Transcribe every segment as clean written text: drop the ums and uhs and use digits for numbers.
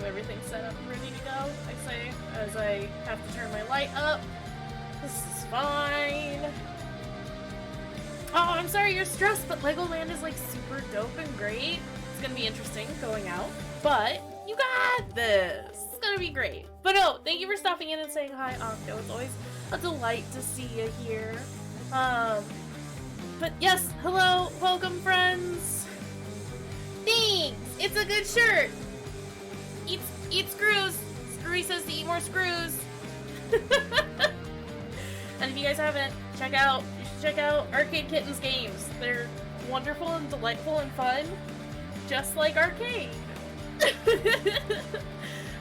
everything set up and ready to go, I say, as I have to turn my light up. This is fine. Oh, I'm sorry you're stressed, but Legoland is like super dope and great. It's gonna be interesting going out, but you got this. It's gonna be great. But no, thank you for stopping in and saying hi, Octo. It's always a delight to see you here. But yes, hello, welcome friends. Thanks! It's a good shirt! Eat screws! Screwy says to eat more screws. And if you guys haven't, you should check out Arcade Kitten's games. They're wonderful and delightful and fun, just like Arcade.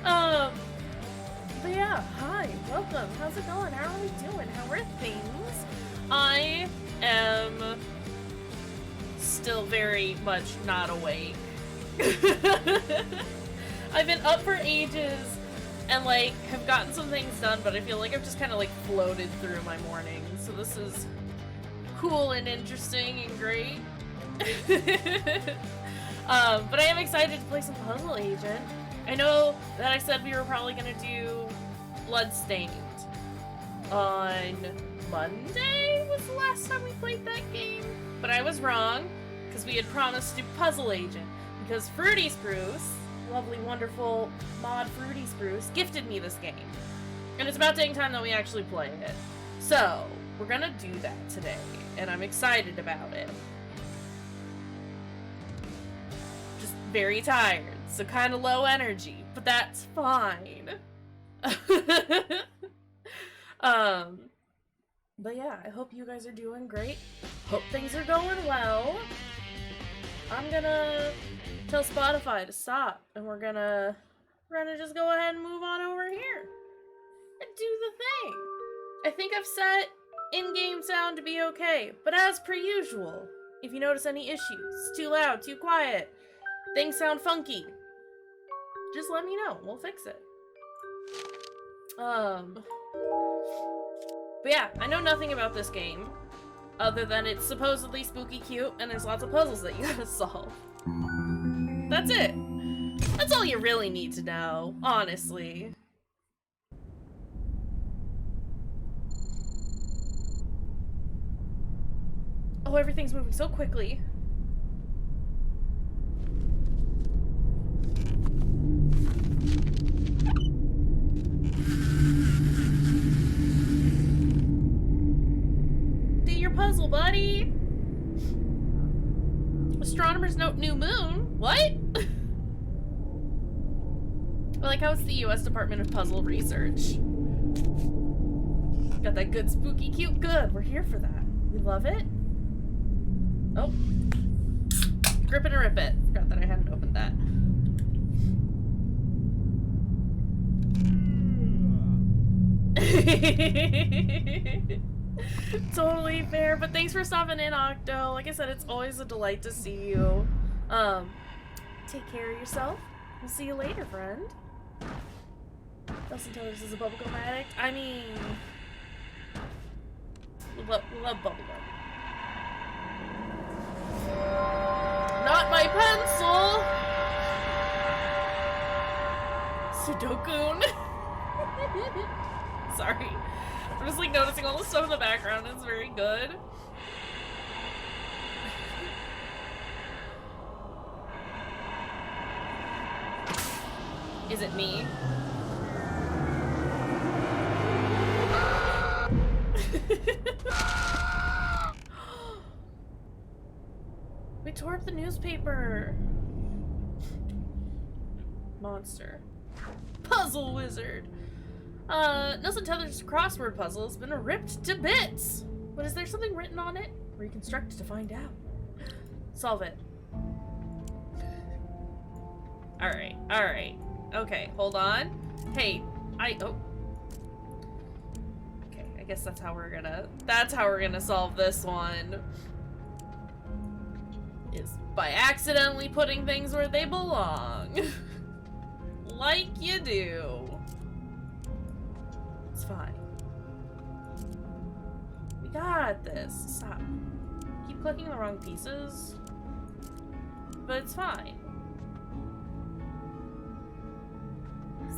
But yeah, hi, welcome. How's it going? How are we doing? How are things? I am still very much not awake. I've been up for ages and like have gotten some things done, but I feel like I've just kind of like floated through my morning. So this is cool and interesting and great. But I am excited to play some Puzzle Agent. I know that I said we were probably gonna do Bloodstained on Monday was the last time we played that game, but I was wrong because we had promised to do Puzzle Agent because Fruity Spruce, lovely, wonderful mod Fruity Spruce, gifted me this game, and it's about dang time that we actually play it. So we're gonna do that today, and I'm excited about it. Just very tired, so kind of low energy, but that's fine. But yeah, I hope you guys are doing great. Hope things are going well. I'm gonna tell Spotify to stop, and we're gonna just go ahead and move on over here and do the thing. I think I've set in-game sound to be okay, but as per usual, if you notice any issues, too loud, too quiet, things sound funky, just let me know. We'll fix it. But yeah, I know nothing about this game, other than it's supposedly spooky cute, and there's lots of puzzles that you gotta solve. That's it. That's all you really need to know, honestly. Oh, everything's moving so quickly. Puzzle, buddy. Astronomers note new moon. What? I like how it's the U.S. Department of Puzzle Research. Got that good spooky cute. Good. We're here for that. We love it. Oh. Grip it and rip it. Forgot that I hadn't opened that. Totally fair, but thanks for stopping in, Octo. Like I said, it's always a delight to see you. Take care of yourself. We'll see you later, friend. Dustin Tellers is a bubblegum addict. I mean, we love bubblegum. Not my pencil! Sudoku. Sorry. I'm just like noticing all the stuff in the background. It's very good. Is it me? We tore up the newspaper. Monster. Puzzle wizard. Nelson Tether's crossword puzzle has been ripped to bits. But is there something written on it? Reconstruct to find out. Solve it. Alright, alright. Okay, hold on. Hey, oh. Okay, I guess that's how we're gonna solve this one. Is by accidentally putting things where they belong. Like you do. It's fine. We got this. Stop. Keep clicking the wrong pieces. But it's fine.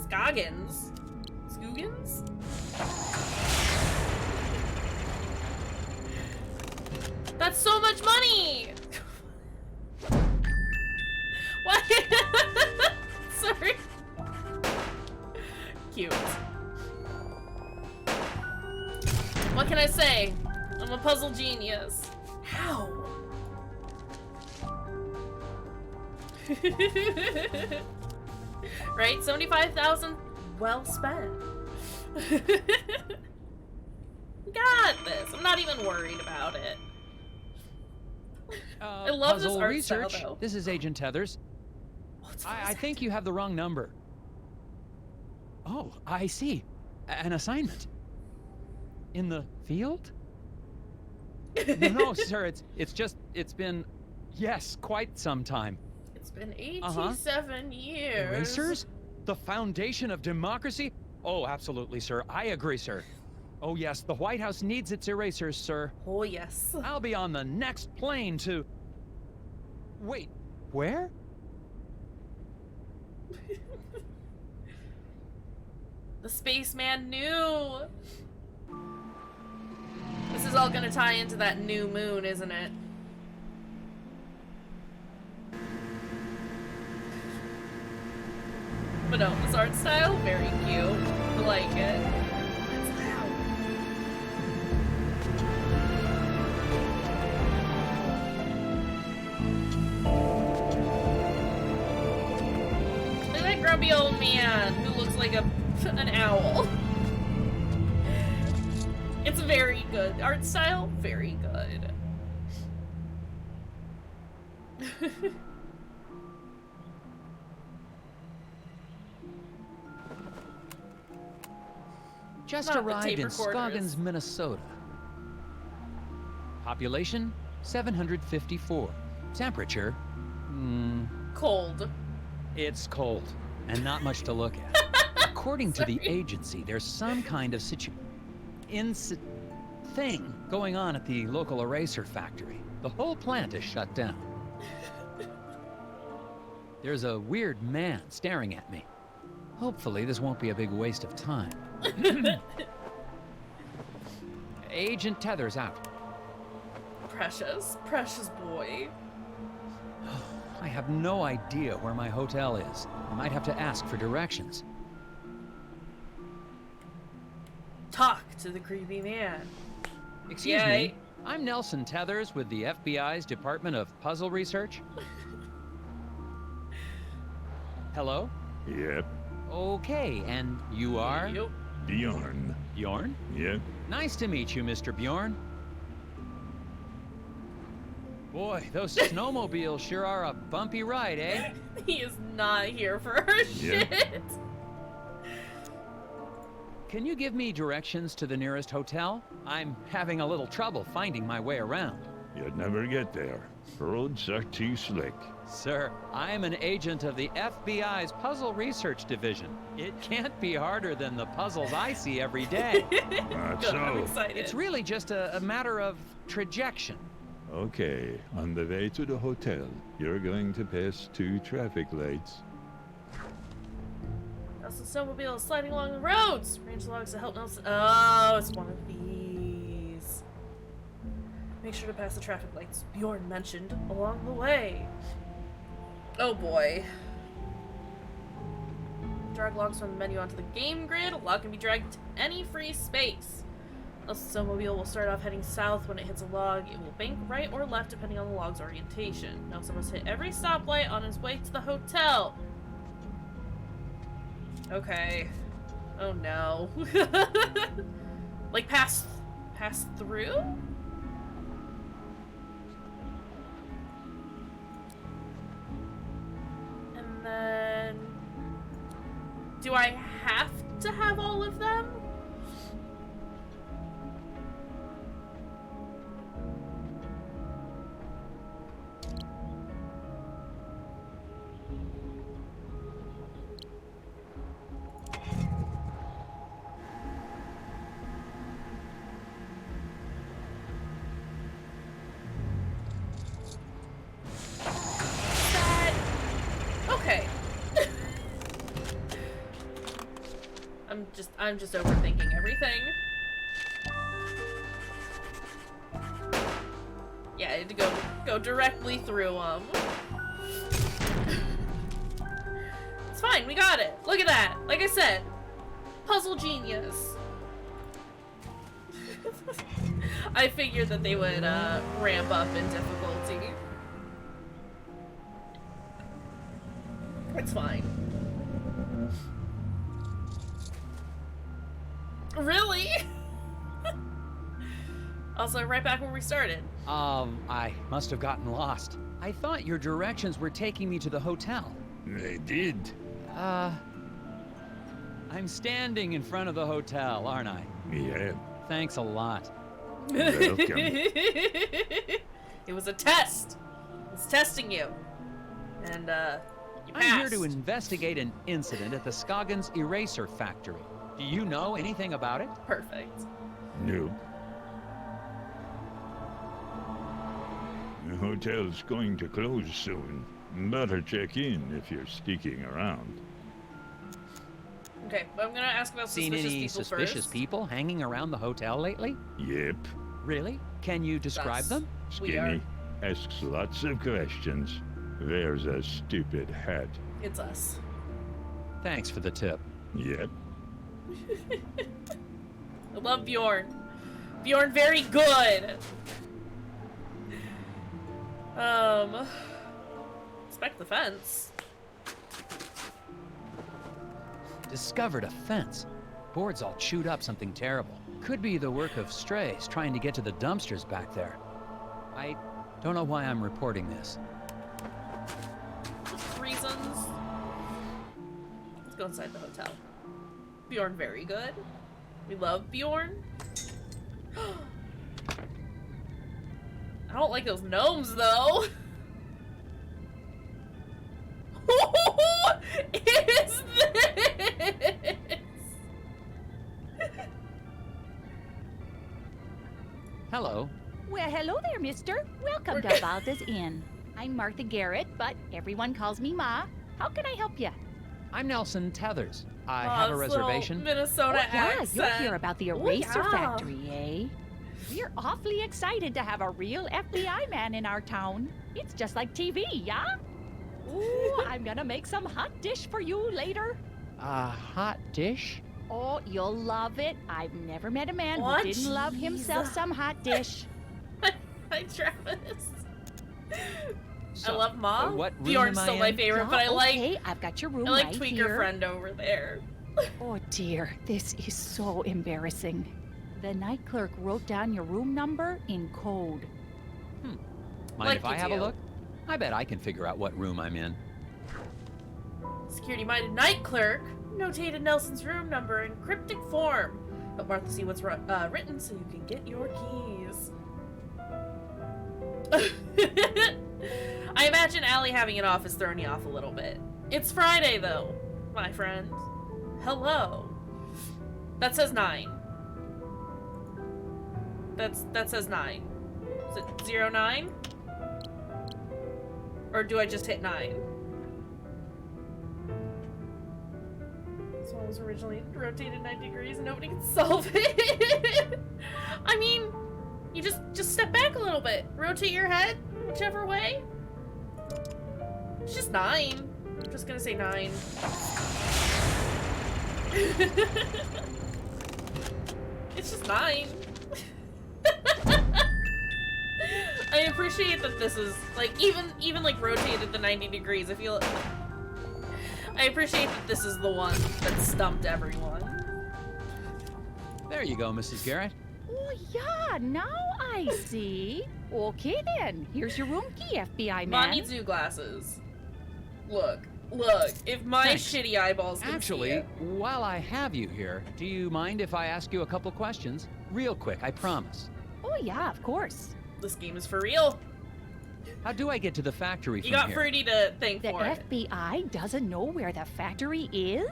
Scoggins? Scoogans? That's so much money! What? Sorry. Cute. What can I say? I'm a puzzle genius. How? Right? 75,000 well spent. Got this. I'm not even worried about it. I love this art research. style, though. This is Agent Tethers. I think you have the wrong number. Oh, I see. An assignment. In the field? No, sir, it's been, yes, quite some time. It's been 87 years. Erasers? The foundation of democracy? Oh, absolutely, sir. I agree, sir. Oh, yes, the White House needs its erasers, sir. Oh, yes. I'll be on the next plane to... Wait, where? The spaceman knew. This is all gonna tie into that new moon, isn't it? But no, this art style, very cute. I like it. It's loud. Look at that grubby old man who looks like an owl. It's very good. Art style, very good. Just Not the arrived tape in recorders. Scoggins, Minnesota. Population, 754. Temperature, Cold. it's cold, and not much to look at. According to the agency, there's some kind of thing going on at the local eraser factory. The whole plant is shut down. There's a weird man staring at me. Hopefully, this won't be a big waste of time. Agent Tethers out. Precious, precious boy. I have no idea where my hotel is. I might have to ask for directions. Talk to the creepy man. Excuse me, I'm Nelson Tethers with the FBI's Department of Puzzle Research. Hello? Yep. Okay, and you are? Yep. Bjorn. Bjorn? Yep. Nice to meet you, Mr. Bjorn. Boy, those snowmobiles sure are a bumpy ride, eh? He is not here for our shit. Can you give me directions to the nearest hotel? I'm having a little trouble finding my way around. You'd never get there. Roads are too slick. Sir, I'm an agent of the FBI's Puzzle Research Division. It can't be harder than the puzzles I see every day. That's Good, I'm so. excited. It's really just a matter of trajection. Okay, on the way to the hotel, you're going to pass 2 traffic lights. Nelson snowmobile is sliding along the roads. Range logs to help Nelson. Oh, it's one of these. Make sure to pass the traffic lights Bjorn mentioned along the way. Oh boy. Drag logs from the menu onto the game grid. A log can be dragged to any free space. Nelson snowmobile will start off heading south. When it hits a log, it will bank right or left depending on the log's orientation. Nelson must hit every stoplight on his way to the hotel. Okay. Oh no. Like pass through? And then do I have to have all of them? Okay. I'm just overthinking everything. Yeah, I had to go directly through them. It's fine, we got it. Look at that. Like I said, puzzle genius. I figured that they would ramp up in difficulty. It's fine. Really? Also, right back where we started. I must have gotten lost. I thought your directions were taking me to the hotel. They did. I'm standing in front of the hotel, aren't I? Yeah. Thanks a lot. Welcome. It was a test. It's testing you. And, you passed. I'm here to investigate an incident at the Scoggins Eraser Factory. Do you know anything about it? Perfect. Nope. The hotel's going to close soon. Better check in if you're sticking around. Okay, but I'm gonna ask about Seen suspicious any people suspicious first. people hanging around the hotel lately? Yep. Really? Can you describe That's- them? We are. Skinny asks lots of questions. Wears a stupid hat. It's us. Thanks for the tip. Yep. I love Bjorn. Bjorn, very good. Inspect the fence. Discovered a fence. Board's all chewed up, something terrible. Could be the work of strays trying to get to the dumpsters back there. I don't know why I'm reporting this. Just reasons. Let's go inside the hotel. Bjorn, very good. We love Bjorn. I don't like those gnomes, though. Who is this? Hello. Well, hello there, mister. Welcome to Valda's Inn. I'm Martha Garrett, but everyone calls me Ma. How can I help you? I'm Nelson Tethers. I Oh, have a this little reservation. Minnesota yeah, accent. you'll hear about the Oh, eraser yeah. factory, eh? We're awfully excited to have a real FBI man in our town. It's just like TV, yeah? Ooh, I'm gonna make some hot dish for you later. A hot dish? Oh, you'll love it. I've never met a man What? who didn't love Jeez. himself some hot dish. Hi, Travis. So, I love Mom. what room Bjorn's am I still my in? favorite, Yeah, but I like okay, I've got your room I like right Tweaker here. Friend over there. Oh dear, this is so embarrassing. The night clerk wrote down your room number in code. Mind Like if I you have a do. look? I bet I can figure out what room I'm in. Security-minded night clerk notated Nelson's room number in cryptic form. But Martha, see what's written so you can get your keys. I imagine Allie having an office throwing you off a little bit. It's Friday, though, my friend. Hello. That says 9. That says 9. Is it 09? Or do I just hit 9? This one was originally rotated 90 degrees and nobody can solve it. I mean, you just step back a little bit. Rotate your head whichever way. It's just 9. I'm just gonna say 9. It's just 9. I appreciate that this is like even like rotated the 90 degrees. I appreciate that this is the one that stumped everyone. There you go, Mrs. Garrett. Oh yeah, now I see. Okay then, here's your room key, FBI Mom man. needs new glasses. Look. If my Thanks. shitty eyeballs can see Actually, it. while I have you here, do you mind if I ask you a couple questions? Real quick, I promise. Oh yeah, of course. This game is for real. How do I get to the factory from You got here? Fruity to thank The for it. FBI doesn't know where the factory is?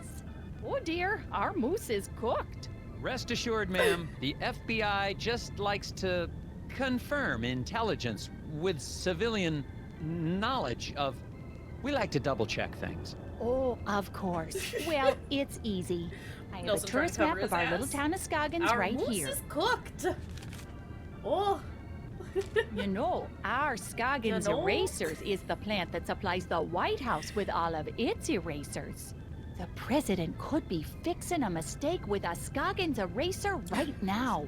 Oh dear, our moose is cooked. Rest assured, ma'am, the FBI just likes to confirm intelligence with civilian knowledge of... We like to double-check things. Oh, of course. Well, it's easy. I have Nelson a trying to tourist cover map his of our little ass. town of Scoggins Our right moose here. is cooked. Oh. You know, our Scoggins You know? Erasers is the plant that supplies the White House with all of its erasers. The president could be fixing a mistake with a Scoggins eraser right now.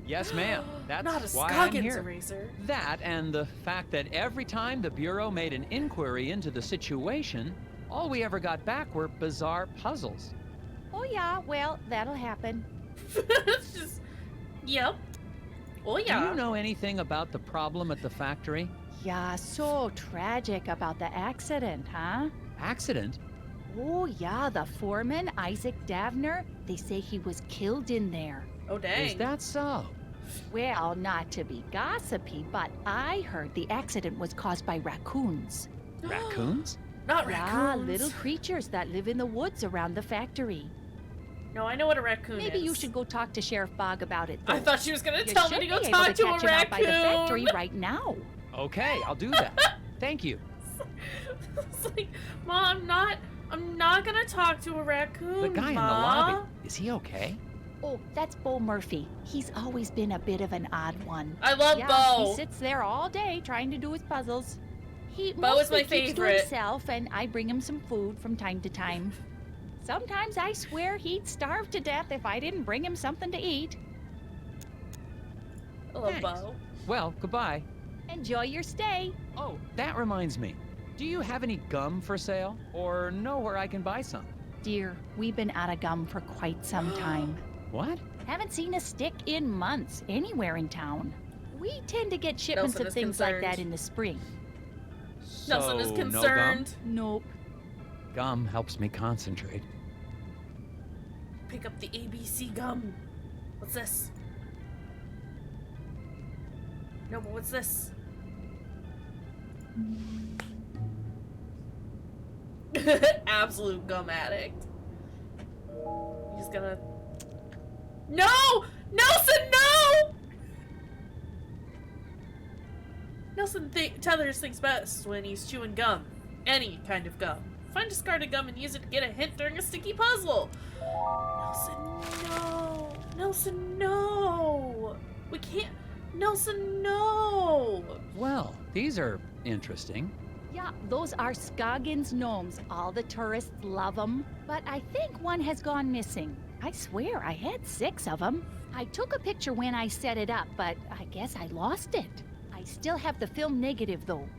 Yes, ma'am. That's Not a why I'm Scoggins here. eraser. That and the fact that every time the Bureau made an inquiry into the situation, all we ever got back were bizarre puzzles. Oh yeah, well, that'll happen. It's just, yep. Oh yeah. Do you know anything about the problem at the factory? Yeah, so tragic about the accident, huh? Accident? Oh yeah, the foreman, Isaac Davner, they say he was killed in there. Oh dang. Is that so? Well, not to be gossipy, but I heard the accident was caused by raccoons. Raccoons? Not Yeah, raccoons. little creatures that live in the woods around the factory. No, I know what a raccoon is. Maybe you should go talk to Sheriff Bog about it, though. I thought she was gonna You tell me should to go be able talk to a catch him out by the factory raccoon. right now. Okay, I'll do that. Thank you. It's like, Mom, I'm not gonna talk to a raccoon. The guy in the Ma. lobby, is he okay? Oh, that's Bo Murphy. He's always been a bit of an odd one. I love Yeah, Bo. he sits there all day trying to do his puzzles. He Bo is mostly my keeps to favorite. himself, and I bring him some food from time to time. Sometimes I swear he'd starve to death if I didn't bring him something to eat. I love Thanks. Bo. Well, goodbye. Enjoy your stay. Oh, that reminds me. Do you have any gum for sale? Or know where I can buy some? Dear, we've been out of gum for quite some time. What? Haven't seen a stick in months anywhere in town. We tend to get shipments Nelson of is things like concerned. that in the spring. Nelson is So, concerned. Nope. No gum? Gum helps me concentrate. Pick up the ABC gum. What's this? No, but what's this? Absolute gum addict. He's gonna. No! Nelson, no! Nelson Tethers thinks best when he's chewing gum. Any kind of gum. Find discarded gum and use it to get a hint during a sticky puzzle. Nelson, no! Nelson, no! We can't. Nelson, no! Well, these are interesting. Yeah, those are Scoggins gnomes. All the tourists love them. But I think one has gone missing. I swear I had 6 of them. I took a picture when I set it up, but I guess I lost it. I still have the film negative, though.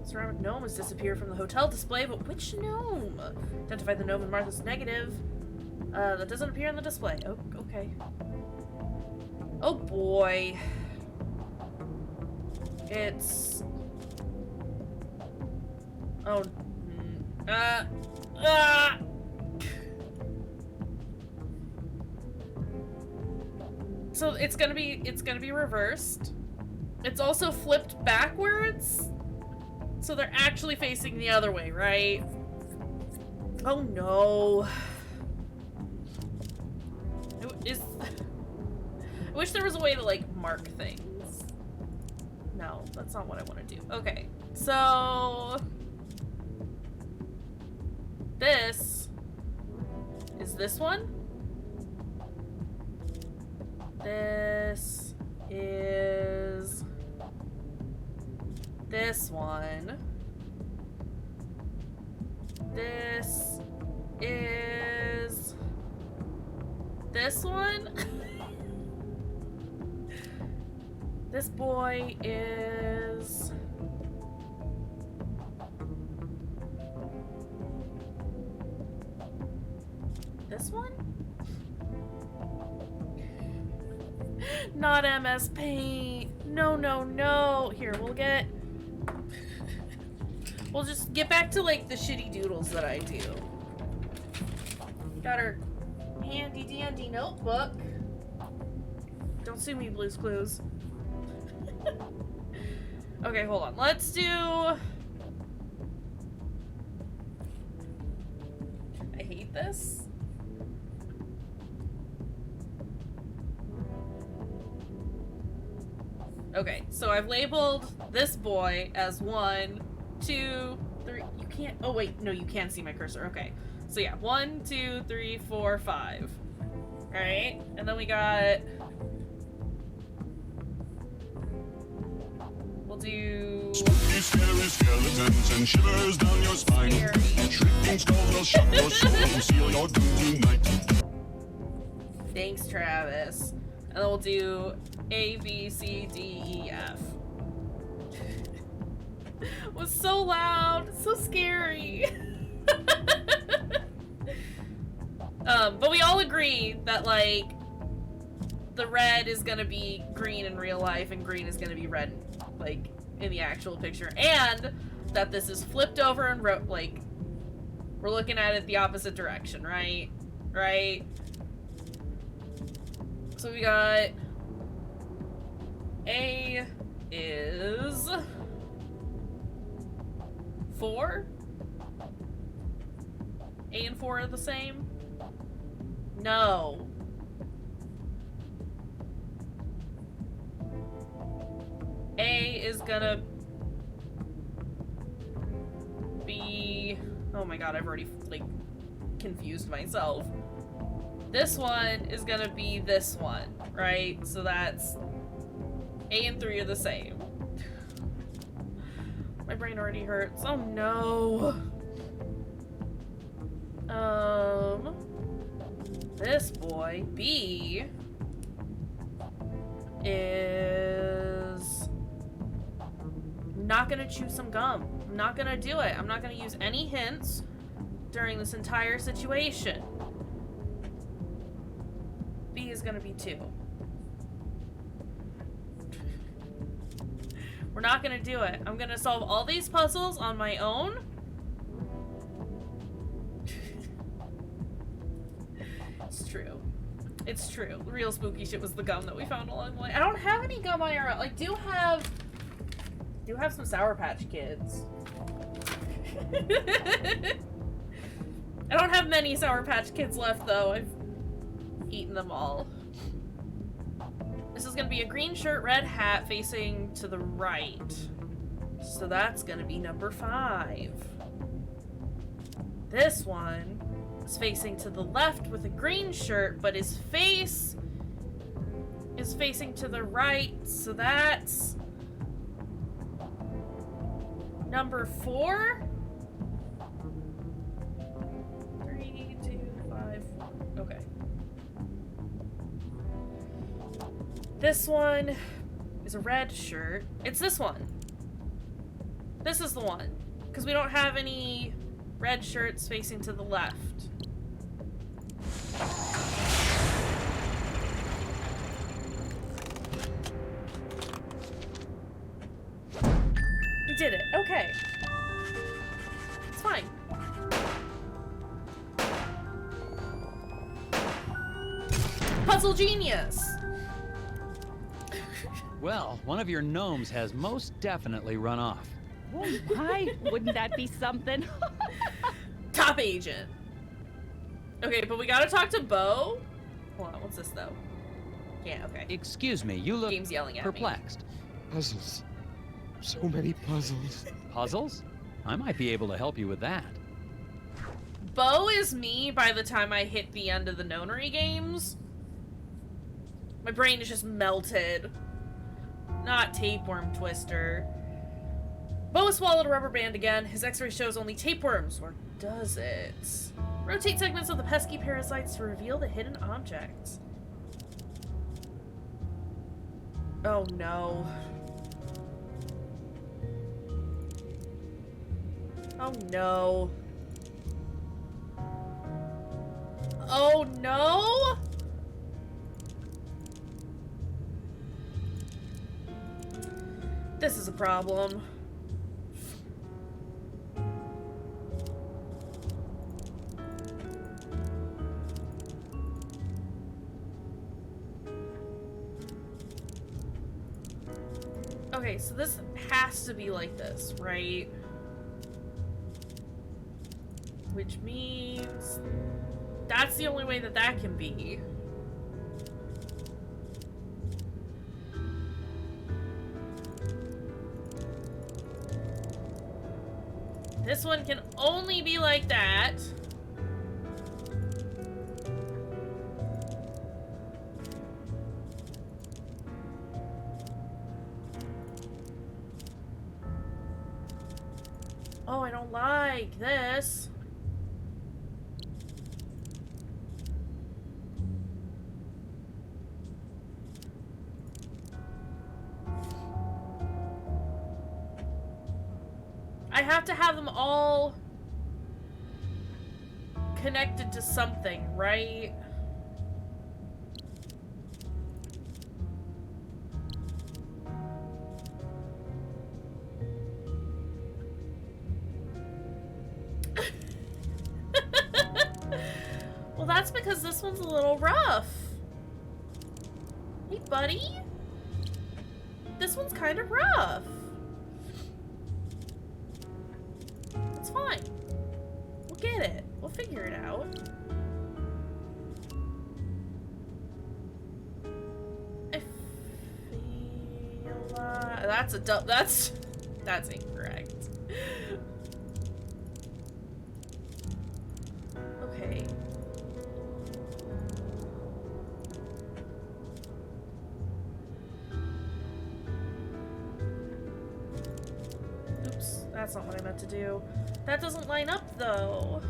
Ceramic gnome has disappeared from the hotel display, but which gnome? Identify the gnome in Martha's negative. That doesn't appear on the display. Oh, okay. Oh boy. It's... Oh. So it's gonna be reversed. It's also flipped backwards. So they're actually facing the other way, right? Oh no. I wish there was a way to, like, mark things. No, that's not what I want to do. Okay, so... This... is this one? This... is... this one. This... is... this one? This boy is... this one? Not MS Paint. No, no, no. Here, we'll just get back to, like, the shitty doodles that I do. Got our handy dandy notebook. Don't sue me, Blue's Clues. Okay, hold on. Let's do... I hate this. Okay, so I've labeled this boy as 1, 2, 3. You can't. Oh, wait. No, you can see my cursor. Okay. So, yeah. 1, 2, 3, 4, 5. Alright. And then we got. We'll do. Spooky, scary skeletons and shivers down your spine. Shrieking skulls will shock your soul and seal your doom tonight. Thanks, Travis. And then we'll do A, B, C, D, E, F. It was so loud, so scary. But we all agree that, like, the red is gonna be green in real life and green is gonna be red, like, in the actual picture. And that this is flipped over and like, we're looking at it the opposite direction, right? Right? So we got A is 4. A and 4 are the same? No. A is gonna be... Oh my god, I've already, like, confused myself. This one is gonna be this one, right? So that's... A and 3 are the same. My brain already hurts. Oh no. This boy, B, is not gonna chew some gum. I'm not gonna do it. I'm not gonna use any hints during this entire situation. B is gonna be 2. We're not gonna do it. I'm gonna solve all these puzzles on my own. It's true. It's true. The real spooky shit was the gum that we found along the way. I don't have any gum IRL. I do have some Sour Patch Kids. I don't have many Sour Patch Kids left though. I've eaten them all. This is gonna be a green shirt, red hat facing to the right. So that's gonna be number 5. This one is facing to the left with a green shirt, but his face is facing to the right. So that's number 4. 3, 2, 5. Okay. This one is a red shirt. It's this one. This is the one. Because we don't have any red shirts facing to the left. We did it. Okay. It's fine. Puzzle genius! Well, one of your gnomes has most definitely run off. Oh my, wouldn't that be something? Top agent. Okay, but we gotta talk to Bo. Hold on, what's this though? Yeah, okay. Excuse me, you look Game's yelling at perplexed. Puzzles. So many puzzles. Puzzles? I might be able to help you with that. Bo is me by the time I hit the end of the Nonary games. My brain is just melted. Not tapeworm twister. Bo has swallowed a rubber band again. His x-ray shows only tapeworms. Or does it? Rotate segments of the pesky parasites to reveal the hidden object. Oh no. Oh no. Oh no! This is a problem. Okay, so this has to be like this, right? Which means that's the only way that that can be. This one can only be like that. Oh, I don't like this. I have to have them all connected to something, right? Well, that's because this one's a little rough. Hey, buddy. This one's kind of rough. It's fine. We'll get it. We'll figure it out. I feel that's incorrect. Okay. Oops, that's not what I meant to do. That doesn't line up, though.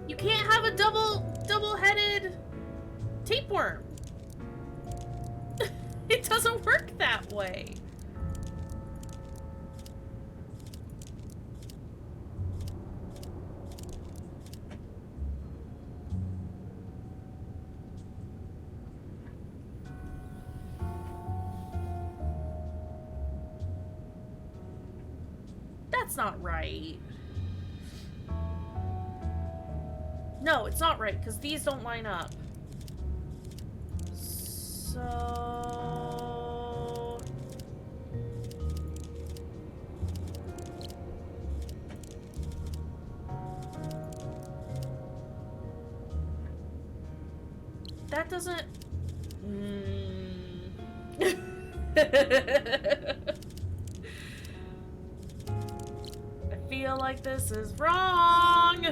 You can't have a double-headed tapeworm. It doesn't work that way. That's not right. No, it's not right, because these don't line up. So... that doesn't... I feel like this is wrong.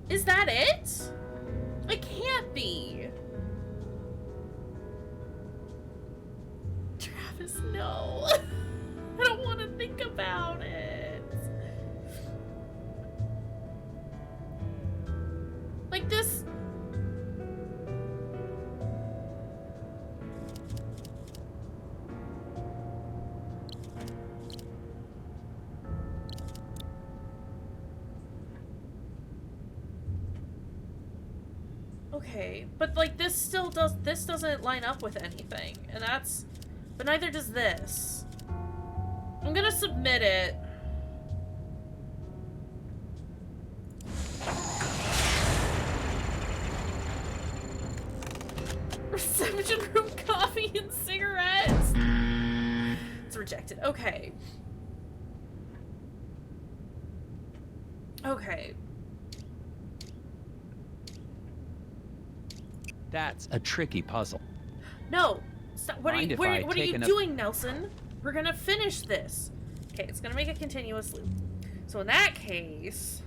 Is that it? It can't be. Travis, no. I don't want to think about it. Like this. Okay, but like this doesn't line up with anything, and that's, but neither does this. I'm gonna submit it. Reception room coffee and cigarettes. It's rejected. Okay. Okay. That's a tricky puzzle. No. Stop. What are Mind you, if what I are you take doing, Nelson? We're gonna finish this. Okay, it's gonna make a continuous loop. So in that case,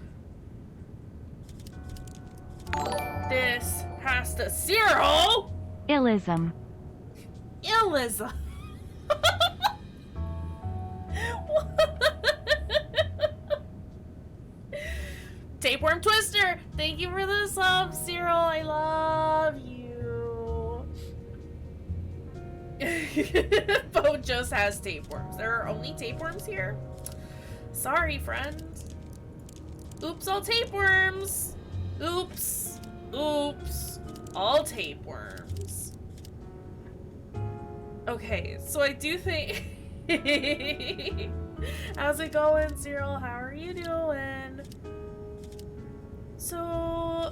this has to zero. Illism. Illism. Tapeworm Twister, thank you for the sub, Cyril. I love you. Bo just has tapeworms. There are only tapeworms here. Sorry, friend. Oops, all tapeworms. Oops. Oops. All tapeworms. Okay, so I do think... How's it going, Cyril? How are you doing? So...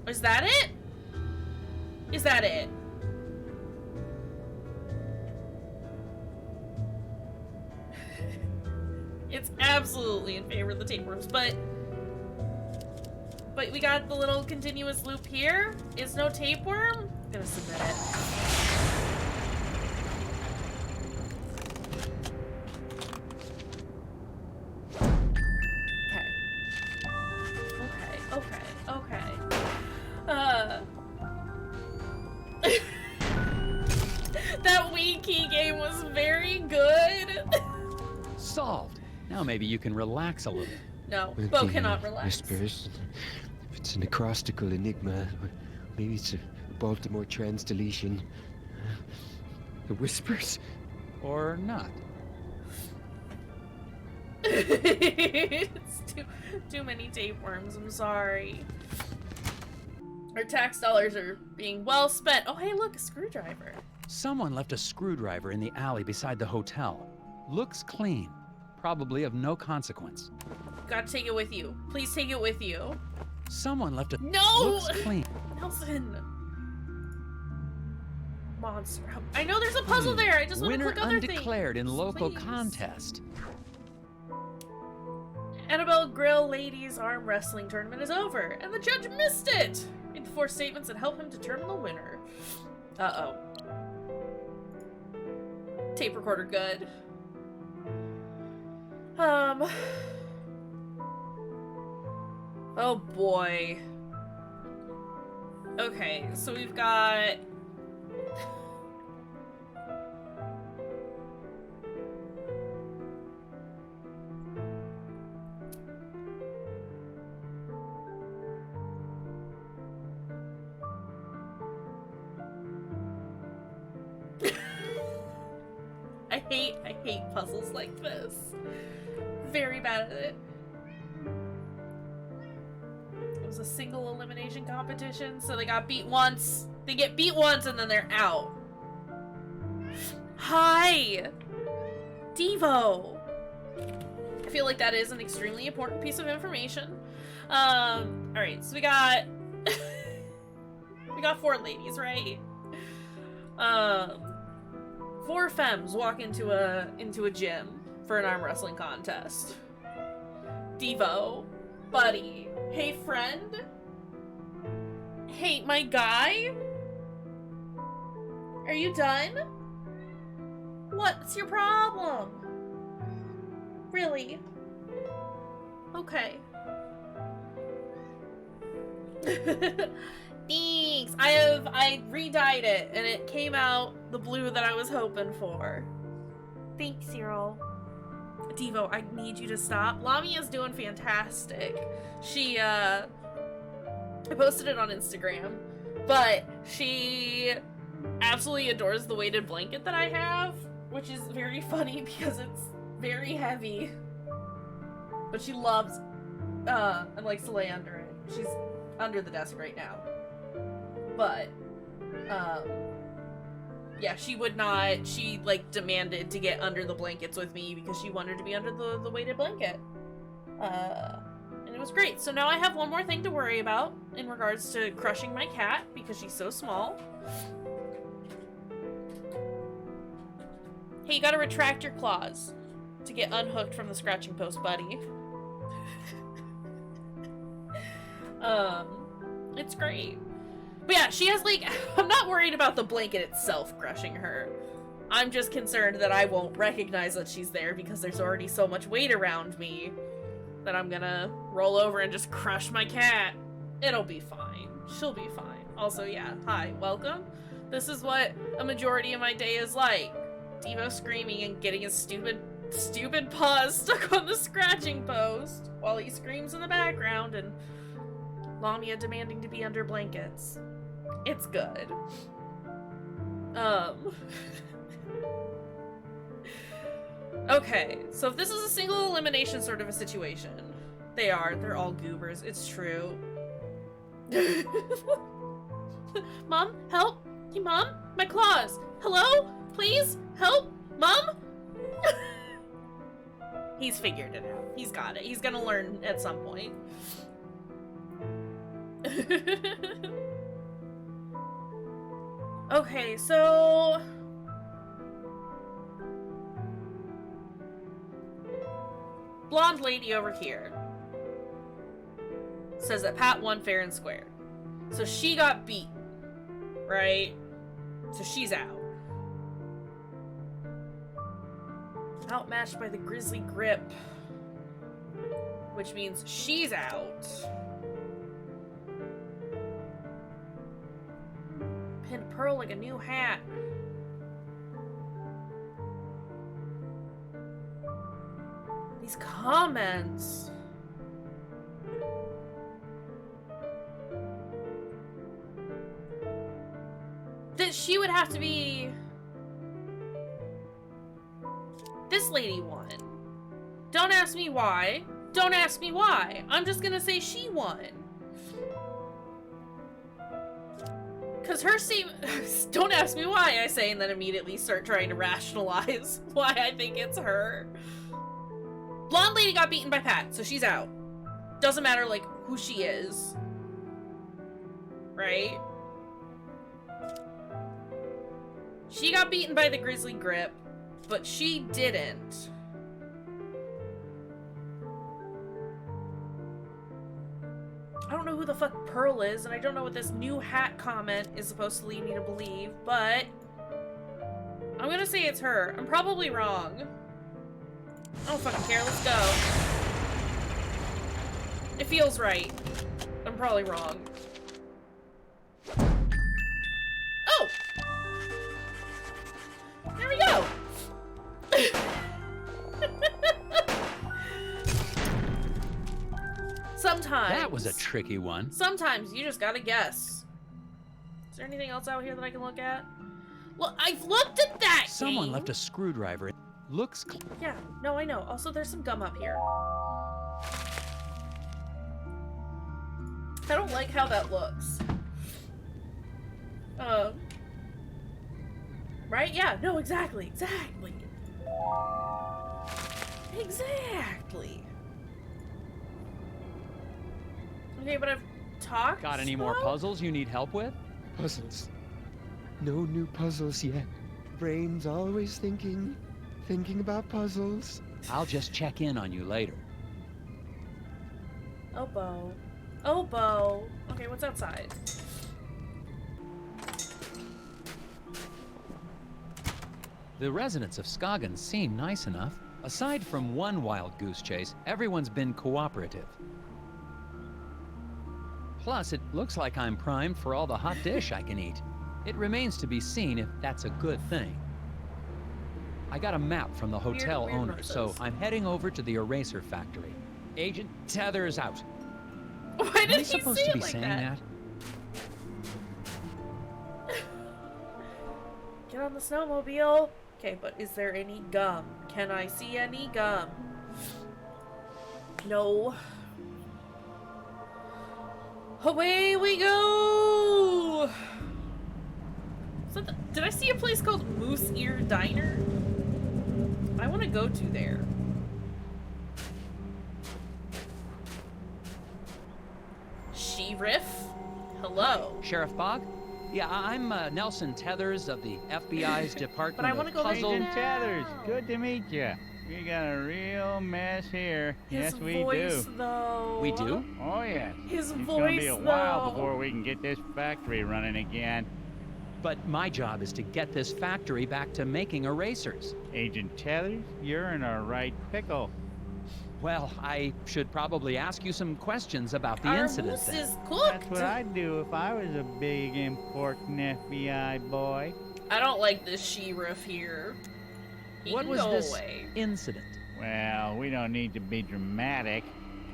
Is that it? Is that it? It's absolutely in favor of the tapeworms, but we got the little continuous loop here. Is no tapeworm? I'm gonna submit it. Okay. That Wii key game was very good. Solved. Now maybe you can relax a little. No, With Bo the, cannot relax. Whispers. If it's an acrostical enigma, or maybe it's a Baltimore trans deletion. The whispers? Or not. It's too many tapeworms, I'm sorry. Our tax dollars are being well spent. Oh, hey, look, a screwdriver. Someone left a screwdriver in the alley beside the hotel. Looks clean. Probably of no consequence. Gotta take it with you. Please take it with you. Someone left a... No! Looks clean. Nelson. Monster. I know there's a puzzle there. I just want to Winner click other things. undeclared in local Please. contest. Annabelle Grill Ladies Arm Wrestling Tournament is over, and the judge missed it! Enforce statements that help him determine the winner. Uh-oh. Tape recorder good. Oh boy. Okay, so we've got... I hate puzzles like this. Very bad at it. It was a single elimination competition, so they got beat once. They get beat once and then they're out. Hi! Devo! I feel like that is an extremely important piece of information. Alright, so we got... we got 4 ladies, right? 4 femmes walk into a gym for an arm wrestling contest. Devo, buddy, hey friend, hey my guy, are you done? What's your problem? Really? Okay. Thanks. I re-dyed it and it came out the blue that I was hoping for. Thanks, Cyril. Devo, I need you to stop. Lamia's doing fantastic. She I posted it on Instagram, but she absolutely adores the weighted blanket that I have, which is very funny because it's very heavy. But she loves and likes to lay under it. She's under the desk right now. But, yeah, she would not, she, like, demanded to get under the blankets with me because she wanted to be under the weighted blanket. And it was great. So now I have one more thing to worry about in regards to crushing my cat because she's so small. Hey, you gotta retract your claws to get unhooked from the scratching post, buddy. It's great. But yeah, she has, like, I'm not worried about the blanket itself crushing her. I'm just concerned that I won't recognize that she's there because there's already so much weight around me that I'm gonna roll over and just crush my cat. It'll be fine. She'll be fine. Also, yeah, hi, welcome. This is what a majority of my day is like. Devo screaming and getting his stupid paws stuck on the scratching post while he screams in the background and Lamia demanding to be under blankets. It's good. Okay, so if this is a single elimination sort of a situation, they're all goobers, it's true. Mom, help! Hey, Mom, my claws! Hello? Please? Help? Mom? He's figured it out. He's got it. He's gonna learn at some point. Okay, so... Blonde lady over here says that Pat won fair and square. So she got beat, right? So she's out. Outmatched by the Grizzly Grip, which means she's out. Pinned Pearl like a new hat. These comments. That she would have to be... This lady won. Don't ask me why. Don't ask me why. I'm just gonna say she won. Because her don't ask me why, I say, and then immediately start trying to rationalize why I think it's her. Blonde lady got beaten by Pat, so she's out. Doesn't matter, like, who she is. Right? She got beaten by the Grizzly Grip, but she didn't. I don't know who the fuck Pearl is, and I don't know what this new hat comment is supposed to lead me to believe, but I'm gonna say it's her. I'm probably wrong. I don't fucking care. Let's go. It feels right. I'm probably wrong. Oh! There we go! Sometimes. That was a tricky one. Sometimes you just gotta guess. Is there anything else out here that I can look at? Look, I've looked at that Someone game. left a screwdriver. Looks Yeah, no, I know. Also, there's some gum up here. I don't like how that looks. Right? Yeah, no, exactly. Exactly. Exactly. Okay, but I've talked. Got any more puzzles you need help with? Puzzles. No new puzzles yet. Brain's always thinking about puzzles. I'll just check in on you later. Oh, Bo. Oh, Bo. Okay, what's outside? The residents of Scoggins seem nice enough. Aside from one wild goose chase, everyone's been cooperative. Plus, it looks like I'm primed for all the hot dish I can eat. It remains to be seen if that's a good thing. I got a map from the hotel Weird owner, so roses. I'm heading over to the eraser factory. Agent Tethers out. Why Am did I he supposed say to it be like saying that? that? Get on the snowmobile. Okay, but is there any gum? Can I see any gum? No. Away we go! Did I see a place called Moose Ear Diner? I want to go to there. Sheriff? Hello. Sheriff Bog? Yeah, I'm Nelson Tethers of the FBI's Department But I wanna of go there Puzzle. now. Agent Tethers, good to meet you. We got a real mess here. His Yes, we voice, do. though. We do? Oh, yes. His It's voice, gonna be a while though. before we can get this factory running again. But my job is to get this factory back to making erasers. Agent Tethers, you're in a right pickle. Well, I should probably ask you some questions about the Our incident moose then. is cooked. That's what I'd do if I was a big, important FBI boy. I don't like this sheriff here. He What can was go this away. incident? Well, we don't need to be dramatic.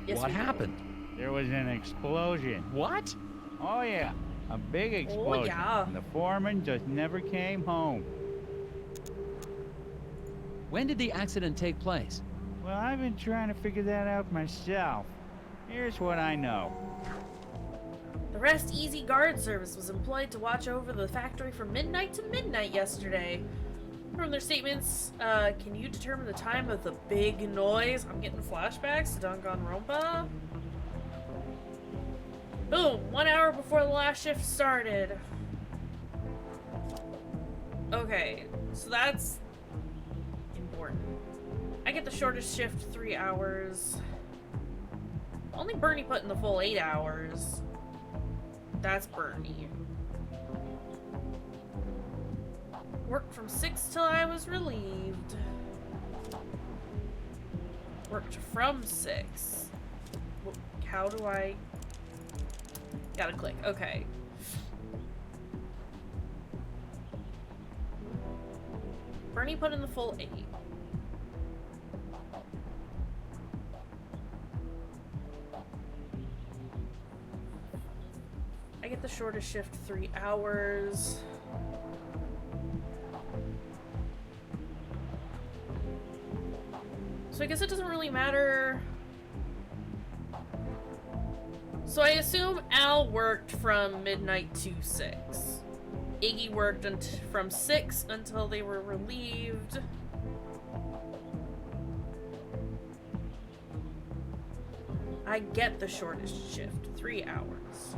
Yes, What we do. happened? There was an explosion. What? Oh, yeah. A big explosion. yeah. And the foreman just never came home. When did the accident take place? Well, I've been trying to figure that out myself. Here's what I know. The Rest Easy Guard Service was employed to watch over the factory from midnight to midnight yesterday. From their statements, can you determine the time of the big noise? I'm getting flashbacks to Danganronpa. Boom! 1 last shift started. Okay, so that's important. I get the shortest shift, 3 hours. Only Bernie put in the full 8 hours. That's Bernie. Worked from 6 till I was relieved. Worked from 6. How do I... Gotta click. Okay. Bernie put in the full 8. I get the shortest shift, 3 hours. So I guess it doesn't really matter. So I assume Al worked from midnight to 6. Iggy worked from 6 until they were relieved. I get the shortest shift, 3 hours.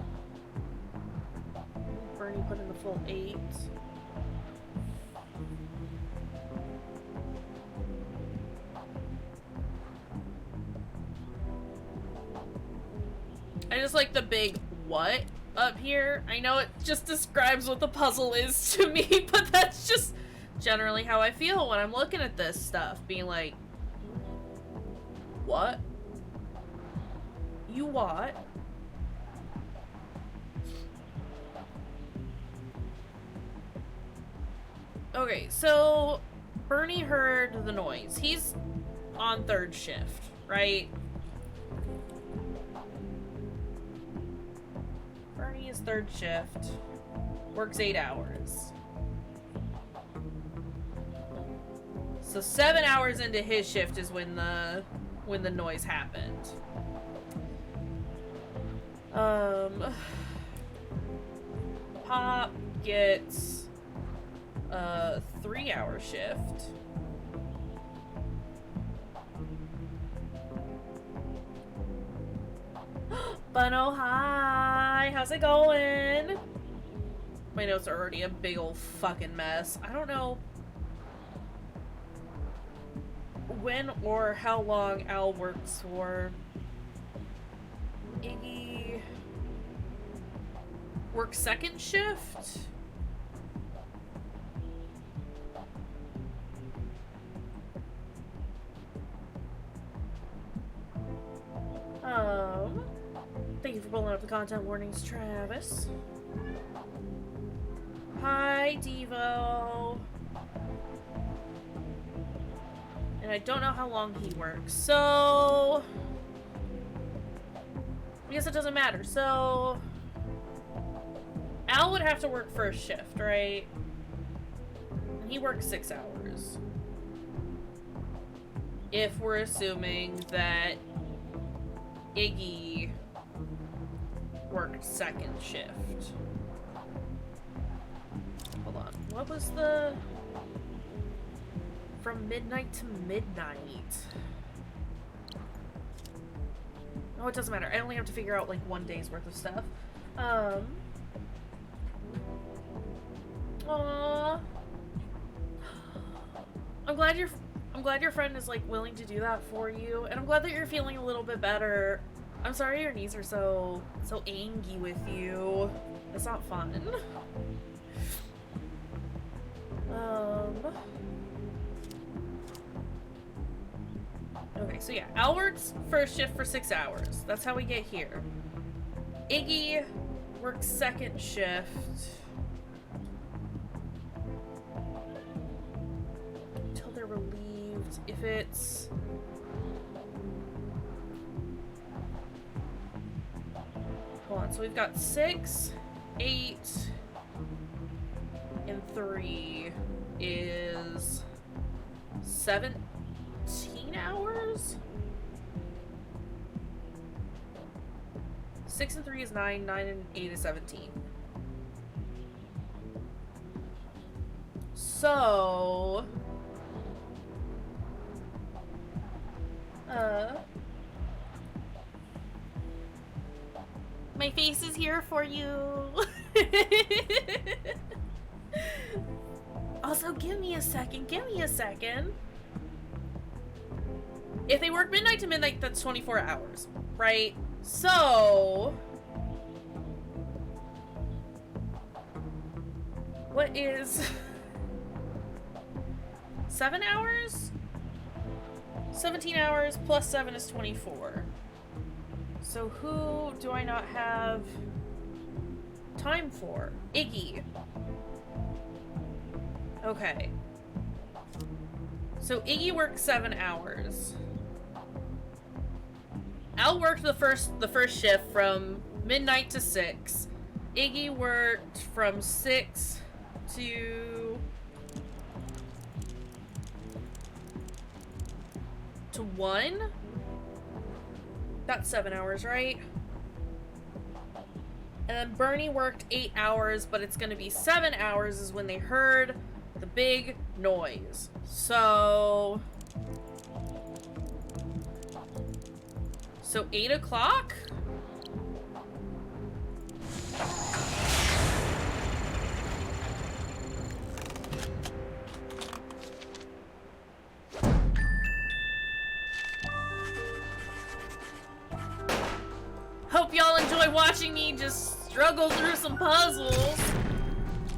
Bernie put in the full 8. I just like the big what up here. I know it just describes what the puzzle is to me, but that's just generally how I feel when I'm looking at this stuff. Being like, what? You what? Okay, so Bernie heard the noise. He's on 3rd shift, right? Bernie is 3rd shift, works 8 hours. So 7 hours into his shift is when the noise happened. Pop gets a 3-hour shift. Buno, hi! How's it going? My notes are already a big old fucking mess. I don't know when or how long Al works for. Iggy works 2nd shift? Thank you for pulling up the content warnings, Travis. Hi, Devo. And I don't know how long he works, so... I guess it doesn't matter. So... Al would have to work 1st shift, right? And he works 6 hours. If we're assuming that Iggy worked 2nd shift. Hold on. What was the... From midnight to midnight? Oh, it doesn't matter. I only have to figure out like 1 day's worth of stuff. Aww. I'm glad your friend is like willing to do that for you, and I'm glad that you're feeling a little bit better. I'm sorry your knees are so angry with you. It's not fun. Okay, so yeah, Al works 1st shift for 6 hours. That's how we get here. Iggy works 2nd shift. Until they're relieved. If it's... Hold on, so we've got 6, 8, and 3 is 17 hours? 6 and 3 is 9, 9 and 8 is 17. So... My face is here for you. Also, give me a second. Give me a second. If they work midnight to midnight, that's 24 hours, right? So... what is... 7 hours? 17 hours plus 7 is 24. So who do I not have time for? Iggy. Okay. So Iggy worked 7 hours. Al worked the first shift from midnight to 6. Iggy worked from 6 to 1. That's 7 hours, right? And then Bernie worked 8 hours, but it's gonna be 7 hours is when they heard the big noise. So 8 o'clock? Hope y'all enjoy watching me just struggle through some puzzles.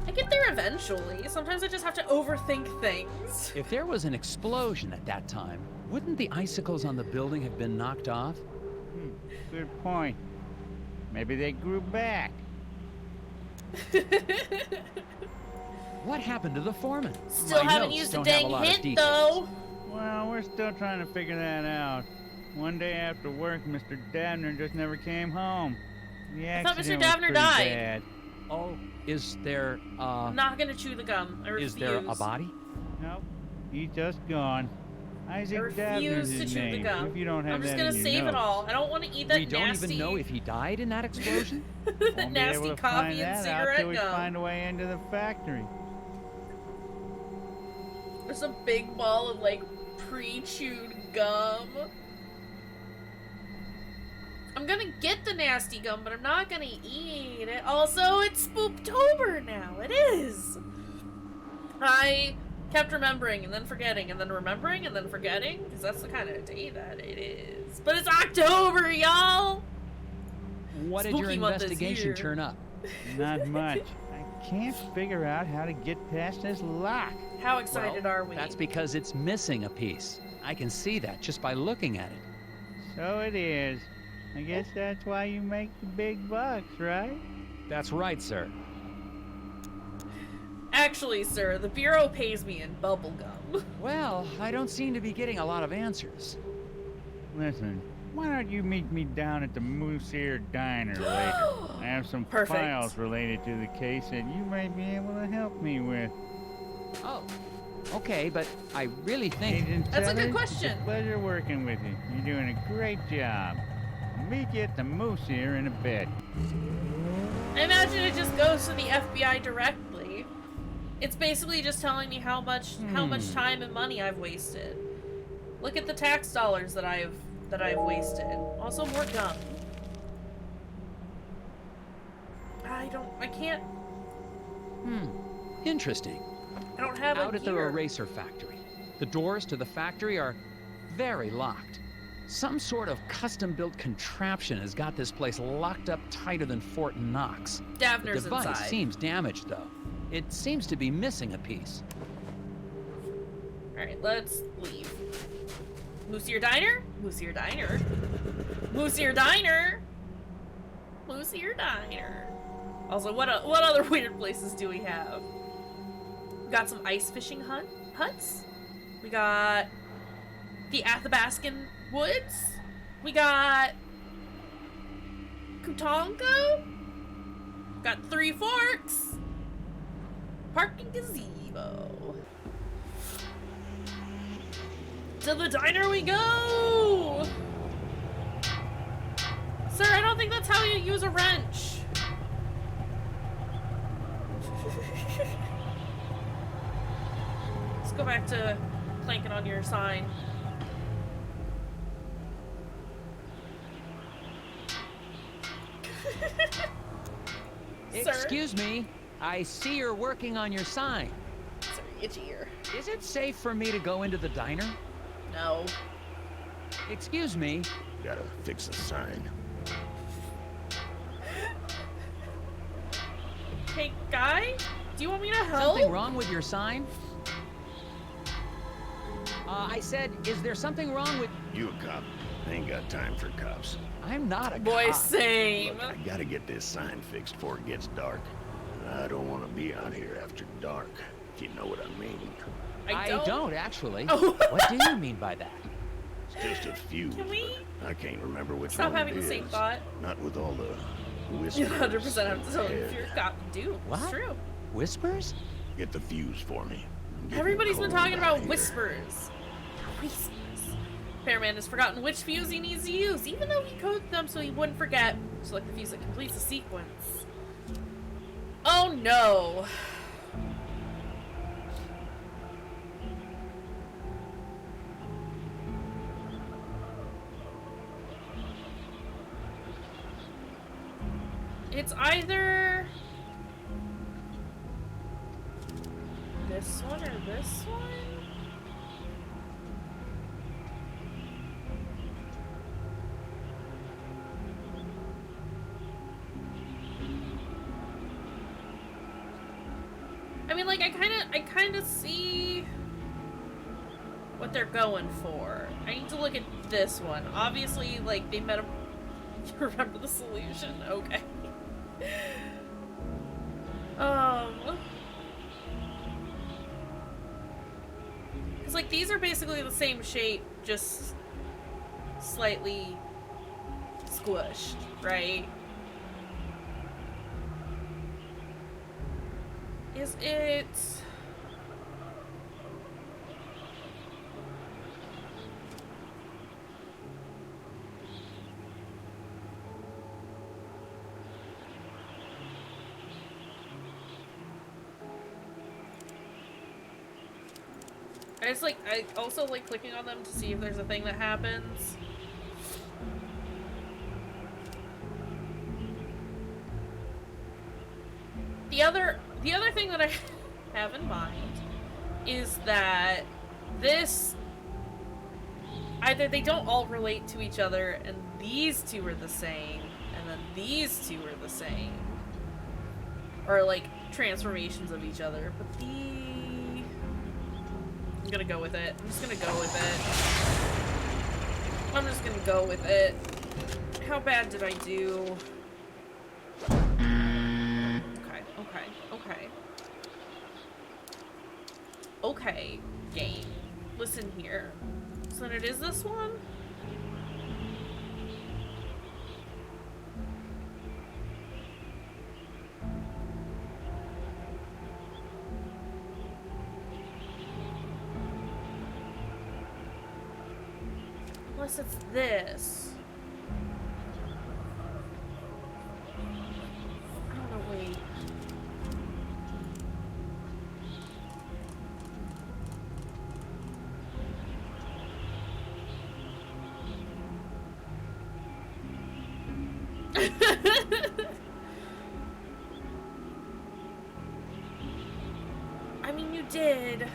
I get there eventually. Sometimes I just have to overthink things. If there was an explosion at that time, wouldn't the icicles on the building have been knocked off? Good point. Maybe they grew back. What happened to the foreman? Still My haven't notes used a don't have dang lot of hint, details. though. Well, we're still trying to figure that out. One day after work, Mr. Dabner just never came home. The I thought Mr. accident was Dabner pretty died. bad. Oh, is there, I'm not gonna chew the gum. I refuse. is there a body? Nope, he's just gone. Isaac I Dabner's refuse to his chew the name. gum. If you don't have I'm just that gonna in your save it notes. all. I don't want to eat that We don't nasty... even know if he died in that explosion? Won't be able nasty to coffee find and that out cigarette till we gum. find a way into the factory. There's a big ball of, like, pre-chewed gum. I'm gonna get the nasty gum, but I'm not gonna eat it. Also, it's Spooptober now. It is. I kept remembering and then forgetting and then remembering and then forgetting, because that's the kind of day that it is. But it's October, y'all! What did your Spooky month is investigation here. turn up? Not much. I can't figure out how to get past this lock. How excited Well, are we? That's because it's missing a piece. I can see that just by looking at it. So it is. I guess that's why you make the big bucks, right? That's right, sir. Actually, sir, the Bureau pays me in bubblegum. Well, I don't seem to be getting a lot of answers. Listen, why don't you meet me down at the Moose Ear Diner later? I have some Perfect. files related to the case that you may be able to help me with. Oh, okay, but I really think... Agent That's a good Sellers, question. It's a pleasure working with you. You're doing a great job. I'll meet you at the Moose Ear in a bit. I imagine it just goes to the FBI directly. It's basically just telling me how much time and money I've wasted. Look at the tax dollars that I've wasted. Also more gum. I can't. Interesting. I don't have Out a at the gear. eraser factory. The doors to the factory are very locked. Some sort of custom-built contraption has got this place locked up tighter than Fort Knox. The Davner's device inside. seems damaged, though. It seems to be missing a piece. Alright, let's leave. Moose Ear Diner? Moose Ear Diner. Moose Ear Diner! Moose Ear Diner. Also, what other weird places do we have? We got some ice fishing huts. We got the Athabascan Woods. We got Kutongo. Got Three Forks. Parking gazebo. To the diner we go! Sir, I don't think that's how you use a wrench. Let's go back to clanking on your sign. Sir? Excuse me. I see you're working on your sign. Sorry, itchy ear. Is it safe for me to go into the diner? No. Excuse me. Gotta fix a sign. Hey, guy? Do you want me to help? Something wrong with your sign? I said, is there something wrong with... You a cop? I ain't got time for cops. I'm not a Boy, cop. same. Look, I gotta get this sign fixed before it gets dark. I don't want to be out here after dark, if you know what I mean. I I don't. don't actually. Oh. What do you mean by that? It's just a few. Can we I can't remember which stop one having it the same is. thought? Not with all the You whispers. 100% have to tell in me the if you're a head. cop. You do. What? It's true. Whispers? Get the fuse for me. I'm getting Everybody's been cold talking out about here. whispers. Whispers. Repairman has forgotten which fuse he needs to use, even though he coded them so he wouldn't forget. Select the fuse that completes the sequence. Oh no. It's either this one or this one? I mean, like, I kind of see what they're going for. I need to look at this one. Obviously, like, they met a... You remember the solution? Okay. Because, like, these are basically the same shape, just slightly squished, right? Is it... I also like clicking on them to see if there's a thing that happens. The other thing that I have in mind is that this either they don't all relate to each other and these two are the same and then these two are the same, or like transformations of each other, but I'm gonna go with it. I'm just gonna go with it. I'm just gonna go with it. How bad did I do? Okay, game. Listen here. So then it is this one? Unless it's this. I don't know, wait. I mean, you did.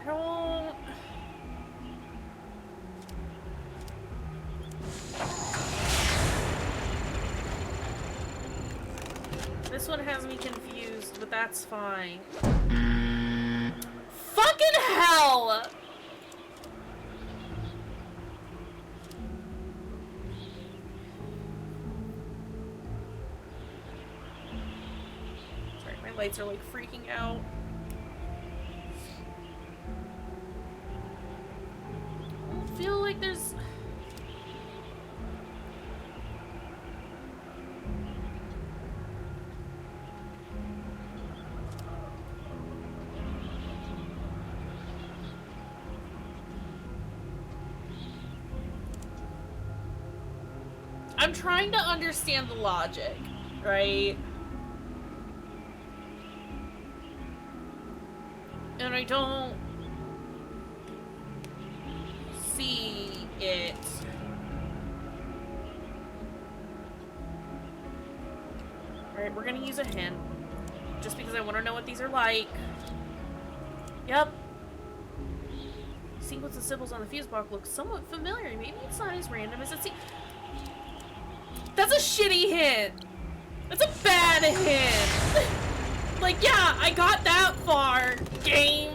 I don't... This one has me confused, but that's fine. Fucking hell! Sorry, my lights are like freaking out. I feel like there's... I'm trying to understand the logic, right? And I don't see it. Alright, we're gonna use a hint. Just because I want to know what these are like. Yep. Sequence of symbols on the fuse box looks somewhat familiar. Maybe it's not as random as it seems. That's a shitty hint. That's a bad hint. Like, yeah, I got that far, game.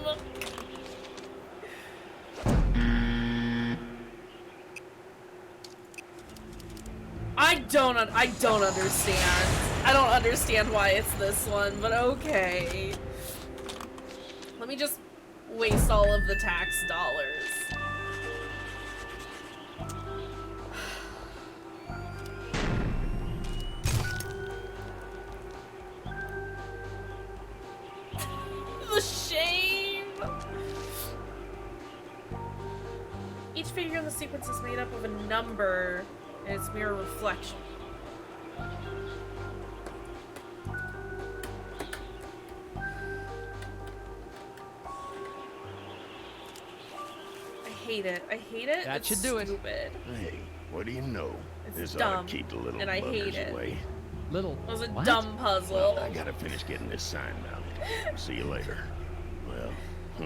I don't understand. I don't understand why it's this one, but okay. Let me just waste all of the tax dollars. The shame! Each figure in the sequence is made up of a number and its mirror reflection. I hate it. I hate it. That it's should do it. Hey, what do you know? It's This dumb, ought to keep the little and I hate buggers it. away. Little. It was a what? dumb puzzle. Well, I gotta finish getting this sign mounted. See you later. Well,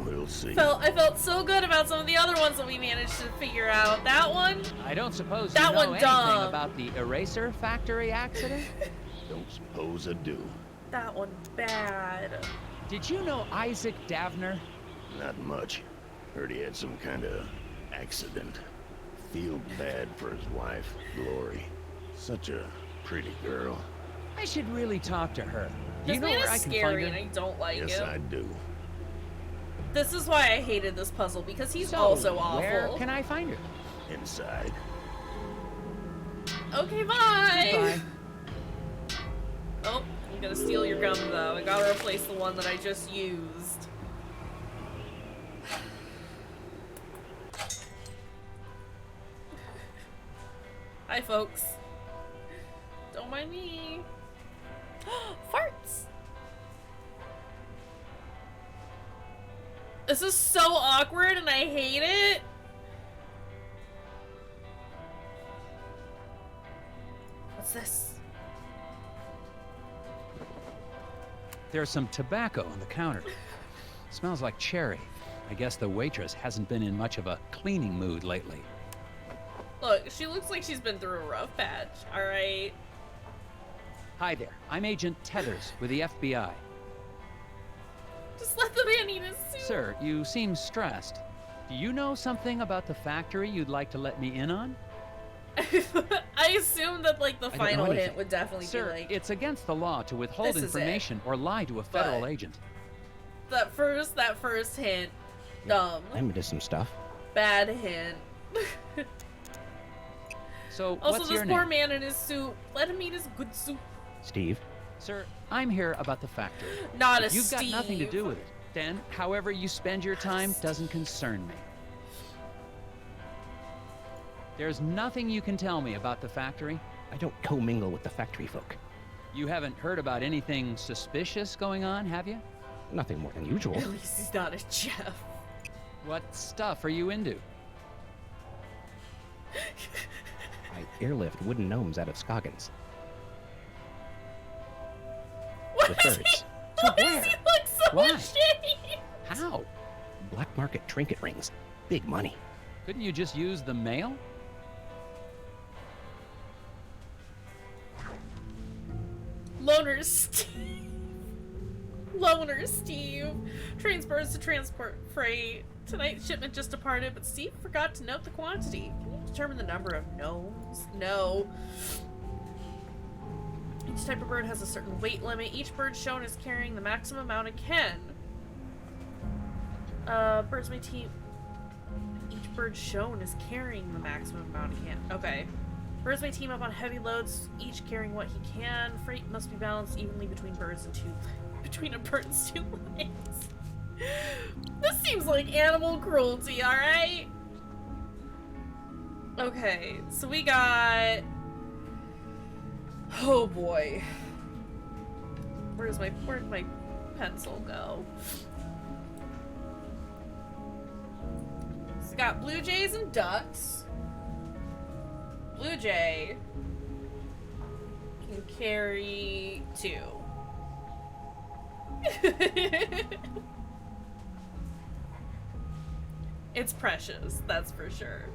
we'll see. I felt so good about some of the other ones that we managed to figure out. That one, I don't suppose That you know one anything dumb. about the eraser factory accident? Don't suppose I do. that one bad. Did you know Isaac Davner? Not much. Heard he had some kind of accident. Feel bad for his wife, Glory. Such a pretty girl. I should really talk to her. Do This you know man where is I can find scary, her? and I don't like Yes, him. I do. This is why I hated this puzzle, because he's So, also awful. where can I find her? Inside. Okay, bye. Goodbye. Oh, I'm gonna steal your gum though. I gotta replace the one that I just used. Hi, folks. Don't mind me. Farts. This is so awkward and I hate it. What's this? There's some tobacco on the counter. Smells like cherry. I guess the waitress hasn't been in much of a cleaning mood lately. Look, she looks like she's been through a rough patch, alright? Hi there. I'm Agent Tethers with the FBI. Just let the man eat his soup. Sir, you seem stressed. Do you know something about the factory you'd like to let me in on? I assume that, like, the don't know final hint anything. would definitely Sir, be, like, it's against the law to withhold This is it. information or lie to a federal But- agent. that first hint. Dumb. I'm into some stuff. Bad hint. So, Also, what's this your poor name? man in his soup. Let him eat his good soup. Steve. Sir, I'm here about the factory. Not a You've got nothing to Steve. do with it. Then, however you spend your time doesn't concern me. There's nothing you can tell me about the factory. I don't commingle with the factory folk. You haven't heard about anything suspicious going on, have you? Nothing more than usual. At least he's not a chef. What stuff are you into? I airlift wooden gnomes out of Scoggins. What With does birds. Why where? does he look so Why? ashamed? How? Black market trinket rings. Big money. Couldn't you just use the mail? Loner Steve. Loner Steve. Trains birds to transport freight. Tonight's shipment just departed, but Steve forgot to note the quantity. Can you determine the number of gnomes? No. Each type of bird has a certain weight limit. Each bird shown is carrying the maximum amount it can. Birds may team. Each bird shown is carrying the maximum amount it can. Okay. Birds may team up on heavy loads, each carrying what he can. Freight must be balanced evenly between birds and between a bird's two legs. This seems like animal cruelty, alright? Okay, so we got Oh boy. Where'd my pencil go? It's got blue jays and ducks. Blue jay can carry 2. It's precious, that's for sure.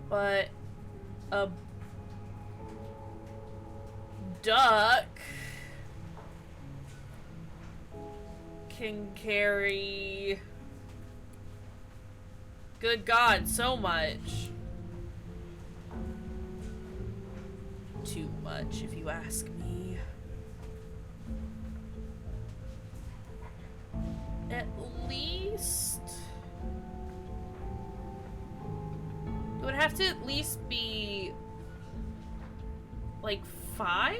But a duck can carry, good God, so much. Too much, if you ask me. At least... it would have to at least be... like 5?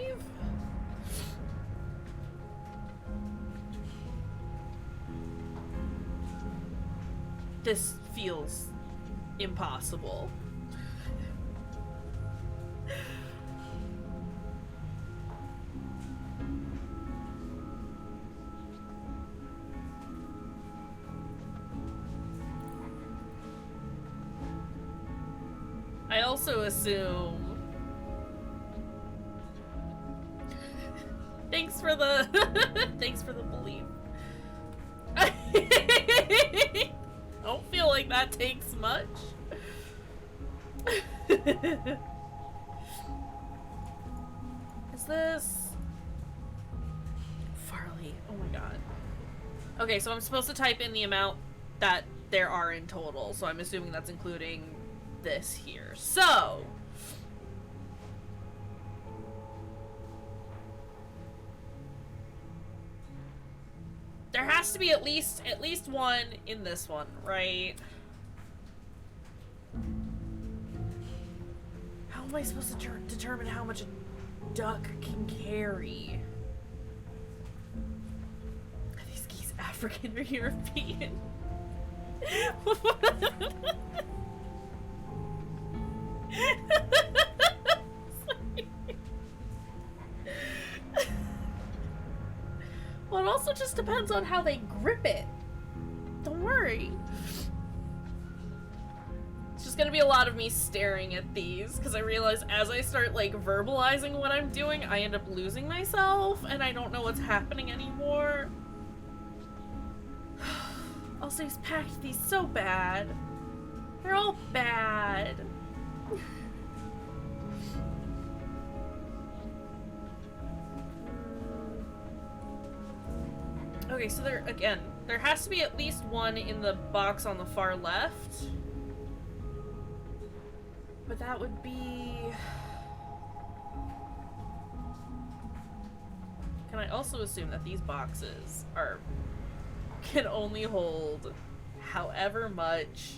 This feels impossible. I also assume... Thanks for the... Thanks for the belief. I don't feel like that takes much. Is this... Farley. Oh my god. Okay, so I'm supposed to type in the amount that there are in total, so I'm assuming that's including this here. So... there has to be at least one in this one, right? How am I supposed to determine how much a duck can carry? Are these geese African or European? Well, it also just depends on how they grip it. Don't worry. It's just gonna be a lot of me staring at these, because I realize as I start, like, verbalizing what I'm doing, I end up losing myself, and I don't know what's happening anymore. Also, he's packed these so bad. They're all bad. Okay, so there has to be at least one in the box on the far left. But that would be... Can I also assume that these boxes can only hold however much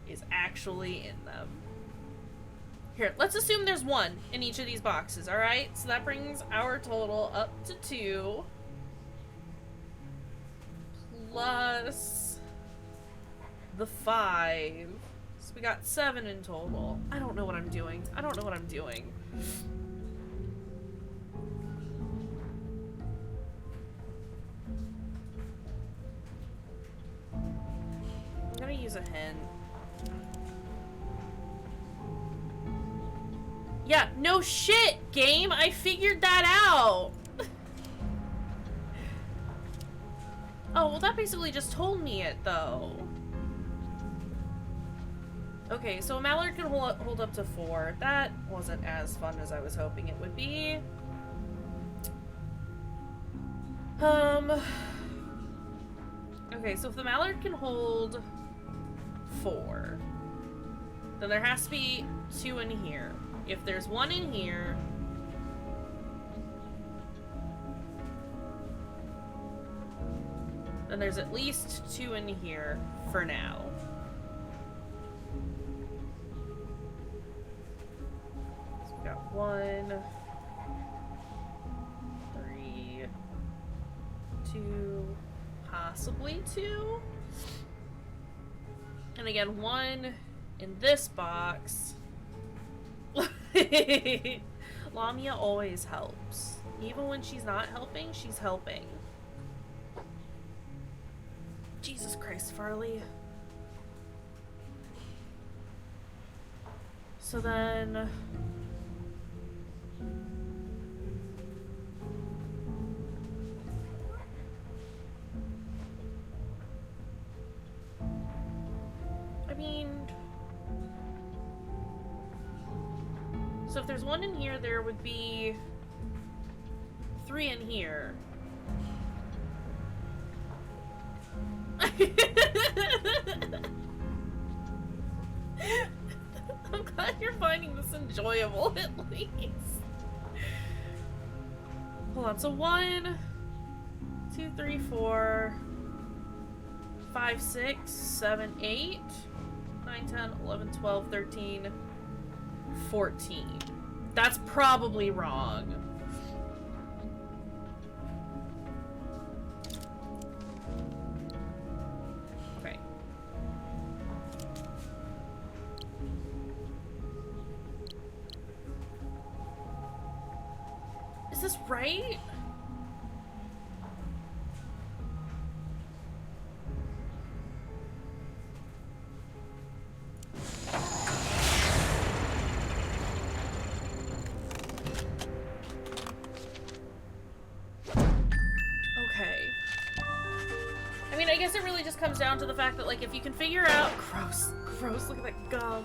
is actually in them? Here, let's assume there's one in each of these boxes, alright? So that brings our total up to 2. Plus the 5. So we got 7 in total. I don't know what I'm doing. I don't know what I'm doing. I'm gonna use a hint. Yeah, no shit, game! I figured that out! Oh, well that basically just told me it, though. Okay, so a mallard can hold up to 4. That wasn't as fun as I was hoping it would be. Okay, so if the mallard can hold 4, then there has to be 2 in here. If there's 1 in here... then there's at least 2 in here for now. So we got 1, 3, 2, possibly 2. And again, 1 in this box. Lamia always helps. Even when she's not helping, she's helping. Jesus Christ, Farley. So then... I mean... So if there's 1 in here, there would be 3 in here. I'm glad you're finding this enjoyable, at least. Hold on, so 1, 2, 3, 4, 5, 6, 7, 8, 9, 10, 11, 12, 13, 14. That's probably wrong. Okay. Is this right? I guess it really just comes down to the fact that, like, if you can figure out... Gross, look at that gum.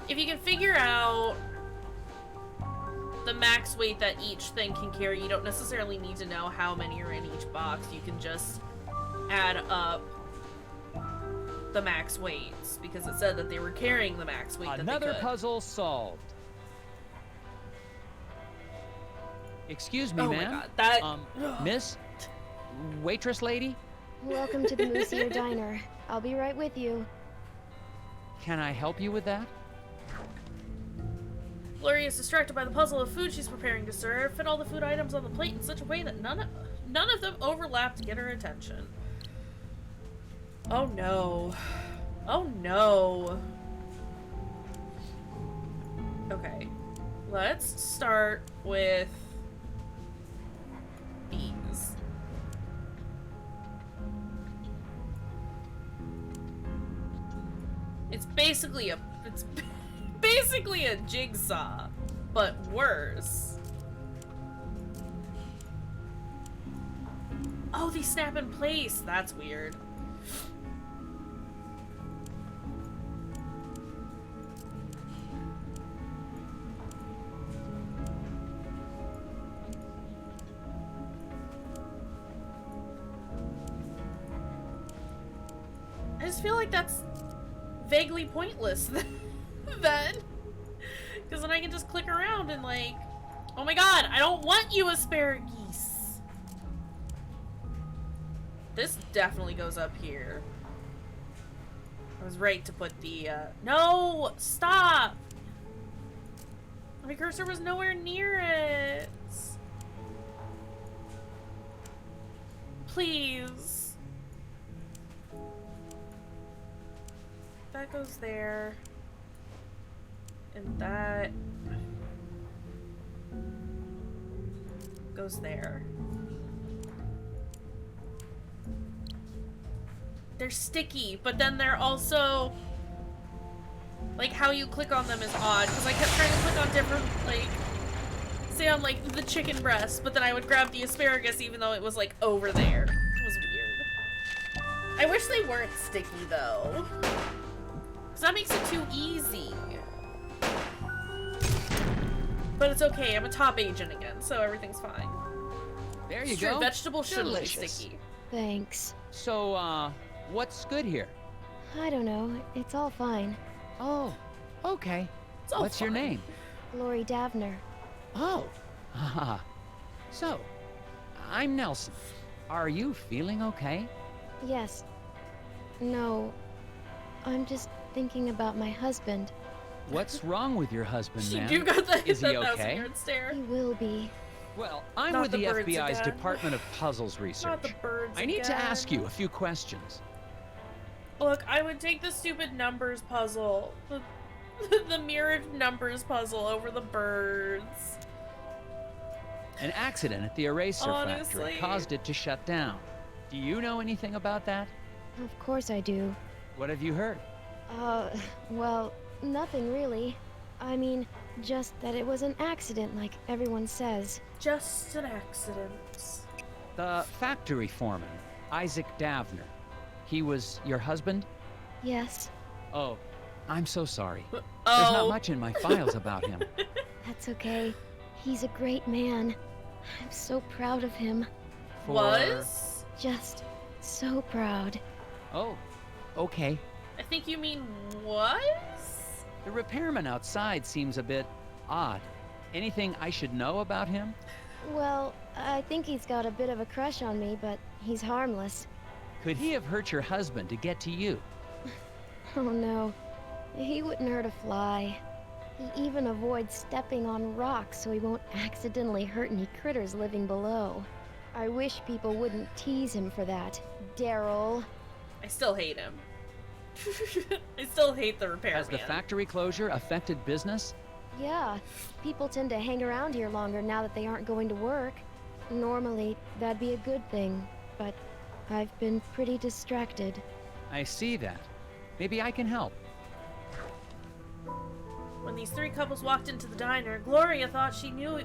If you can figure out the max weight that each thing can carry, you don't necessarily need to know how many are in each box. You can just add up the max weights, because it said that they were carrying the max weight that they could. Another puzzle solved. Excuse me, oh ma'am. my god, that... Miss? Waitress lady? Welcome to the Moosier Diner. I'll be right with you. Can I help you with that? Gloria is distracted by the puzzle of food she's preparing to serve. Fit all the food items on the plate in such a way that none of them overlap to get her attention. Oh no. Oh no. Okay. Let's start with these. It's basically a jigsaw, but worse. Oh, they snap in place. That's weird. I just feel like that's vaguely pointless then. Because then I can just click around and, like, oh my god, I don't want you, asparagus. This definitely goes up here. I was right to put the, no! Stop! My cursor was nowhere near it. Please. That goes there. And that goes there. They're sticky, but then they're also, like, how you click on them is odd, because I kept trying to click on different, like, say on, like, the chicken breast, but then I would grab the asparagus even though it was, like, over there. It was weird. I wish they weren't sticky, though. Because that makes it too easy. But it's okay, I'm a top agent again, so everything's fine. There you Sure, go. vegetables shouldn't be Delicious. sticky. Thanks. So, what's good here? I don't know. It's all fine. Oh, okay. It's all What's your fine. name? Lori Davner. Oh, haha. So, I'm Nelson. Are you feeling okay? Yes. No. I'm just thinking about my husband. What's wrong with your husband, She man? do got that, Is he that okay? 1,000-yard stare. He will be. Well, I'm Not with the the birds FBI's again. Department of Puzzles Research. Not the birds I need to again. ask you a few questions. Look, I would take the stupid numbers puzzle. The mirrored numbers puzzle over the birds. An accident at the eraser Honestly. factory caused it to shut down. Do you know anything about that? Of course I do. What have you heard? Well, nothing really. I mean, just that it was an accident like everyone says. Just an accident. The factory foreman, Isaac Davner. He was your husband? Yes, Oh, I'm so sorry. Oh. There's not much in my files about him. that's okay. He's a great man. I'm so proud of him. Was? Just so proud. Oh, okay. I think you mean was? The repairman outside seems a bit odd. Anything I should know about him? Well, I think he's got a bit of a crush on me, but he's harmless. Could he have hurt your husband to get to you? Oh no, he wouldn't hurt a fly. He even avoids stepping on rocks so he won't accidentally hurt any critters living below. I wish people wouldn't tease him for that. Daryl. I still hate him. I still hate the repairman. Has the factory closure affected business? Yeah, people tend to hang around here longer now that they aren't going to work. Normally, that'd be a good thing, but I've been pretty distracted. I see that. Maybe I can help. When these three couples walked into the diner, Gloria thought she knew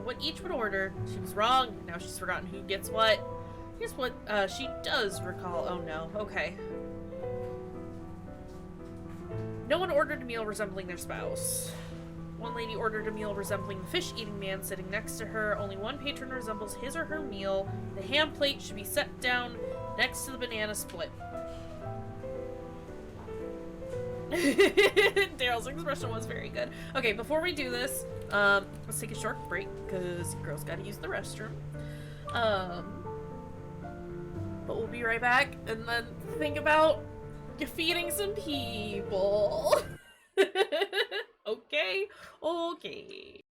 what each would order. She was wrong. Now she's forgotten who gets what. Here's what she does recall. Oh no. Okay. No one ordered a meal resembling their spouse. One lady ordered a meal resembling the fish-eating man sitting next to her. Only one patron resembles his or her meal. The ham plate should be set down next to the banana split. Daryl's expression was very good. Okay, before we do this, let's take a short break because girls gotta use the restroom. But we'll be right back and then think about feeding some people. Okay, okay.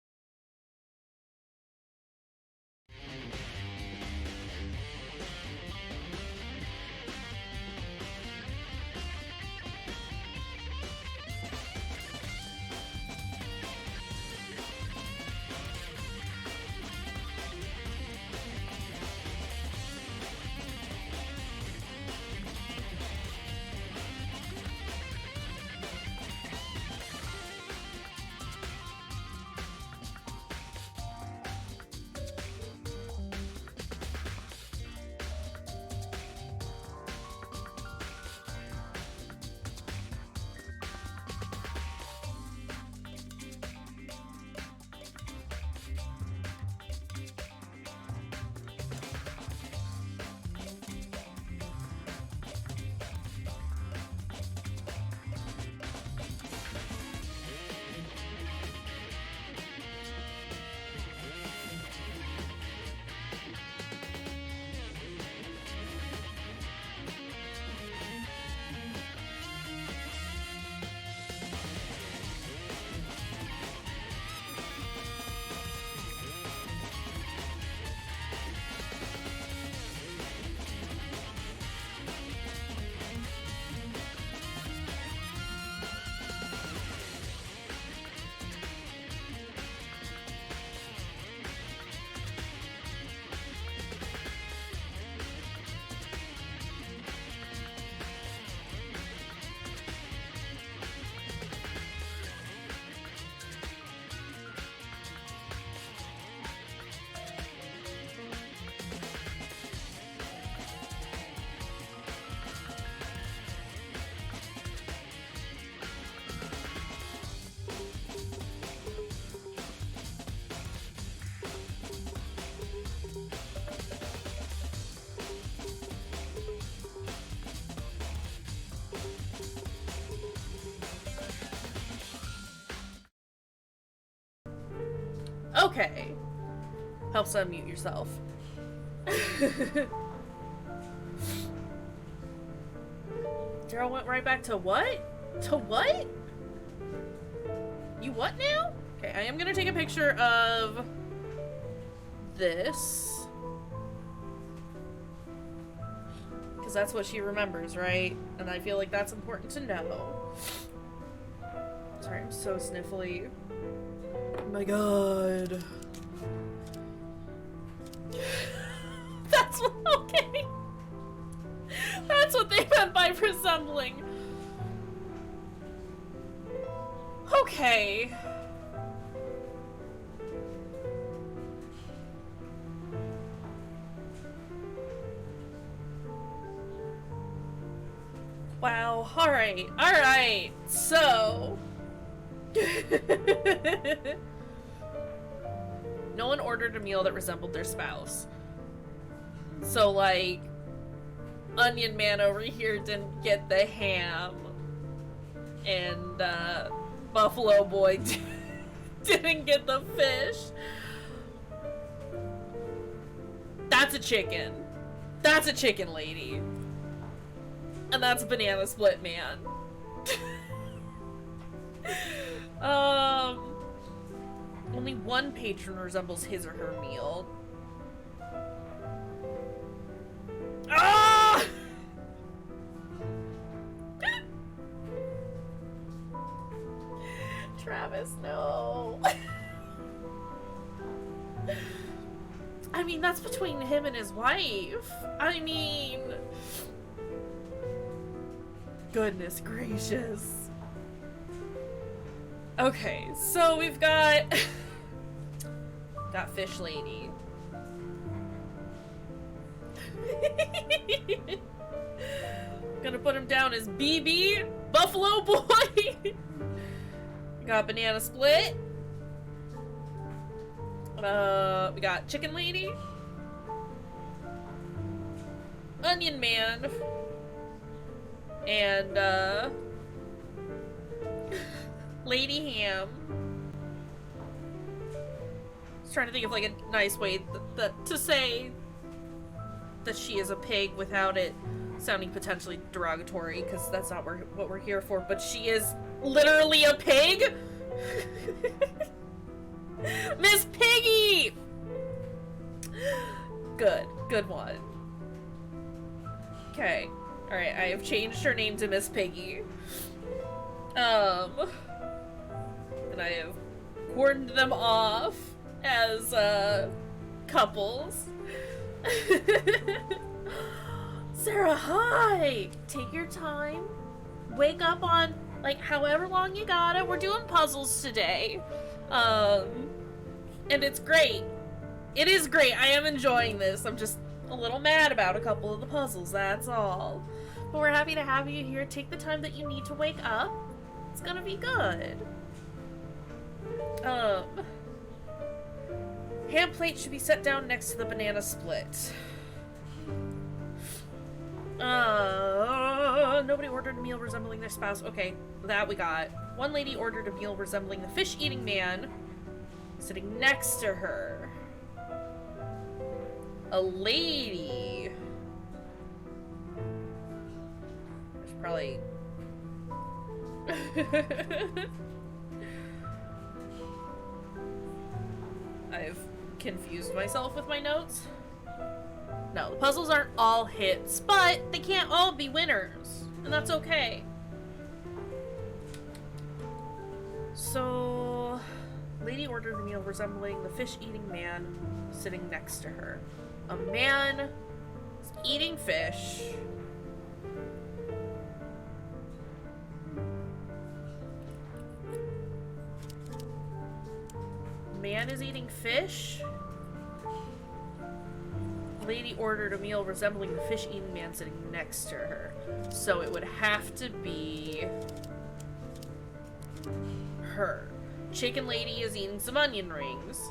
Okay. Helps unmute yourself. Daryl went right back to what? To what? You what now? Okay, I am gonna take a picture of this. Because that's what she remembers, right? And I feel like that's important to know. Sorry, I'm so sniffly. Oh my god. That's what, okay. That's what they meant by resembling. Okay. Wow, alright, so... No one ordered a meal that resembled their spouse. So, like, Onion Man over here didn't get the ham. And, Buffalo Boy didn't get the fish. That's a chicken. That's a chicken lady. And that's Banana Split Man. Only one patron resembles his or her meal. Ah! Travis, no. I mean, that's between him and his wife. I mean... Goodness gracious. Okay, so we've got... got Fish Lady. Gonna put him down as BB, Buffalo Boy. Got Banana Split. We got Chicken Lady. Onion Man. And, Lady Ham. I was trying to think of, like, a nice way to say that she is a pig without it sounding potentially derogatory, because that's not what we're here for, but she is literally a pig? Miss Piggy! Good one. Okay. Alright, I have changed her name to Miss Piggy. And I have cordoned them off as, couples. Sarah, hi! Take your time. Wake up on, like, however long you got it. We're doing puzzles today. And it's great. It is great. I am enjoying this. I'm just a little mad about a couple of the puzzles, that's all. But we're happy to have you here. Take the time that you need to wake up. It's gonna be good. Ham plate should be set down next to the banana split. Nobody ordered a meal resembling their spouse. Okay, that we got. One lady ordered a meal resembling the fish-eating man sitting next to her. A lady. There's probably... I've confused myself with my notes. No, the puzzles aren't all hits, but they can't all be winners, and that's okay. So, lady ordered a meal resembling the fish-eating man sitting next to her. A man is eating fish. Man is eating fish. Lady ordered a meal resembling the fish-eating man sitting next to her. So it would have to be her. Chicken lady is eating some onion rings.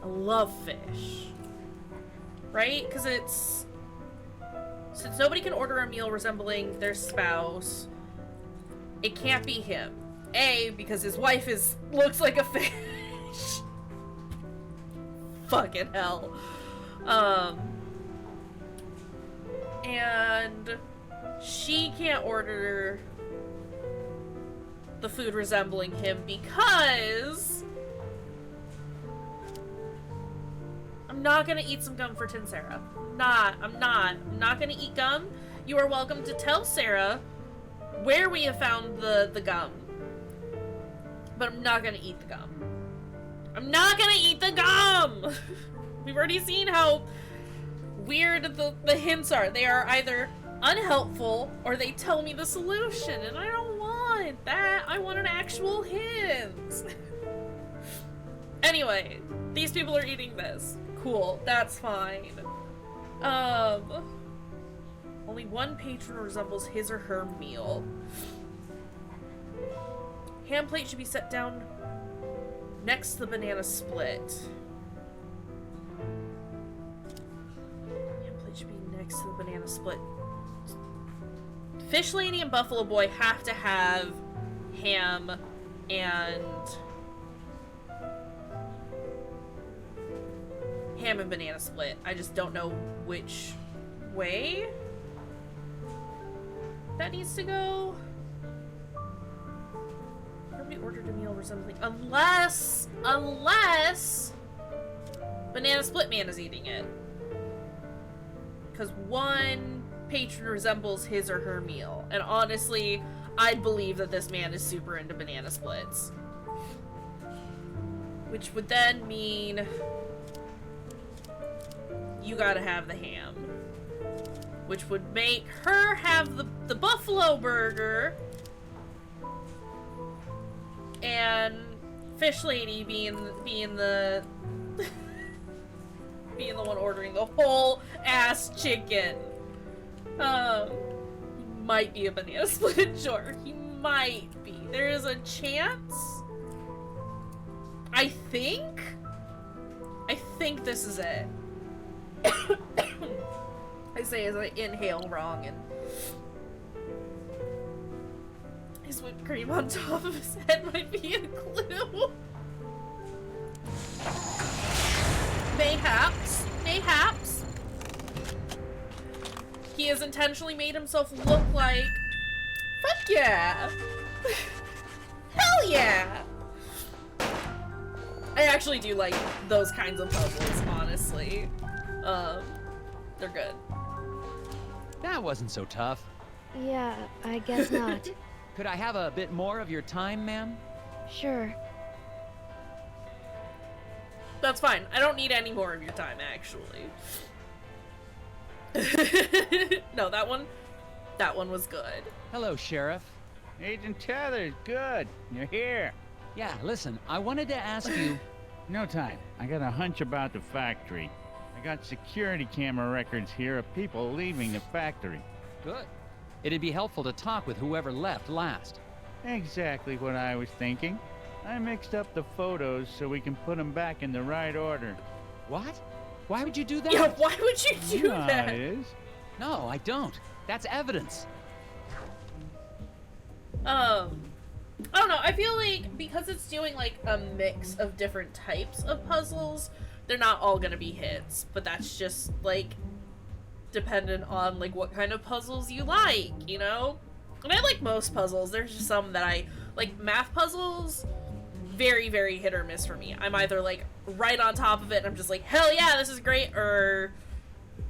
I love fish. Right? Because it's... Since nobody can order a meal resembling their spouse, it can't be him. A, because his wife looks like a fish. Fucking hell. And she can't order the food resembling him because I'm not gonna eat some gum for Tin Sarah. I'm not gonna eat gum. You are welcome to tell Sarah where we have found the gum. But I'm not gonna eat the gum. I'm not gonna eat the gum! We've already seen how weird the hints are. They are either unhelpful or they tell me the solution, and I don't want that. I want an actual hint. Anyway, these people are eating this. Cool, that's fine. Only one patron resembles his or her meal. Ham plate should be set down next to the banana split. Ham plate should be next to the banana split. Fish Lady and Buffalo Boy have to have ham and banana split. I just don't know which way that needs to go. Nobody ordered a meal resembling, unless Banana Split Man is eating it. Because one patron resembles his or her meal. And honestly, I believe that this man is super into banana splits. Which would then mean you gotta have the ham. Which would make her have the buffalo burger. And Fish Lady being the being the one ordering the whole ass chicken. He might be a banana split, sure. He might be. There is a chance. I think this is it. I say as I inhale wrong and his whipped cream on top of his head might be a clue. Mayhaps. He has intentionally made himself look like... Fuck yeah! Hell yeah! I actually do like those kinds of puzzles, honestly. They're good. That wasn't so tough. Yeah, I guess not. Could I have a bit more of your time, ma'am? Sure. That's fine. I don't need any more of your time, actually. No, that one was good. Hello, Sheriff. Agent Tethers, good. You're here. Yeah, listen, I wanted to ask you... No time. I got a hunch about the factory. I got security camera records here of people leaving the factory. Good. It'd be helpful to talk with whoever left last. Exactly what I was thinking. I mixed up the photos so we can put them back in the right order. What? Why would you do that? Yeah, why would you do You know how that? it is. No, I don't. That's evidence. I don't know. I feel like because it's doing like a mix of different types of puzzles, they're not all gonna be hits. But that's just like dependent on like what kind of puzzles you like, you know? And I like most puzzles. There's just some that I like. Math puzzles, very, very hit or miss for me. I'm either like right on top of it and I'm just like, hell yeah, this is great, or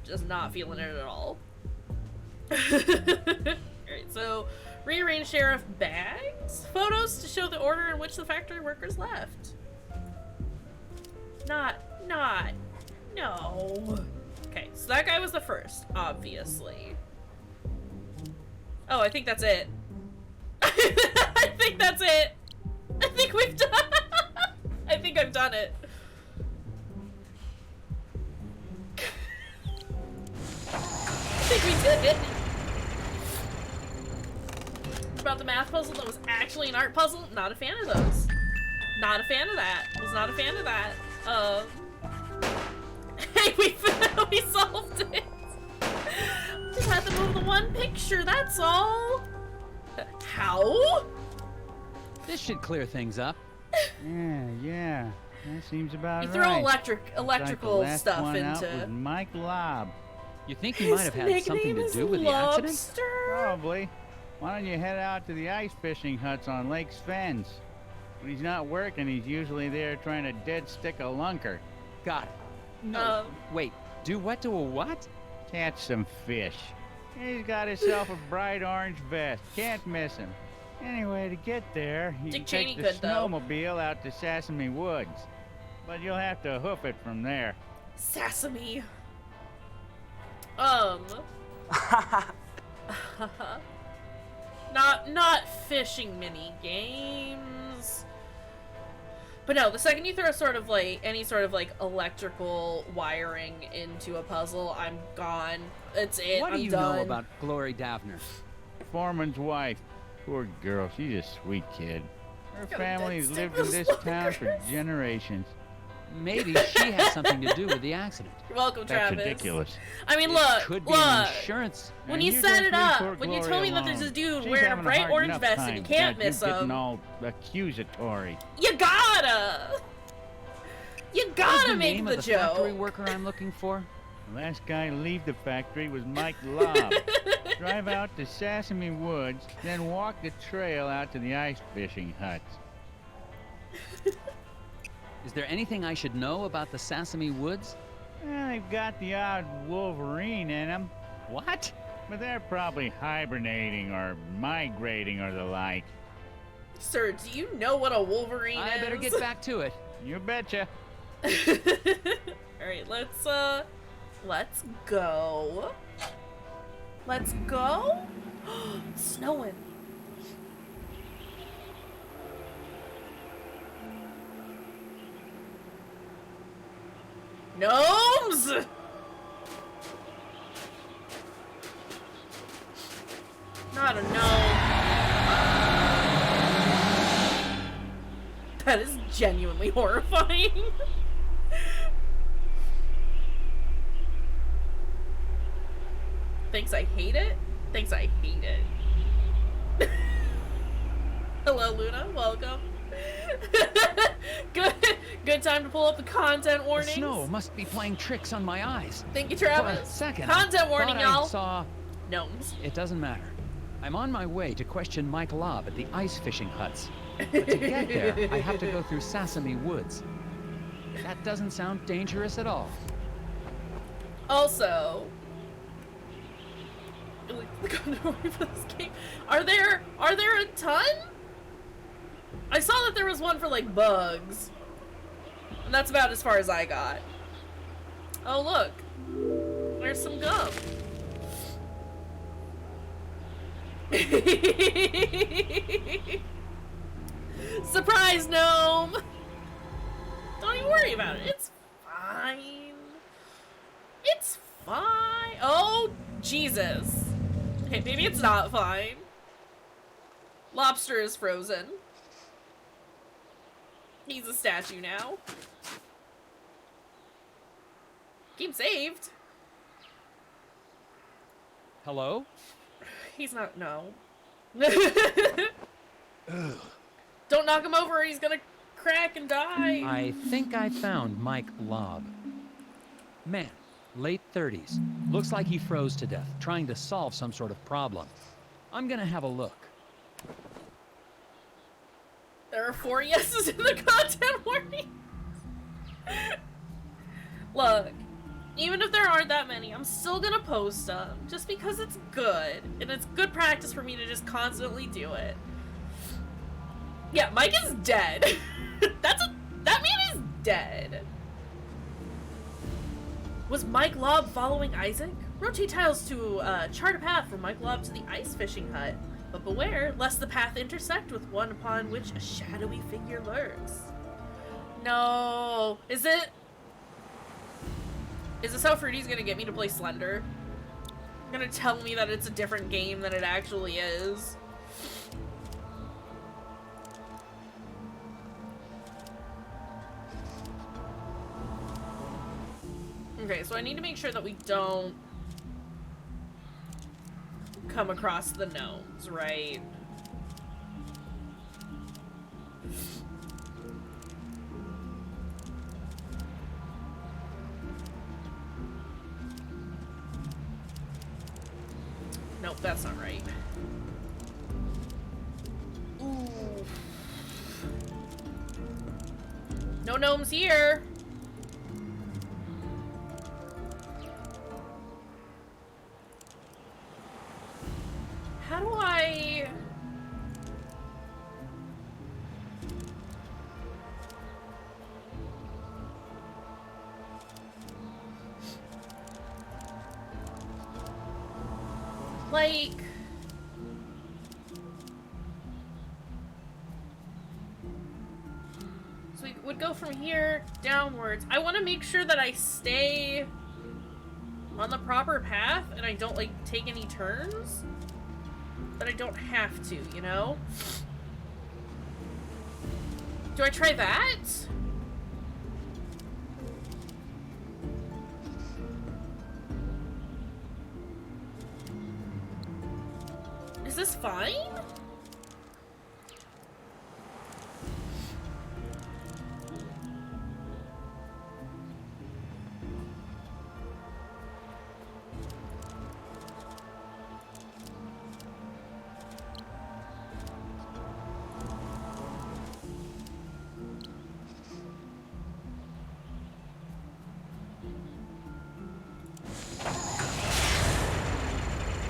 just not feeling it at all. Alright, so rearrange sheriff bags photos to show the order in which the factory workers left. No. Okay, so that guy was the first, obviously. Oh, I think that's it. I think that's it. I think we've done. I think I've done it. I think we did it. About the math puzzle that was actually an art puzzle, not a fan of those. Not a fan of that. Was not a fan of that. Hey, we solved it. Just had to move the one picture, that's all. How? This should clear things up. Yeah. That seems about You right. throw electrical Like the last stuff one out into. was Mike Lobb. You think he might have had something to do with the accident? Lobster? Probably. Why don't you head out to the ice fishing huts on Lake Svens? When he's not working, he's usually there trying to dead stick a lunker. Got it. No. Wait, do what to a what? Catch some fish. He's got himself a bright orange vest. Can't miss him. Anyway, to get there, you Dick can Cheney take the could, though. snowmobile out to Sesame Woods. But you'll have to hoof it from there. Sesame. Not fishing mini games. But no, the second you throw sort of like any sort of like electrical wiring into a puzzle, I'm gone. It's it. What do I'm you done. know about Glory Davner? Foreman's wife. Poor girl, she's a sweet kid. Her God, family's that's lived in this town for generations. Maybe she has something to do with the accident. You're welcome, That's Travis. ridiculous. I mean, It look, could be an insurance. When And you you set just it leave up, poor when you Glory told me that there's alone. a dude She's wearing a having bright hard orange enough vest time and you can't without miss you getting him, all accusatory. you gotta What is gotta the make name the of the factory joke. worker I'm looking for? The last guy to leave the factory was Mike Lobb. Drive out to Sesame Woods, then walk the trail out to the ice fishing huts. Is there anything I should know about the Sesame Woods? Well, they've got the odd Wolverine in them, What? but they're probably hibernating or migrating or the like. Sir, do you know what a Wolverine I is? better get back to it. You betcha. Alright, let's go. Let's go? It's snowing. Gnomes! Not a gnome. That is genuinely horrifying. Thinks I hate it? Thinks I hate it. Hello, Luna. Welcome. Good time to pull up the content The warnings. snow must be playing tricks on my eyes. Thank you, For a Travis. second, Content I warning, thought y'all. I saw... Gnomes. It doesn't matter. I'm on my way to question Mike Lobb at the ice fishing huts. But to get there, I have to go through Sesame Woods. That doesn't sound dangerous at all. Also, the content warning for this game. Are there a ton? I saw that there was one for like bugs. And that's about as far as I got. Oh look. There's some gum. Surprise, gnome! Don't even worry about it. It's fine. It's fine. Oh, Jesus. Okay, maybe it's not fine. Lobster is frozen. He's a statue now. Game saved. Hello? He's not, no. Don't knock him over or he's gonna crack and die. I think I found Mike Lobb. Man, late 30s. Looks like he froze to death, trying to solve some sort of problem. I'm gonna have a look. There are 4 yeses in the content warning. Look, even if there aren't that many, I'm still gonna post them just because it's good and it's good practice for me to just constantly do it. Yeah, Mike is dead. That man is dead. Was Mike Lobb following Isaac? Rotate tiles to chart a path from Mike Lobb to the ice fishing hut. But beware, lest the path intersect with one upon which a shadowy figure lurks. No. Is this how Fruity's gonna get me to play Slender? Gonna tell me that it's a different game than it actually is? Okay, so I need to make sure that we don't come across the gnomes, right? Nope, that's not right. Ooh. No gnomes here. How do I... Like... So we would go from here downwards. I want to make sure that I stay on the proper path and I don't, like, take any turns. But I don't have to, you know? Do I try that? Is this fine?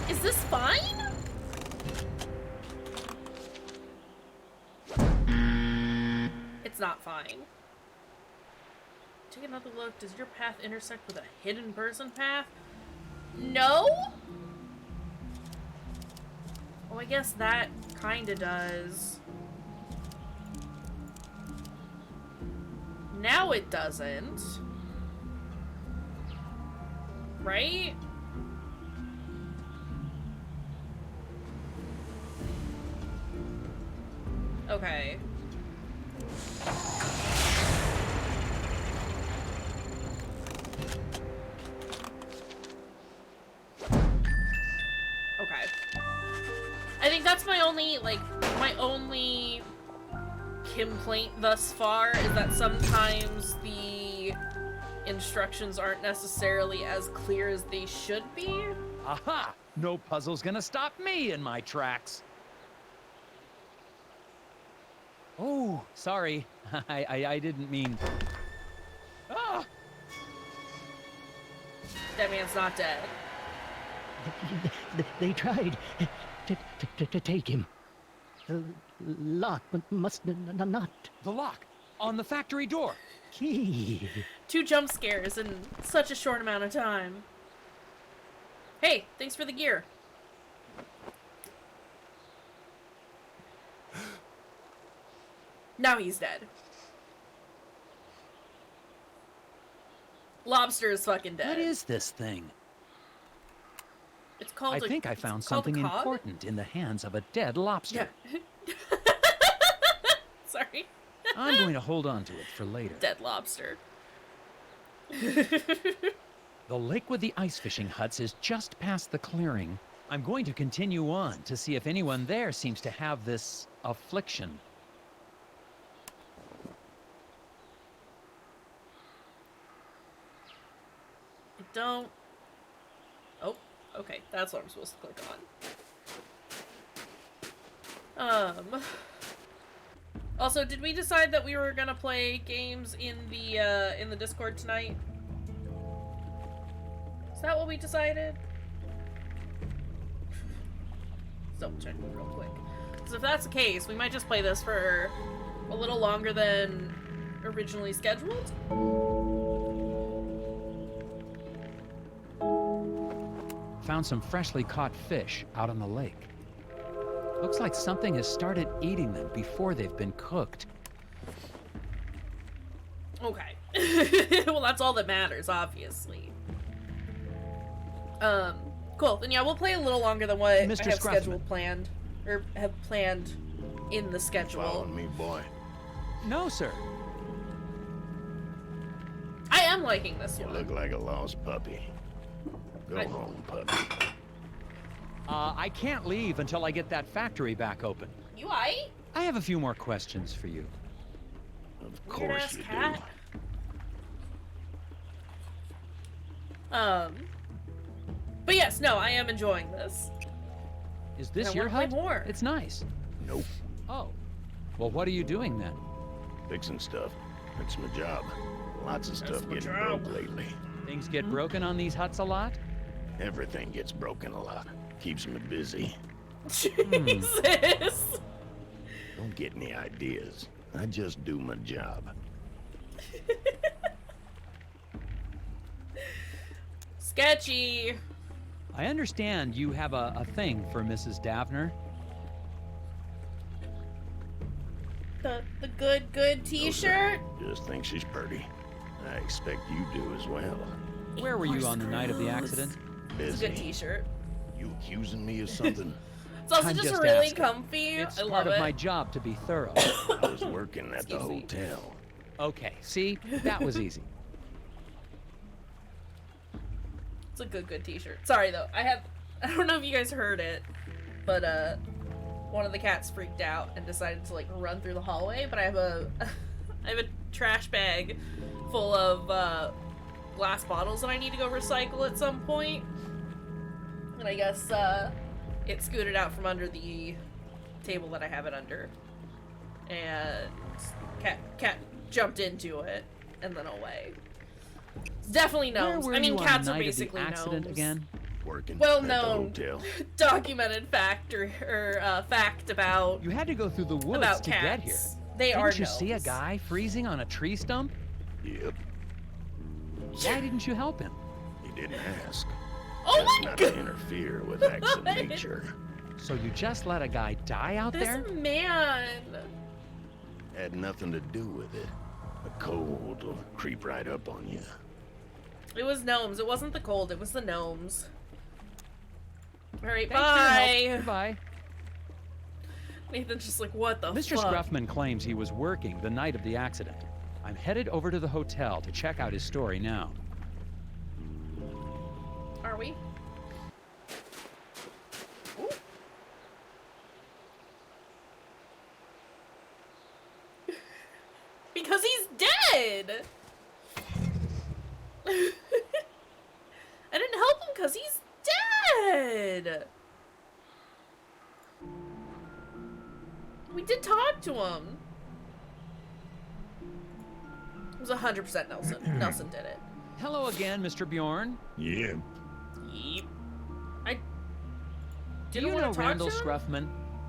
Is this fine? It's not fine. Take another look. Does your path intersect with a hidden person path? No? Oh, I guess that kinda does. Now it doesn't. Right? Okay. Okay. I think that's my only, like, my only complaint thus far is that sometimes the instructions aren't necessarily as clear as they should be. Aha! No puzzle's gonna stop me in my tracks. Oh, sorry. I didn't mean... Ah! That man's not dead. They tried to take him. The lock must not. The lock on the factory door. Key. 2 jump scares in such a short amount of time. Hey, thanks for the gear. Now he's dead. Lobster is fucking dead. What is this thing? It's called I think I found it's called a something cog? important in the hands of a dead lobster. Yeah. Sorry. I'm going to hold on to it for later. Dead lobster. The lake with the ice fishing huts is just past the clearing. I'm going to continue on to see if anyone there seems to have this affliction. Don't... Oh, okay. That's what I'm supposed to click on. Also, did we decide that we were gonna play games in the Discord tonight? Is that what we decided? Let's double check real quick. Because if that's the case, we might just play this for a little longer than originally scheduled. Found some freshly caught fish out on the lake. Looks like something has started eating them before they've been cooked. Okay. Well, that's all that matters, obviously. Cool. Then yeah, we'll play a little longer than what Mr. I have Scruffman. scheduled planned. Or have planned in the schedule. Following me, boy. No, sir. I am liking this You one. look like a lost puppy. Go home, puppy. I can't leave until I get that factory back open. You aight? I have a few more questions for you. Of course Weird-ass you cat. do. But yes, no, I am enjoying this. Is this I your wanna hut? play more. It's nice. Nope. Oh. Well, what are you doing then? Fixing stuff. That's my job. Lots of That's stuff my getting job. broke lately. Things get broken on these huts a lot? Everything gets broken a lot. Keeps me busy. Jesus. Don't get any ideas. I just do my job. Sketchy. I understand you have a thing for Mrs. Daffner. The good t-shirt. Just think she's pretty. I expect you do as well. Where were you on the night of the accident? It's a good t-shirt. You accusing me of something? It's also I'm just just really asking. comfy. It's I love part of it. my job to be thorough. I was working at the Excuse me. hotel. Okay, see? That was easy. It's a good t-shirt. Sorry though. I don't know if you guys heard it, but one of the cats freaked out and decided to like run through the hallway, but I have a trash bag full of glass bottles that I need to go recycle at some point. And I guess it scooted out from under the table that I have it under. And cat jumped into it and then away. It's definitely gnomes. Where were I mean, you on cats the are night of the basically accident gnomes. again? Working Well at the known, hotel. documented fact fact about You had to go through the woods about to cats. get here. They are Didn't you see a gnomes. guy freezing on a tree stump? Yep, Why didn't you help him? he didn't ask. Oh Best my not god! to interfere with acts of God. nature. So you just let a guy die out This there? man. Had nothing to do with it. A cold will creep right up on you. It was gnomes. It wasn't the cold. It was the gnomes. All right, Thanks for your bye. help. Goodbye. Nathan's just like, what the Mr. fuck? Scruffman claims he was working the night of the accident. I'm headed over to the hotel to check out his story now. Are we? Ooh. Because he's dead. I didn't help him because he's dead. We did talk to him. It was 100% Nelson. Nelson did it. Hello again, Mr. Bjorn. Yeah, Yep. I Do didn't you want know to talk Randall to him. Scruffman?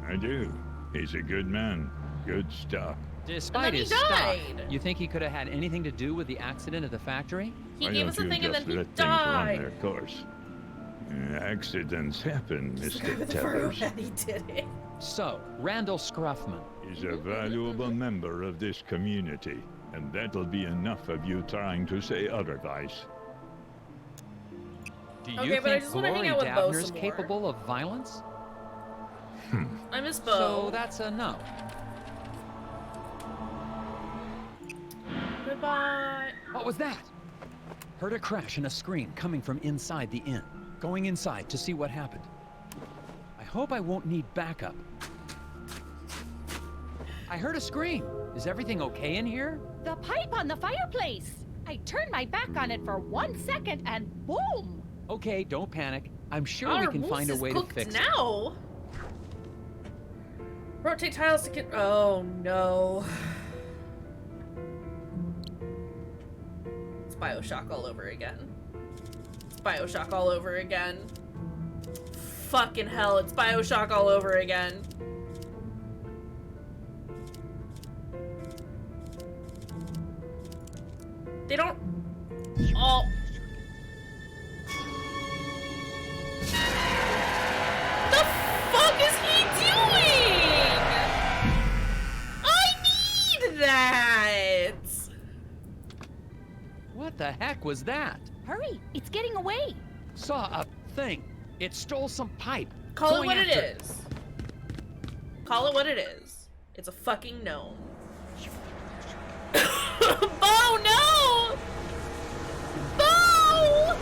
I do. He's a good man. Good stuff. Despite then he his stuff, died. you think he could have had anything to do with the accident at the factory? He Why gave don't us a you thing and just then he let things died. run their course? Accidents happen, Mr. For Tellers. when he did it. So, Randall Scruffman. He's a valuable member of this community, and that'll be enough of you trying to say otherwise. Do you Okay, but I think just wanna hang Glory out with Bo Davner's some more. capable of violence? I miss Bo. So that's a no. Goodbye. What was that? Heard a crash and a scream coming from inside the inn. Going inside to see what happened. I hope I won't need backup. I heard a scream. Is everything okay in here? The pipe on the fireplace. I turned my back on it for 1 second and boom! Okay, don't panic. I'm sure Our we can mousse find a is way to cooked fix it. now. Rotate tiles to get. Oh no. It's Bioshock all over again. It's Bioshock all over again. Fucking hell, it's Bioshock all over again. They don't all. The fuck is he doing? I need that. What the heck was that? Hurry, it's getting away. Saw a thing. It stole some pipe. Call it Going what it after is. Call it what it is. It's a fucking gnome. Oh no! Bo!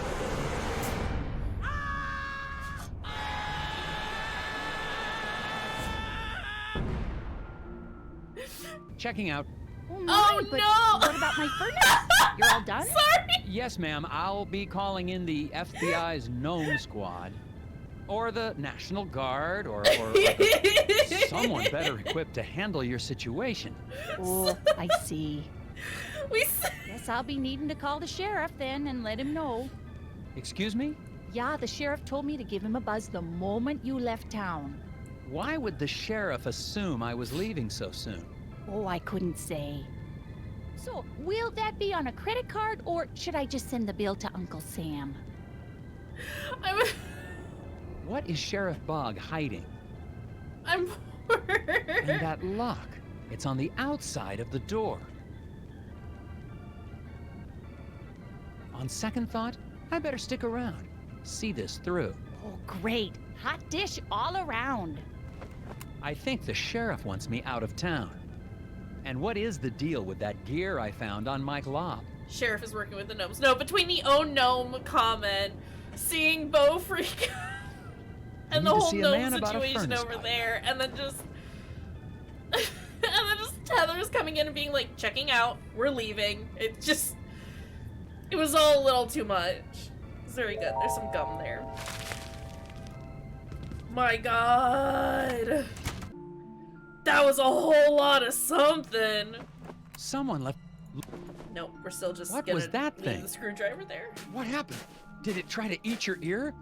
Checking out. Oh, my, Oh, but no! what about my furnace? You're all done? Sorry. Yes, ma'am. I'll be calling in the FBI's Gnome Squad. Or the National Guard, or someone better equipped to handle your situation. Oh, I see. We s- Guess I'll be needing to call the sheriff then and let him know. Excuse me? Yeah, the sheriff told me to give him a buzz the moment you left town. Why would the sheriff assume I was leaving so soon? Oh, I couldn't say. So, will that be on a credit card, or should I just send the bill to Uncle Sam? I'm What is Sheriff Bog hiding? I'm poor. And that lock. It's on the outside of the door. On second thought, I better stick around. See this through. Oh, great. Hot dish all around. I think the sheriff wants me out of town. And what is the deal with that gear I found on Mike Lobb? Sheriff is working with the gnomes. No, between the "oh gnome" comment, seeing Bo freak out, and the whole gnome situation over there, and then just Heather's coming in and being like, checking out, we're leaving. It was all a little too much. It's very good. There's some gum there. My god. That was a whole lot of something. Someone left. Nope, we're still just What gonna was that leave thing? the screwdriver there. What happened? Did it try to eat your ear?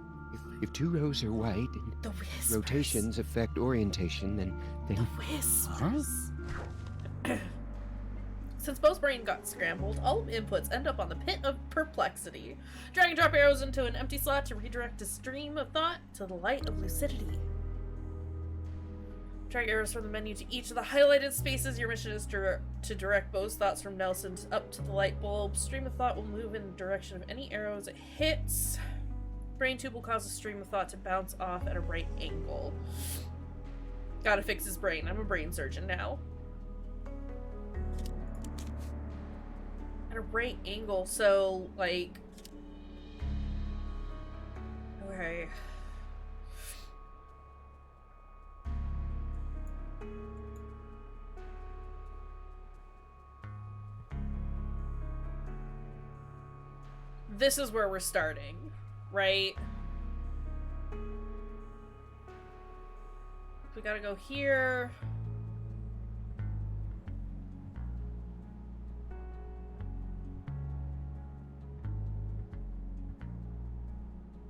If two rows are white and The whispers. rotations affect orientation, then The whispers. Since Bo's brain got scrambled, all inputs end up on the pit of perplexity. Drag and drop arrows into an empty slot to redirect a stream of thought to the light of lucidity. Drag arrows from the menu to each of the highlighted spaces. Your mission is to direct Bo's thoughts from Nelson up to the light bulb. Stream of thought will move in the direction of any arrows it hits. Brain tube will cause a stream of thought to bounce off at a right angle. Gotta fix his brain. I'm a brain surgeon now. At a right angle, so, like... Okay. This is where we're starting, right? We gotta go here.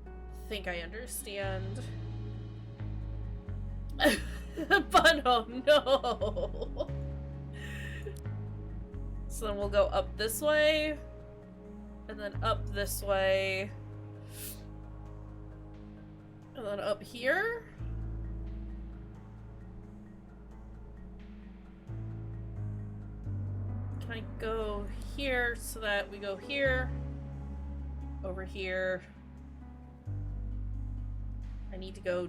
I think I understand. But oh no! So then we'll go up this way. And then up this way. And then up here. Can I go here so that we go here? Over here. I need to go...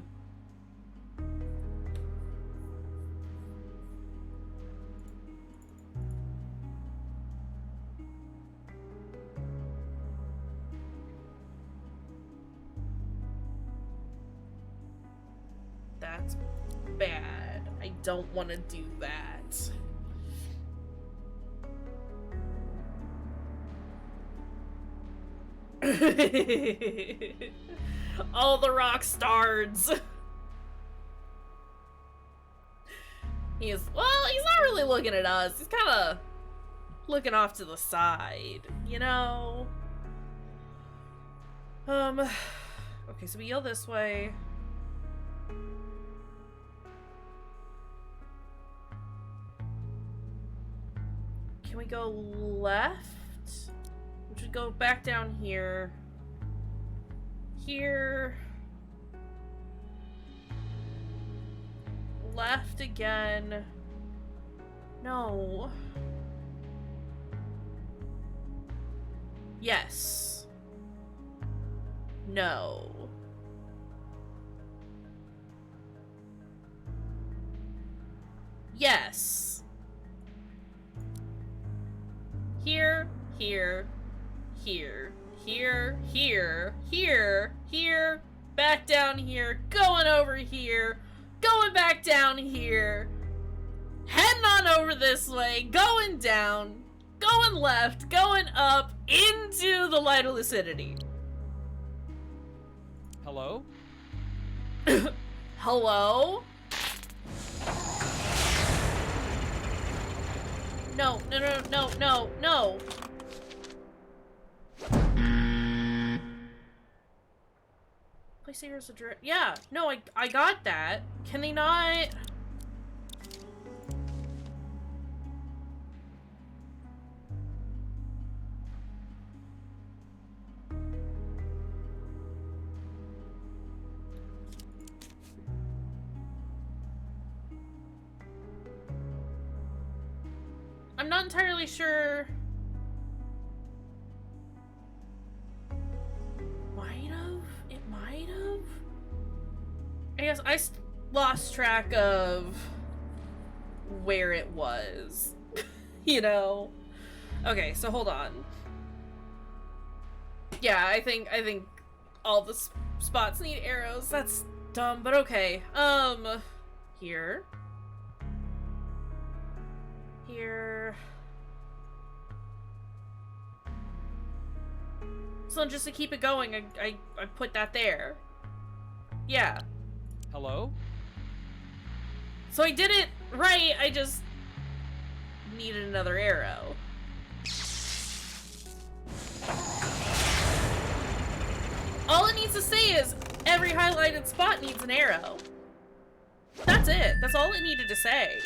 That's bad. I don't want to do that. All the rock stars. He's not really looking at us. He's kind of looking off to the side, you know? Okay, so we yell this way. Can we go left? Which would go back down here. Here. Left again. No. Yes. No. Yes. Here, here, here, here, here, here, here, back down here, going over here, going back down here, heading on over this way, going down, going left, going up, into the light of lucidity. Hello? Hello? No, no, no, no, no, no. Place here's address. Yeah, no, I got that. Can they not? I'm not entirely sure. It might have. I guess I lost track of where it was. You know? Okay, so hold on. Yeah, I think all the spots need arrows. That's dumb, but okay. Here. Here. So just to keep it going, I put that there. Yeah. Hello? So I did it right, I just needed another arrow. All it needs to say is, every highlighted spot needs an arrow. That's it. That's all it needed to say.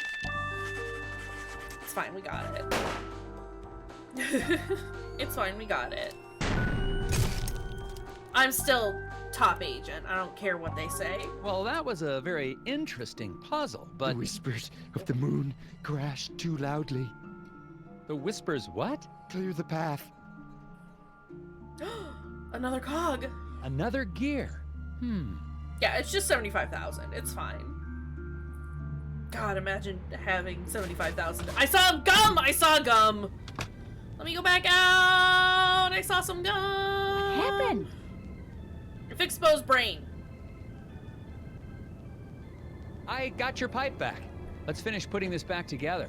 It's fine, we got it. It's fine, we got it. I'm still top agent. I don't care what they say. Well, that was a very interesting puzzle, but... The whispers of the moon crashed too loudly. The whispers what? Clear the path. Another cog. Another gear. Yeah, it's just 75,000. It's fine. God, imagine having 75,000. I saw gum! I saw gum! Let me go back out! I saw some gum! What happened? Exposed brain. I got your pipe back. Let's finish putting this back together.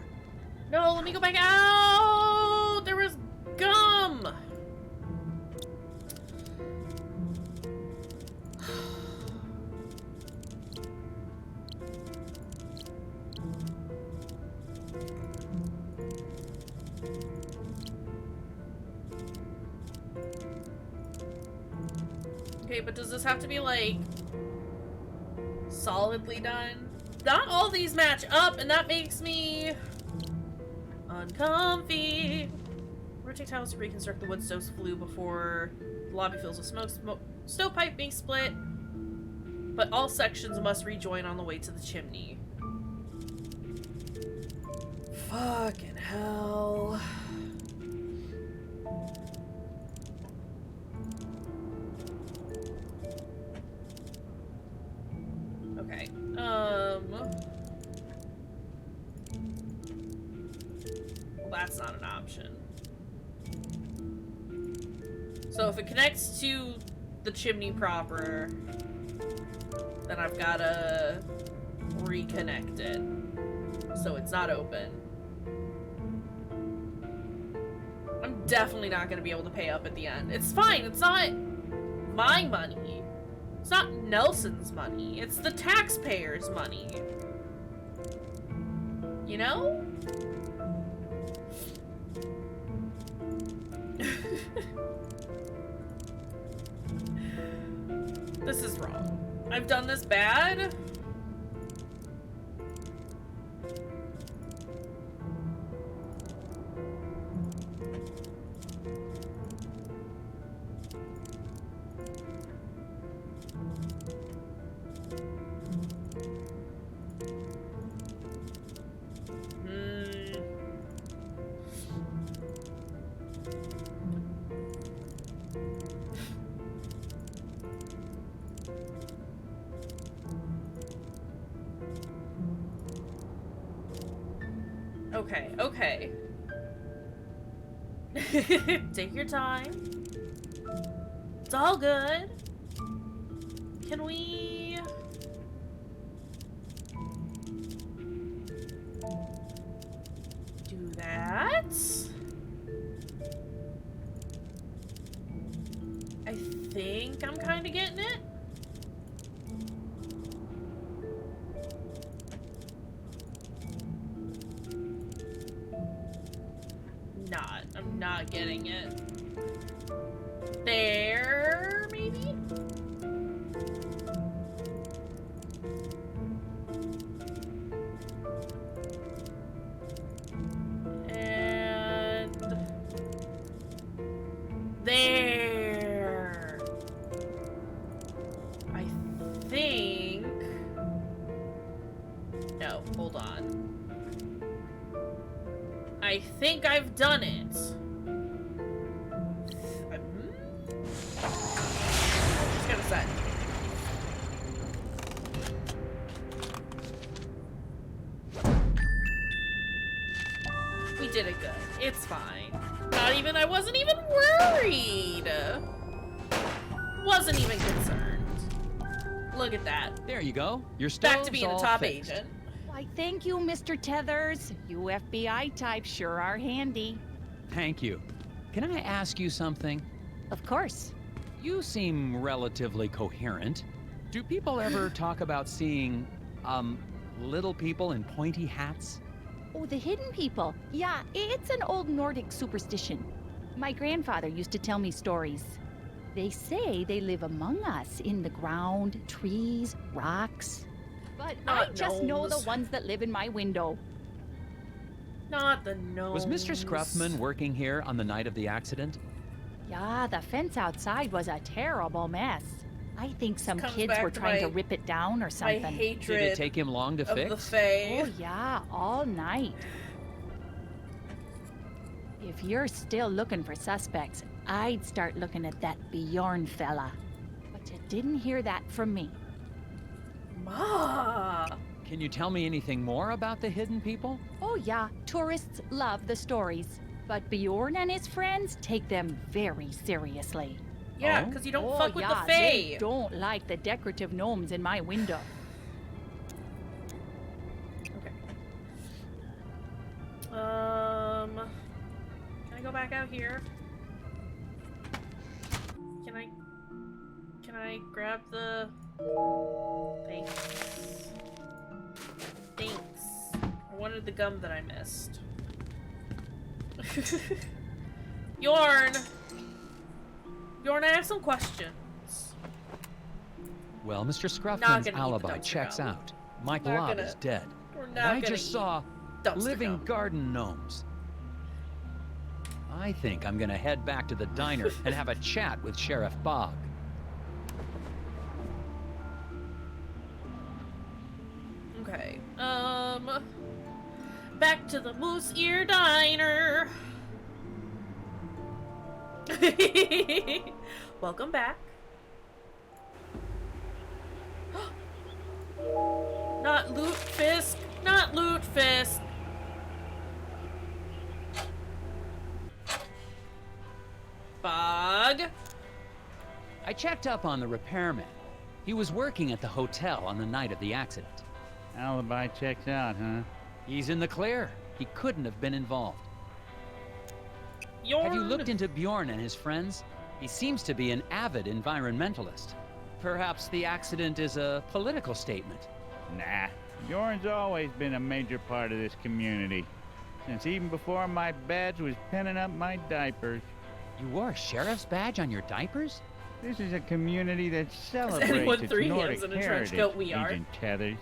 No, let me go back out! There was gum! Okay, but does this have to be, like, solidly done? Not all these match up, and that makes me uncomfy. Rotate tiles to reconstruct the wood stove's flue before the lobby fills with smoke. Stovepipe being split, but all sections must rejoin on the way to the chimney. Fucking hell. Okay, well, that's not an option. So if it connects to the chimney proper, then I've gotta reconnect it. So it's not open. I'm definitely not gonna be able to pay up at the end. It's fine, it's not my money. It's not Nelson's money. It's the taxpayers' money. You know? This is wrong. I've done this bad? Okay, okay. Take your time. It's all good. Can we... do that? I think I'm kind of getting it. I'm not getting it. There, maybe? think... No, hold on. I think I've done it. Just gonna say. We did it good. It's fine. I wasn't even worried. Wasn't even concerned. Look at that. There you go. Your Back to being a all top fixed. agent. Why, thank you, Mr. Tethers. You FBI types sure are handy. Thank you. Can I ask you something? Of course. You seem relatively coherent. Do people ever talk about seeing, little people in pointy hats? Oh, the hidden people. Yeah, it's an old Nordic superstition. My grandfather used to tell me stories. They say they live among us in the ground, trees, rocks. But I Not just know the gnomes. ones that live in my window. Not the nose. Was Mr. Scruffman working here on the night of the accident? Yeah, the fence outside was a terrible mess. I think some Comes kids back were to trying to my- rip it down or My something. hatred Did it take him long to of the fix? Fae. Oh, yeah, all night. If you're still looking for suspects, I'd start looking at that Bjorn fella. But you didn't hear that from me. Ma. Can you tell me anything more about the hidden people? Oh, yeah, tourists love the stories. But Bjorn and his friends take them very seriously. Yeah, Oh? because you don't Oh, fuck with yeah, the they Fae. don't like the decorative gnomes in my window. Okay. Can I go back out here? Can I grab the... Thanks. Thanks. I wanted the gum that I missed. Bjorn! Bjorn, I have some questions. Well, Mr. Not Scruffman's gonna eat the alibi dumpster checks gum. out. Mike Not Lobb gonna- is dead. We're And not I gonna just eat saw dumpster living gum. garden gnomes. I think I'm gonna head back to the diner and have a chat with Sheriff Bog. Okay. Back to the Moose Ear Diner. Welcome back. Not Loot Fisk. Not Loot Fisk. Bog. I checked up on the repairman. He was working at the hotel on the night of the accident. Alibi checks out, huh? He's in the clear. He couldn't have been involved. Bjorn. Have you looked into Bjorn and his friends? He seems to be an avid environmentalist. Perhaps the accident is a political statement. Nah. Bjorn's always been a major part of this community. Since even before my badge was pinning up my diapers. You wore a sheriff's badge on your diapers? This is a community that anyone celebrates its three hands Nordic in a trench heritage, coat? We are. Agent Tethers.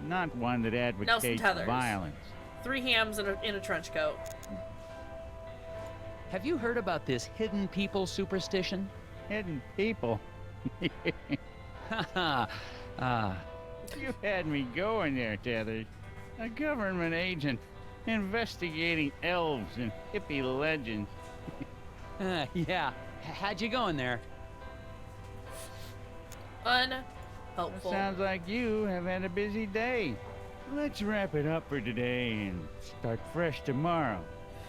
Not one that advocates Tethers. violence. 3 hams in a trench coat. Have you heard about this hidden people superstition? Hidden people. Haha. You had me going there, Tethers. A government agent investigating elves and hippie legends. Yeah. How'd you going there? Unhelpful. Sounds like you have had a busy day. Let's wrap it up for today and start fresh tomorrow.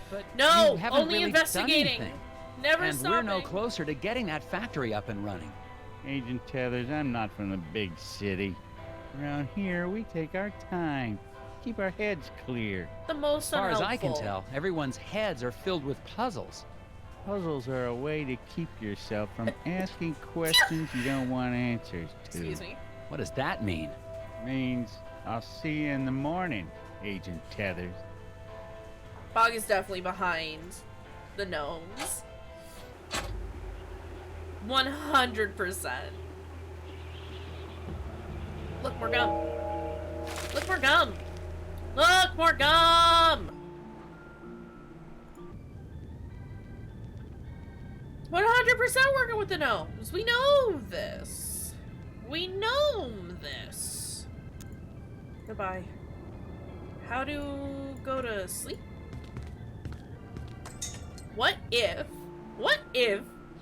But No, you haven't only really investigating. Done anything. Never And stopping. we're no closer to getting that factory up and running. Agent Tethers, I'm not from the big city. Around here, we take our time. Keep our heads clear. The most As far as I can unhelpful. tell, everyone's heads are filled with puzzles. Puzzles are a way to keep yourself from asking questions you don't want answers to. Excuse me. What does that mean? Means I'll see you in the morning, Agent Tethers. Bog is definitely behind the gnomes. 100%. Look, more gum. Look, more gum. Look, more gum. 100% working with the gnomes. We know this. We know this. Goodbye. How to go to sleep? What if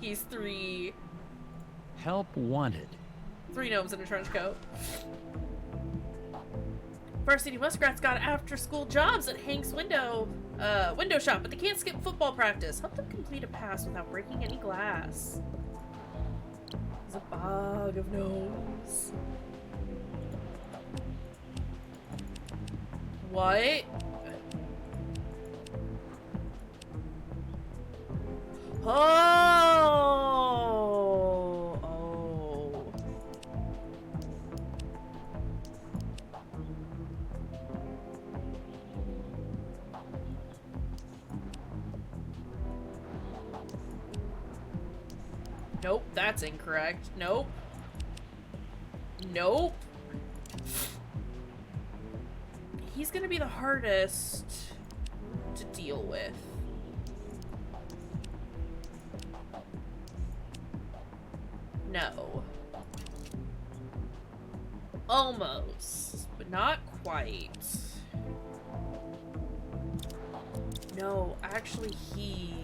he's three Help wanted. gnomes in a trench coat? Varsity Muskrats got after-school jobs at Hank's window shop, but they can't skip football practice. Help them complete a pass without breaking any glass. There's a bog of gnomes. What? Oh! Oh. Nope, that's incorrect. Nope. Nope. He's gonna be the hardest to deal with. No. Almost, but not quite. No, actually he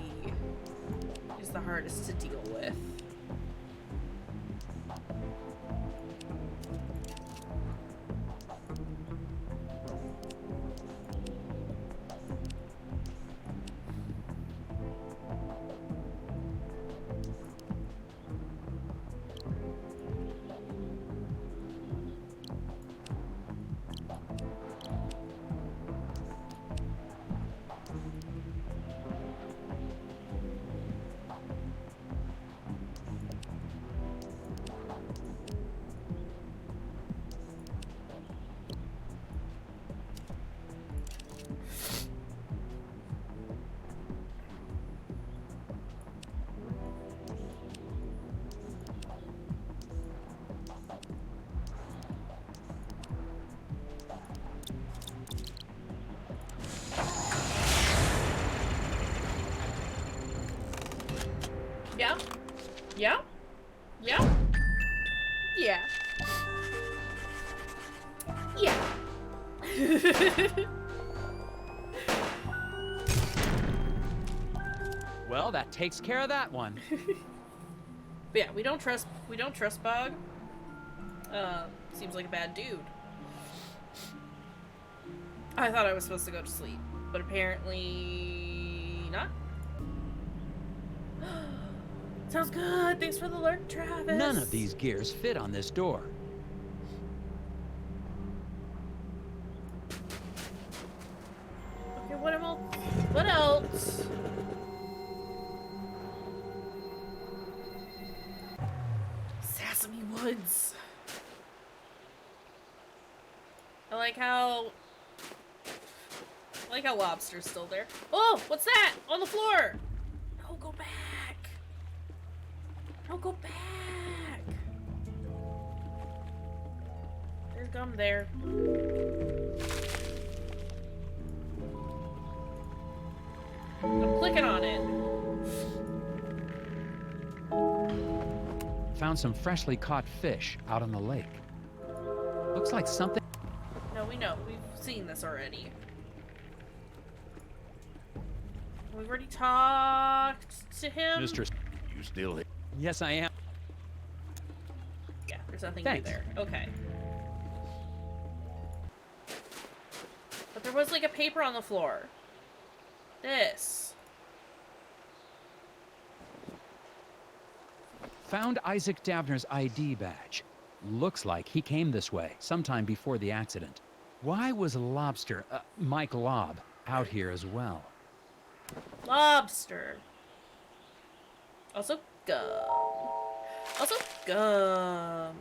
is the hardest to deal with. Yeah? Yeah? Yeah? Yeah. Yeah. Well, that takes care of that one. But yeah, we don't trust Bog. Seems like a bad dude. I thought I was supposed to go to sleep, but apparently not. Sounds good. Thanks for the alert, Travis. None of these gears fit on this door. Okay, what else? What else? Sesame Woods. I like how Lobster's still there. Oh, what's that? On the floor. No, go back. No, go back. There's gum there. I'm clicking on it. Found some freshly caught fish out on the lake. Looks like something. No, we know. We've seen this already. We've already talked to him. Mr. You still here? Yes, I am. Yeah, there's nothing new Thanks. there. Okay. But there was like a paper on the floor. This. Found Isaac Dabner's ID badge. Looks like he came this way sometime before the accident. Why was Mike Lobb, out here as well? Lobster. Also gum. Also gum.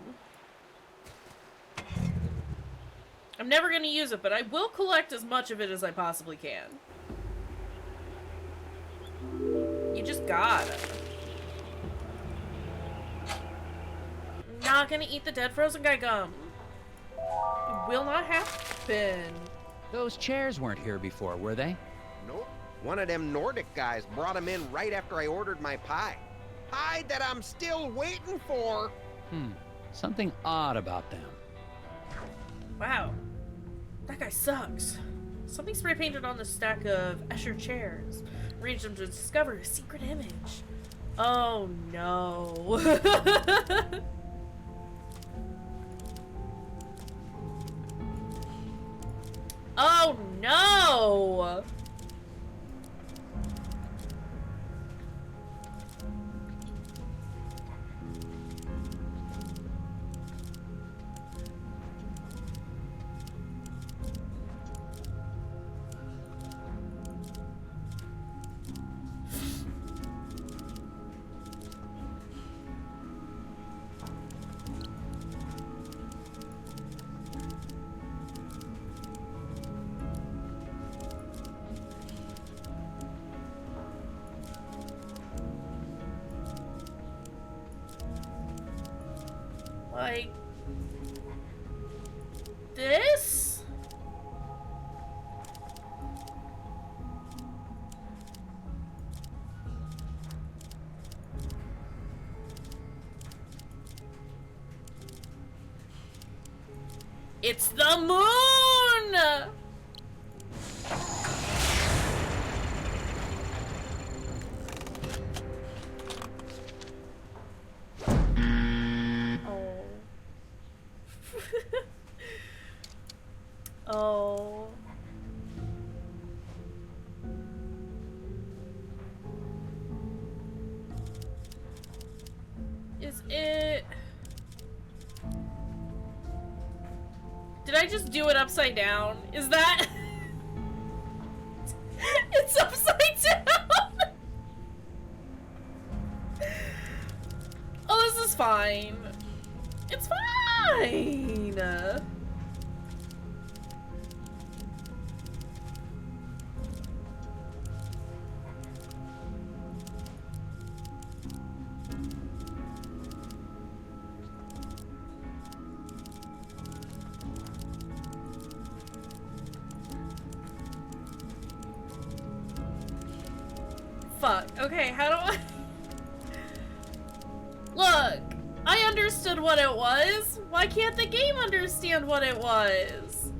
I'm never gonna use it, but I will collect as much of it as I possibly can. You just gotta. I'm not gonna eat the dead frozen guy gum. It will not happen. Those chairs weren't here before, were they? Nope. One of them Nordic guys brought them in right after I ordered my pie. Pie that I'm still waiting for. Something odd about them. Wow. That guy sucks. Something spray painted on the stack of Escher chairs. Arranged them to discover a secret image. Oh no. Oh no! Like this? It's the moon! Oh. Is it... Did I just do it upside down? Is that... It's upside down! Oh, this is fine. It's fine! Fuck. Okay, how do I... Look! I understood what it was! Why can't the game understand what it was?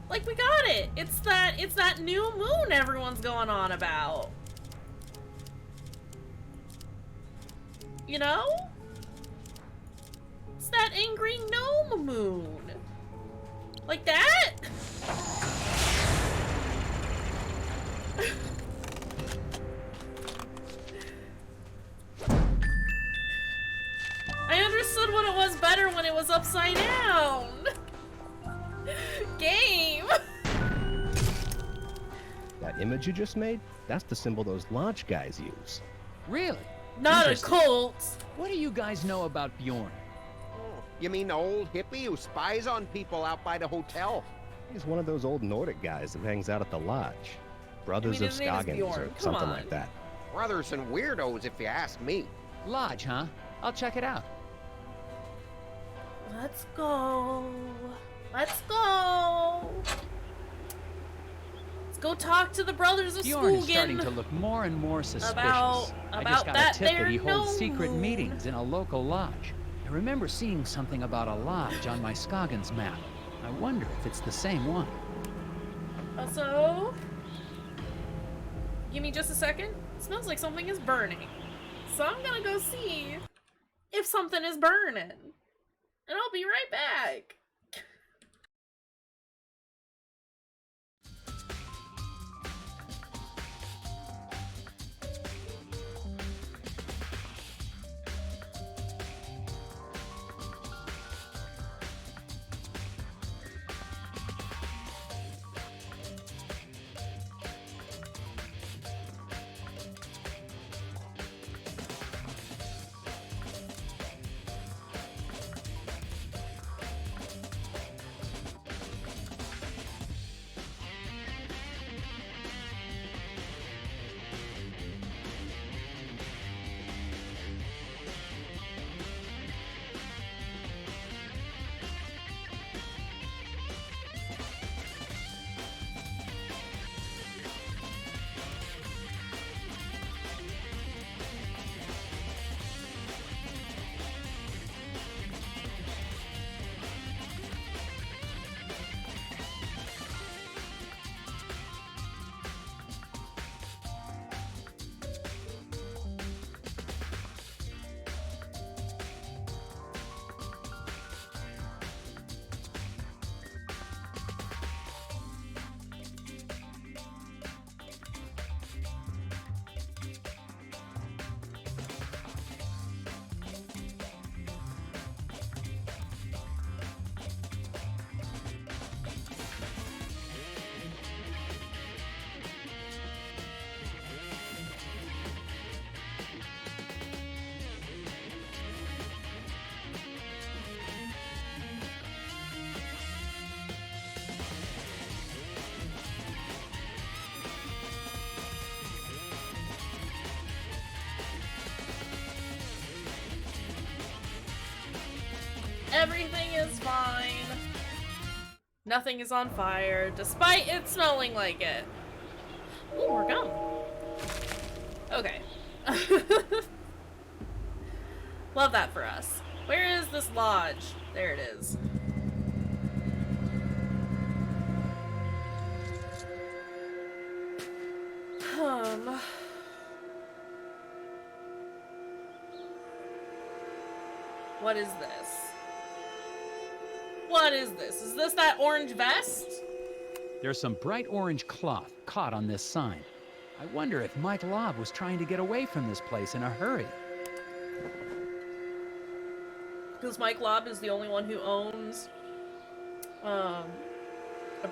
Like we got it! It's that new moon everyone's going on about. You know? It's that angry gnome moon. Like that? I understood what it was better when it was upside down. Game. That image you just made? That's the symbol those lodge guys use. Really? Not a cult. What do you guys know about Bjorn? You mean the old hippie who spies on people out by the hotel? He's one of those old Nordic guys that hangs out at the lodge. Brothers of his name is Scoggins Bjorn. or Come something on. like that. Brothers and weirdos, if you ask me. Lodge, huh? I'll check it out. Let's go. Let's go. Let's go talk to the brothers of Bjorn is starting Skogen to look more and more suspicious. I about just got that a tip there that he holds secret gnome. meetings in a local lodge. I remember seeing something about a lodge on my Scoggins map. I wonder if it's the same one. Also, give me just a second. It smells like something is burning. So I'm gonna go see if something is burning. And I'll be right back. everything is fine. Nothing is on fire, despite it smelling like it. Ooh, more gum. Okay. Love that for us. Where is this lodge? There it is. What is this? What is this? Is this that orange vest? There's some bright orange cloth caught on this sign. I wonder if Mike Lobb was trying to get away from this place in a hurry. Because Mike Lobb is the only one who owns a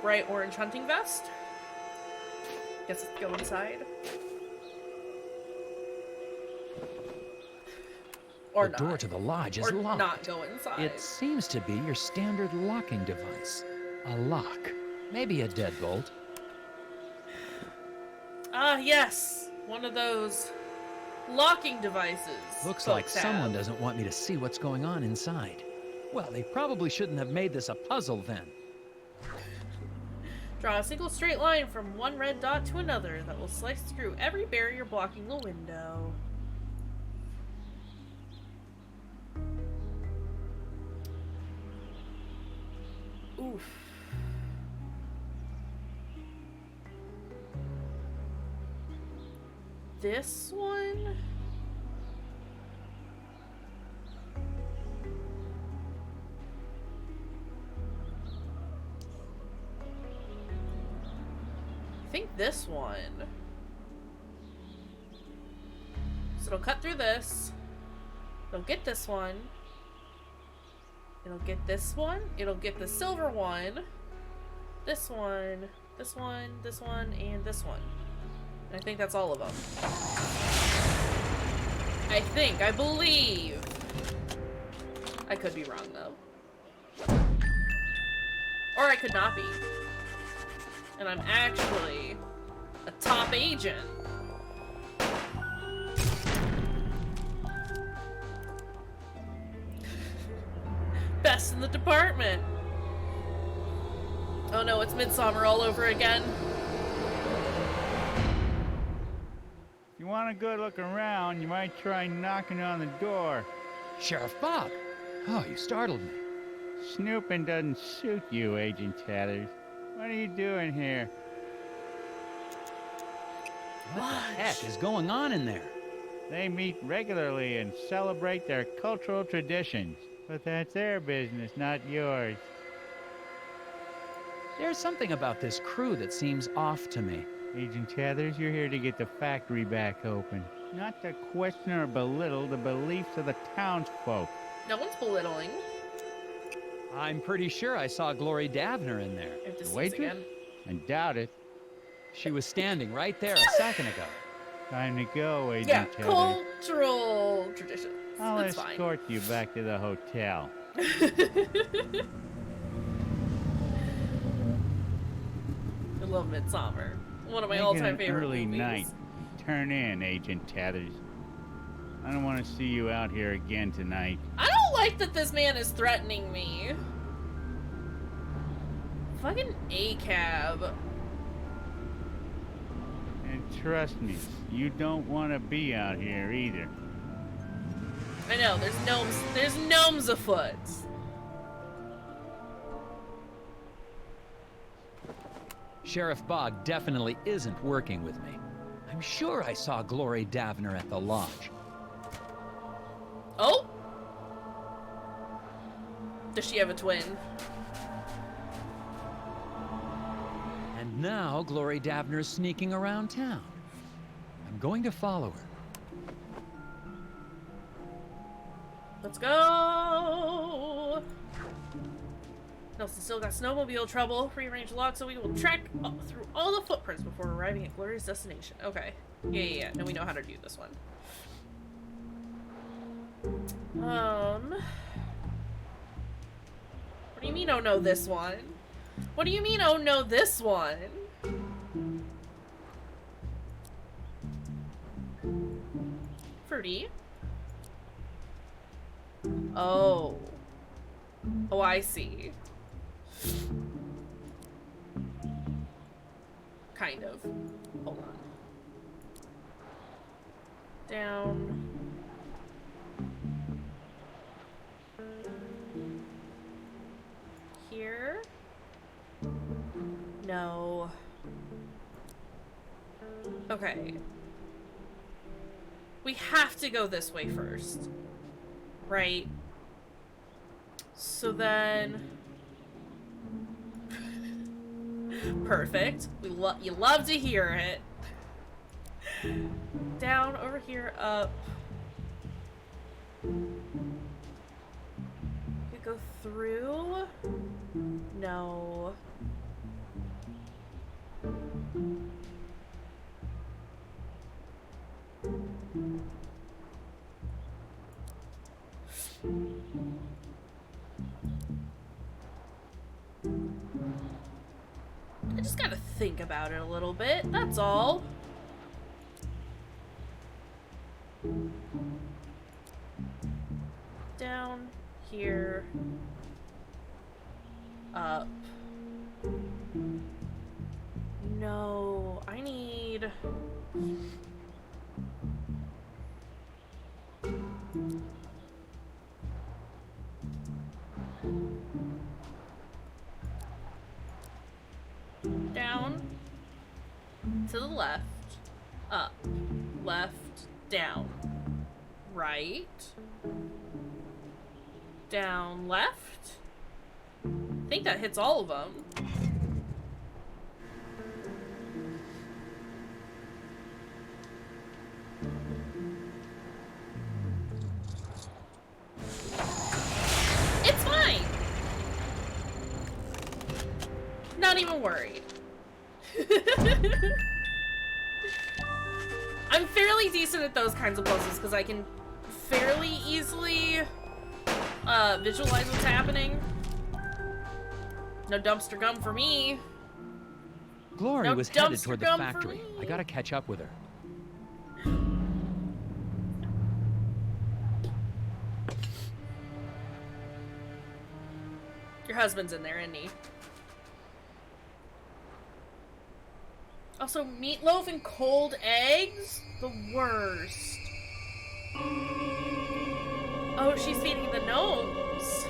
bright orange hunting vest. Guess let's go inside. Or the door to the lodge is or locked. Not go inside. It seems to be your standard locking device. A lock. Maybe a deadbolt. Ah, yes. One of those locking devices. Looks like someone doesn't want me to see what's going on inside. Well, they probably shouldn't have made this a puzzle then. Draw a single straight line from one red dot to another that will slice through every barrier blocking the window. Oof. This one? I think this one. So it'll cut through this. It'll get this one. It'll get this one. It'll get the silver one. This one. This one. This one. And this one. I think that's all of them. I believe. I could be wrong though. Or I could not be. And I'm actually a top agent. Best in the department. Oh no, it's Midsummer all over again. If you want a good look around, you might try knocking on the door. Sheriff Bob! Oh, you startled me. Snooping doesn't suit you, Agent Tatters. What are you doing here? What the heck is going on in there? They meet regularly and celebrate their cultural traditions. But that's their business, not yours. There's something about this crew that seems off to me. Agent Tathers, you're here to get the factory back open. Not to question or belittle the beliefs of the townsfolk. No one's belittling. I'm pretty sure I saw Glory Davner in there. The waitress? I doubt it. She was standing right there a second ago. Time to go, Agent Yeah, Tathers. cultural tradition. I'll That's escort you back to the hotel. I love Midsummer. One of my Make it all-time an favorite early movies. night. Turn in, Agent Tathers. I don't want to see you out here again tonight. I don't like that this man is threatening me. Fucking ACAB. And trust me, you don't want to be out here either. I know, there's gnomes afoot. Sheriff Bog definitely isn't working with me. I'm sure I saw Glory Davner at the lodge. Oh? Does she have a twin? And now Glory Davner's sneaking around town. I'm going to follow her. Let's go! Nelson still got snowmobile trouble. Rearrange log so we will track through all the footprints before arriving at Glory's destination. Okay. Yeah. Now we know how to do this one. What do you mean, oh no, this one? What do you mean, oh no, this one? Fruity. Oh. Oh, I see. Kind of. Hold on. Down. Here? No. Okay. We have to go this way first. Right? So then... Perfect. You love to hear it. Down, over here, up. You go through? No. I just gotta think about it a little bit, that's all. Down here. Up. No, I need... Down, to the left, up, left, down, right, down, left. I think that hits all of them. It's fine. Not even worried. I'm fairly decent at those kinds of puzzles because I can fairly easily visualize what's happening. No dumpster gum for me. Glory No was headed dumpster toward the gum for factory. me. I gotta catch up with her. Your husband's in there, isn't he? Also, meatloaf and cold eggs? The worst. Oh, she's feeding the gnomes.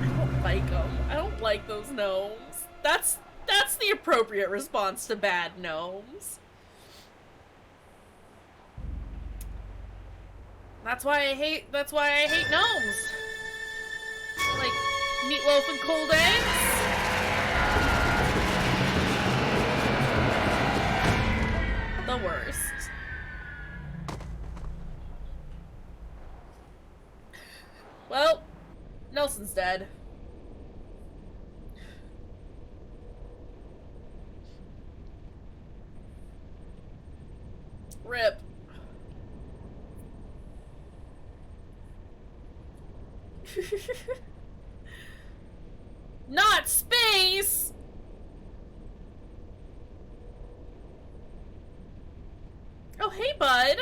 I don't like them. I don't like those gnomes. That's the appropriate response to bad gnomes. That's why I hate gnomes. Like meatloaf and cold eggs. The worst. Well, Nelson's dead. Rip. Not space! Oh, hey, bud.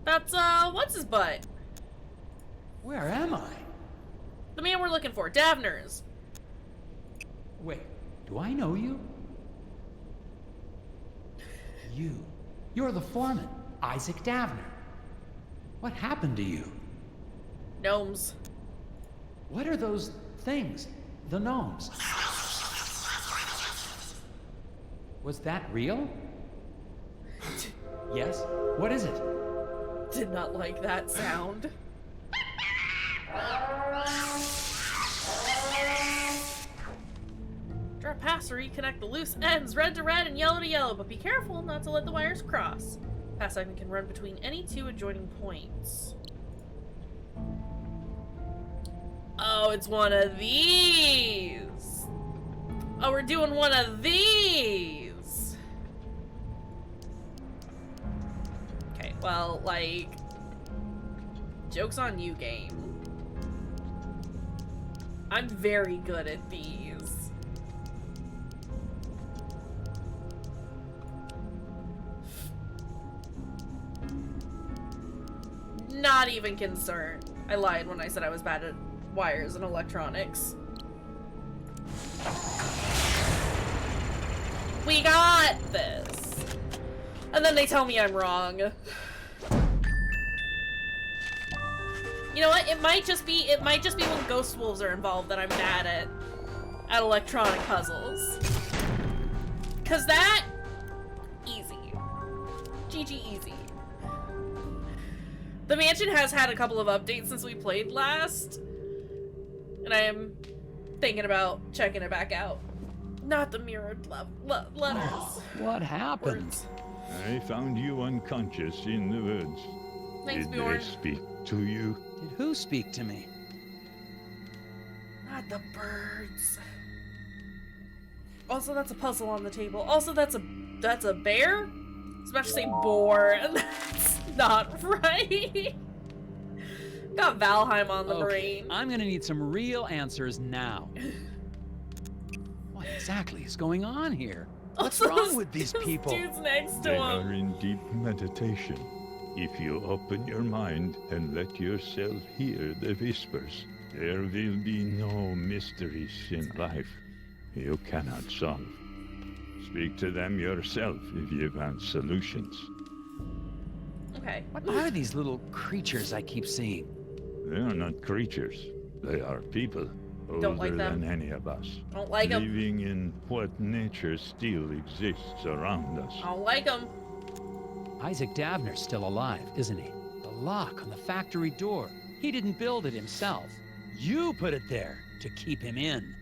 That's, what's his butt? Where am I? The man we're looking for, Davner's. Wait, do I know you? You're the foreman, Isaac Davner. What happened to you? Gnomes. What are those things? The gnomes. Was that real? Yes? What is it? Did not like that sound. Draw a pass to reconnect the loose ends, red to red and yellow to yellow, but be careful not to let the wires cross. Pass segment can run between any two adjoining points. Oh, it's one of these. Oh, we're doing one of these. Okay, well, like, joke's on you, game. I'm very good at these. not even concerned. I lied when I said I was bad at wires and electronics. We got this. And then they tell me I'm wrong. You know what? It might just be when ghost wolves are involved that I'm bad at electronic puzzles. Cause that easy. GG easy. The mansion has had a couple of updates since we played last. And I am thinking about checking it back out. Not the mirrored letters. What happened? Words. I found you unconscious in the woods. Thanks, Did Bjorn. they speak to you? Did who speak to me? Not the birds. Also, that's a puzzle on the table. Also, that's a bear? I was about to say boar, and that's not right. Got Valheim on the brain. I'm gonna need some real answers now. What exactly is going on here? What's Also, wrong with these this people? dude's next to They him. are in deep meditation. If you open your mind and let yourself hear the whispers, there will be no mysteries in life you cannot solve. Speak to them yourself if you want solutions. Okay. What are these little creatures I keep seeing? They are not creatures. They are people, Don't like older them. than any of us. Don't like 'em. Living in what nature still exists around us. I don't like him. Isaac Davner's still alive, isn't he? The lock on the factory door. He didn't build it himself. You put it there to keep him in.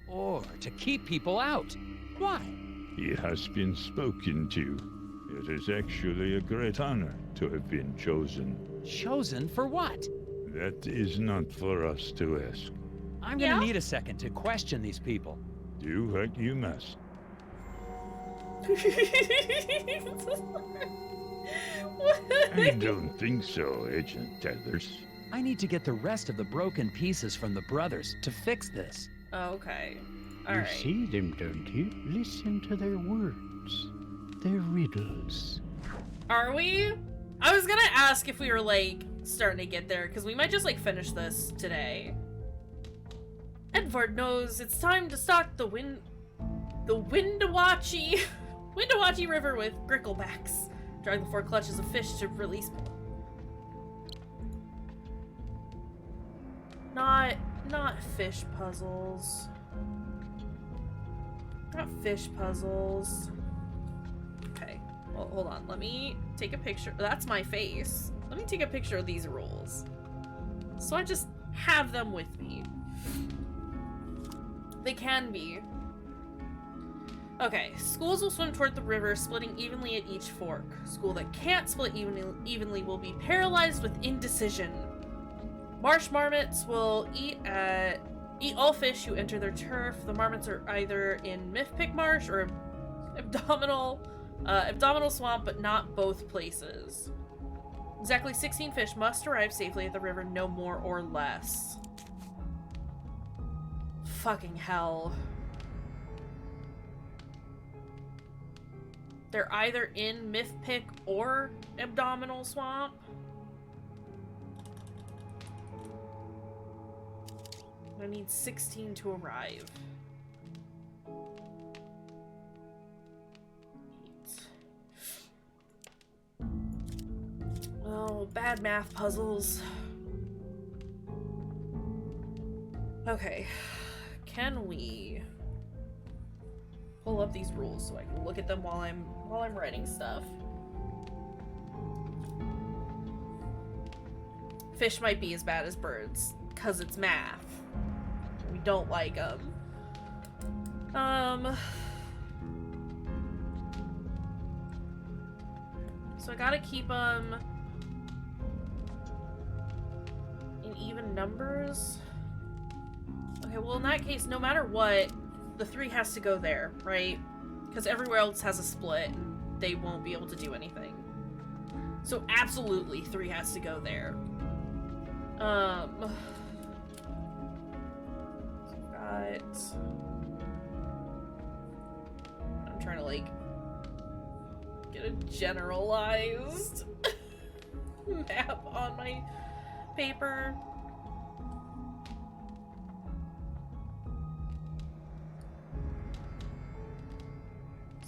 Or to keep people out. Why? He has been spoken to. It is actually a great honor to have been chosen. Chosen for what? That is not for us to ask. I'm gonna need a second to question these people. Do what you must. I don't think so, Agent Tethers. I need to get the rest of the broken pieces from the brothers to fix this. Okay. You Alright. see them, don't you? Listen to their words. Their riddles. Are we? I was gonna ask if we were, like, starting to get there, because we might just, like, finish this today. Edvard knows it's time to stock the Windawachi River with gricklebacks. Drag the 4 clutches of fish to release more. Not fish puzzles. Not fish puzzles. Okay. Well, hold on. Let me take a picture. That's my face. Let me take a picture of these rules. So I just have them with me. They can be. Okay. Schools will swim toward the river, splitting evenly at each fork. School that can't split evenly will be paralyzed with indecision. Marsh marmots will eat all fish who enter their turf. The marmots are either in Mythpick Marsh or abdominal swamp, but not both places. Exactly 16 fish must arrive safely at the river, no more or less. Fucking hell. They're either in Mythpick or abdominal swamp. I need 16 to arrive. 8. Oh, bad math puzzles. Okay. Can we pull up these rules so I can look at them while I'm writing stuff? Fish might be as bad as birds, 'cause it's math. We don't like them. So I gotta keep them in even numbers. Okay, well in that case, no matter what, the 3 has to go there, right? Because everywhere else has a split and they won't be able to do anything. So absolutely 3 has to go there. I'm trying to, like, get it generalized. map on my paper.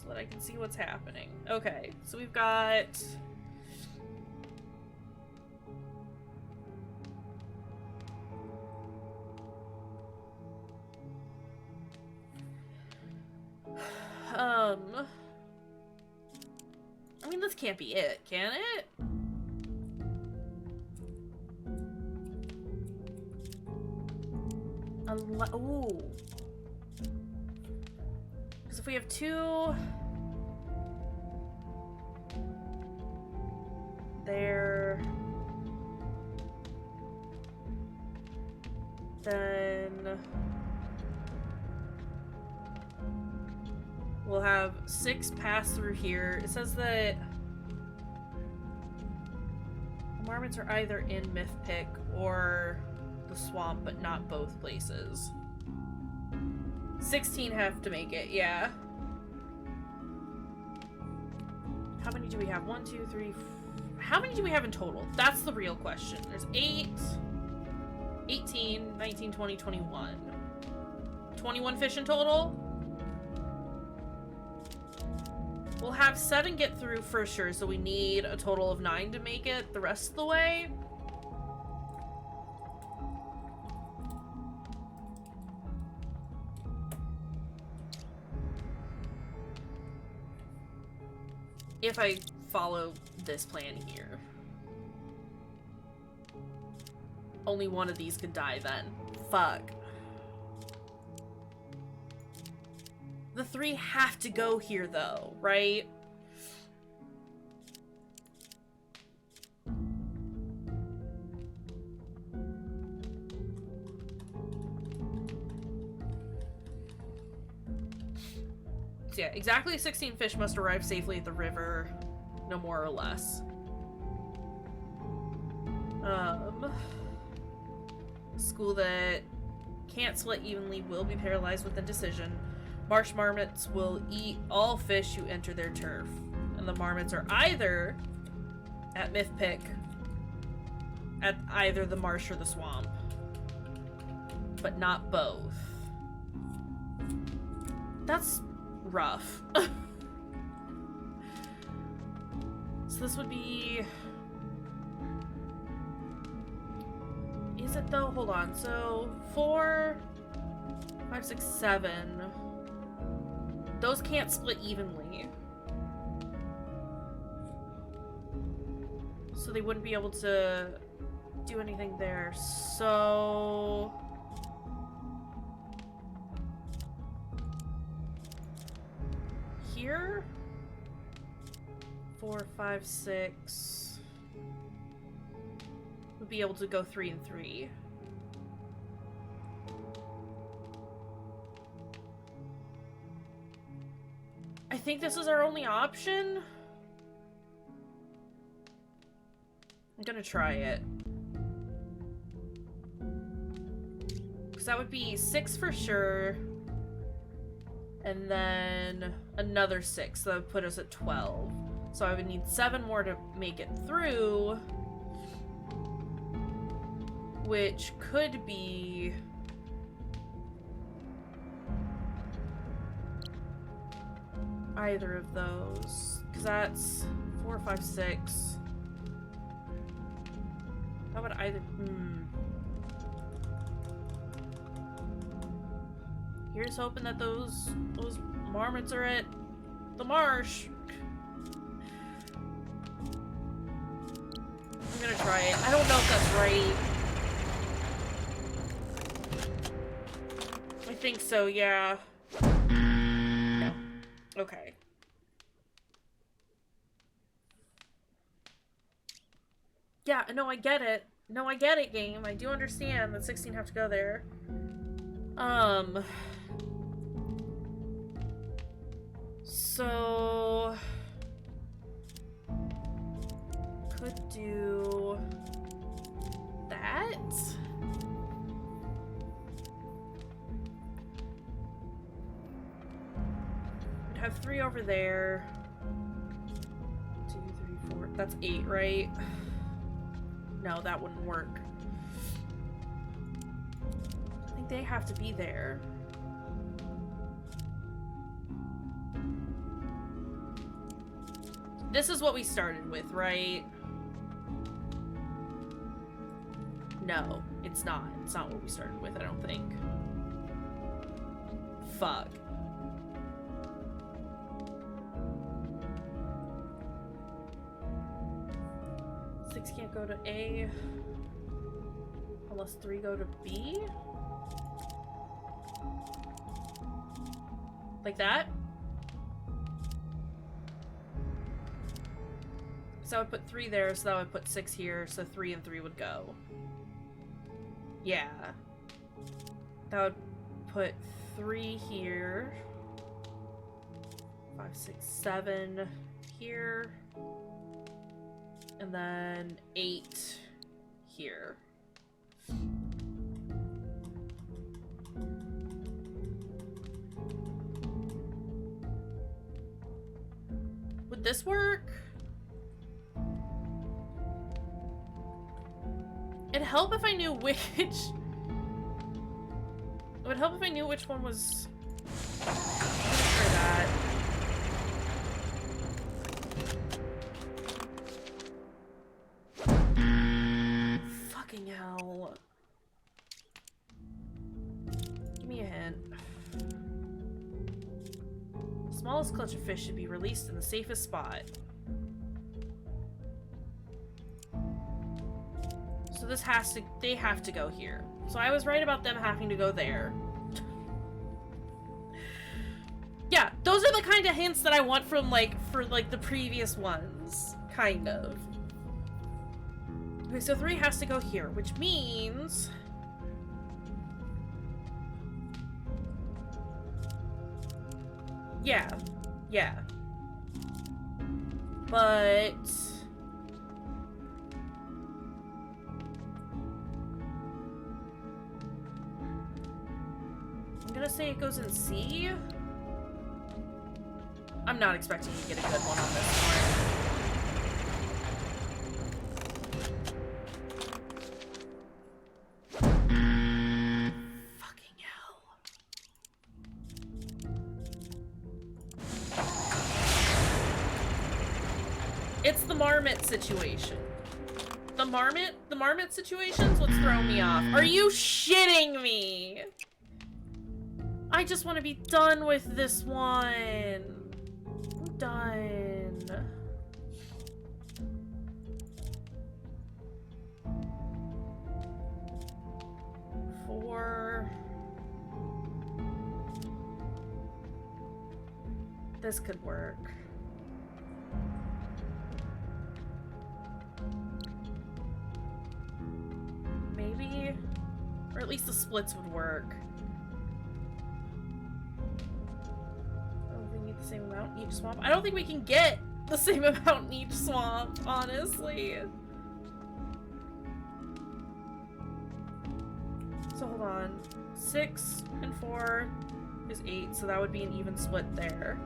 So that I can see what's happening. Okay, so we've got... I mean, this can't be it, can it? Ooh. Because if we have two... there... then... we'll have 6 pass through here. It says that the marmots are either in Mythpick or the swamp, but not both places. 16 have to make it, yeah. How many do we have? 1, 2, 3, how many do we have in total? That's the real question. There's 8, 18, 19, 20, 21. 21 fish in total? We'll have 7 get through for sure, so we need a total of 9 to make it the rest of the way. If I follow this plan here. Only one of these could die then. Fuck. The 3 have to go here though, right? So yeah, exactly 16 fish must arrive safely at the river, no more or less. School that can't split evenly will be paralyzed with indecision. Marsh marmots will eat all fish who enter their turf. And the marmots are either at Mythpick, at either the marsh or the swamp. But not both. That's rough. So this would be... Is it though? Hold on. So 4, 5, 6, 7... Those can't split evenly. So they wouldn't be able to do anything there. So... here? 4, 5, 6... would be able to go 3 and 3. I think this is our only option. I'm gonna try it. Because that would be 6 for sure. And then another 6. So that would put us at 12. So I would need 7 more to make it through. Which could be... either of those, because that's 4, 5, 6. How about either? Here's hoping that those marmots are at the marsh. I'm gonna try it. I don't know if that's right. I think so, yeah. No. Okay. Yeah, no, I get it. No, I get it, game. I do understand that 16 have to go there. So... could do... that? We'd have 3 over there. 2, 3, 4... that's 8, right? No, that wouldn't work. I think they have to be there. This is what we started with, right? No, it's not. It's not what we started with, I don't think. Fuck. Six can't go to A unless 3 go to B? Like that? So I would put 3 there, so that would put 6 here, so 3 and 3 would go. Yeah. That would put 3 here. 5, 6, 7 here. And then 8 here. Would this work? It'd help if I knew which... It would help if I knew which one was... For that. Fucking hell. Give me a hint. Smallest clutch of fish should be released in the safest spot. So this has to, they have to go here. So I was right about them having to go there. Yeah, those are the kind of hints that I want from, like, for, like, the previous ones. Kind of. Okay, so 3 has to go here, which means... Yeah. Yeah. But... I'm gonna say it goes in C. I'm not expecting you to get a good one on this one. Fucking hell. It's the marmot situation. The marmot situation's what's throwing me off. Are you shitting me? I just want to be done with this one. I'm done. Four. This could work. Maybe, or at least the splits would work. The same amount in each swamp. I don't think we can get the same amount in each swamp, honestly. So hold on. 6 and 4 is 8, so that would be an even split there.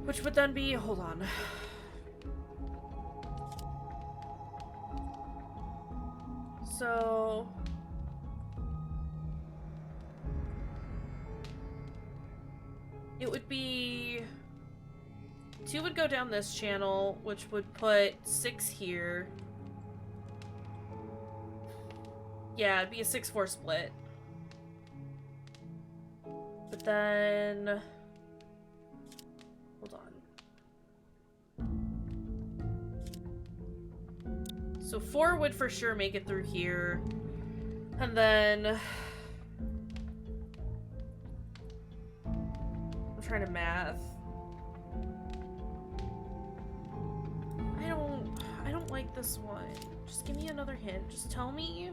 Which would then be, hold on. So it would be 2 would go down this channel, which would put 6 here. Yeah, it'd be a 6-4 split. But then hold on. So 4 would for sure make it through here. And then... I'm trying to math. I don't like this one. Just give me another hint. Just tell me.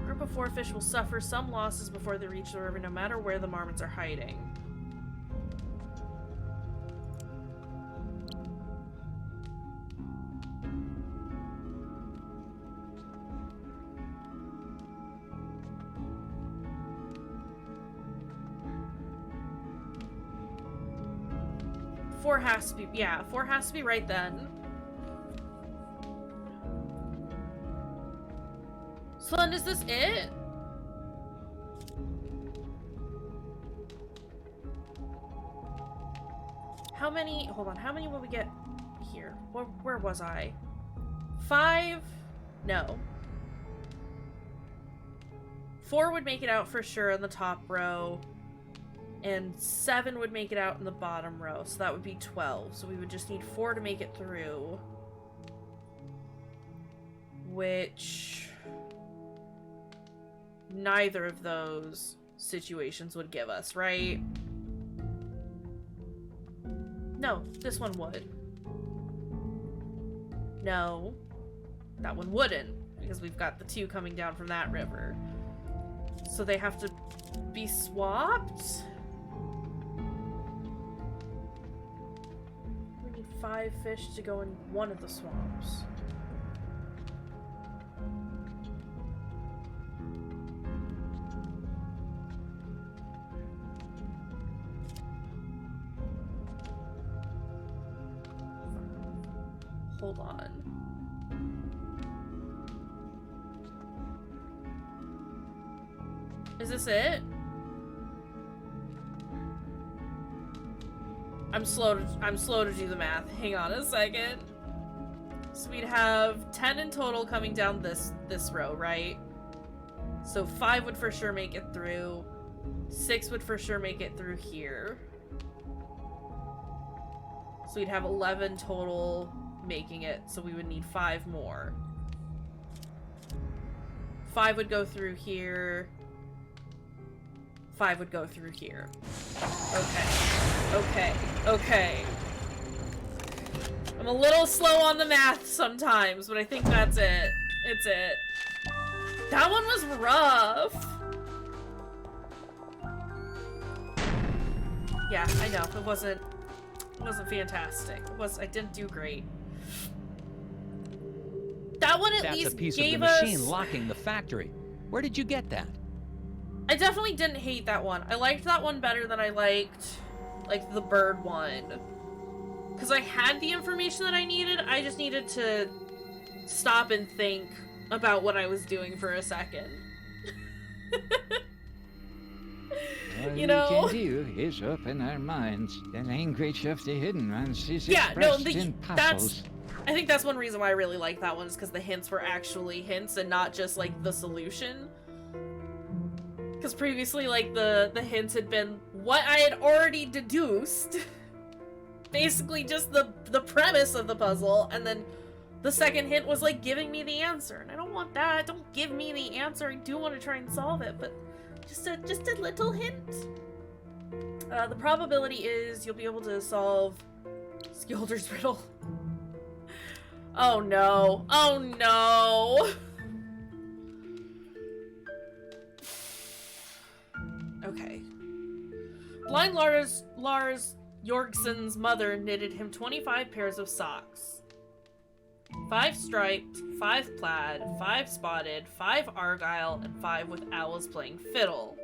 Group of 4 fish will suffer some losses before they reach the river, no matter where the marmots are hiding. 4 has to be, yeah, 4 has to be right then. So then is this it? How many, hold on, how many will we get here? Where was I? 5? No. 4 would make it out for sure in the top row. And 7 would make it out in the bottom row. So that would be 12. So we would just need 4 to make it through. Which... neither of those situations would give us, right? No, this one would. No, that one wouldn't, because we've got the 2 coming down from that river. So they have to be swapped? We need 5 fish to go in one of the swamps. Hold on. Is this it? I'm slow to do the math. Hang on a second. So we'd have 10 in total coming down this row, right? So 5 would for sure make it through. 6 would for sure make it through here. So we'd have 11 total making it, so we would need 5 more. 5 would go through here. 5 would go through here. Okay. I'm a little slow on the math sometimes, but I think that's it. It's it. That one was rough. Yeah, I know. It wasn't fantastic. I didn't do great. That one at least That's a piece of gave the machine us... locking the factory. Where did you get that? I definitely didn't hate that one. I liked that one better than I liked, like, the bird one. Because I had the information that I needed, I just needed to stop and think about what I was doing for a second. All You know? we can do is open our minds. The language of the hidden ones is Yeah, no, expressed in puzzles. that's... I think that's one reason why I really like that one, is because the hints were actually hints and not just, like, the solution. Because previously, like, the hints had been what I had already deduced. Basically just the premise of the puzzle, and then the second hint was, like, giving me the answer. And I don't want that. Don't give me the answer. I do want to try and solve it, but just a little hint. The probability is you'll be able to solve Skilder's riddle. Oh no. Oh no. Okay. Blind Lars Jorgsson's mother knitted him 25 pairs of socks. 5 striped, 5 plaid, 5 spotted, 5 argyle, and 5 with owls playing fiddle.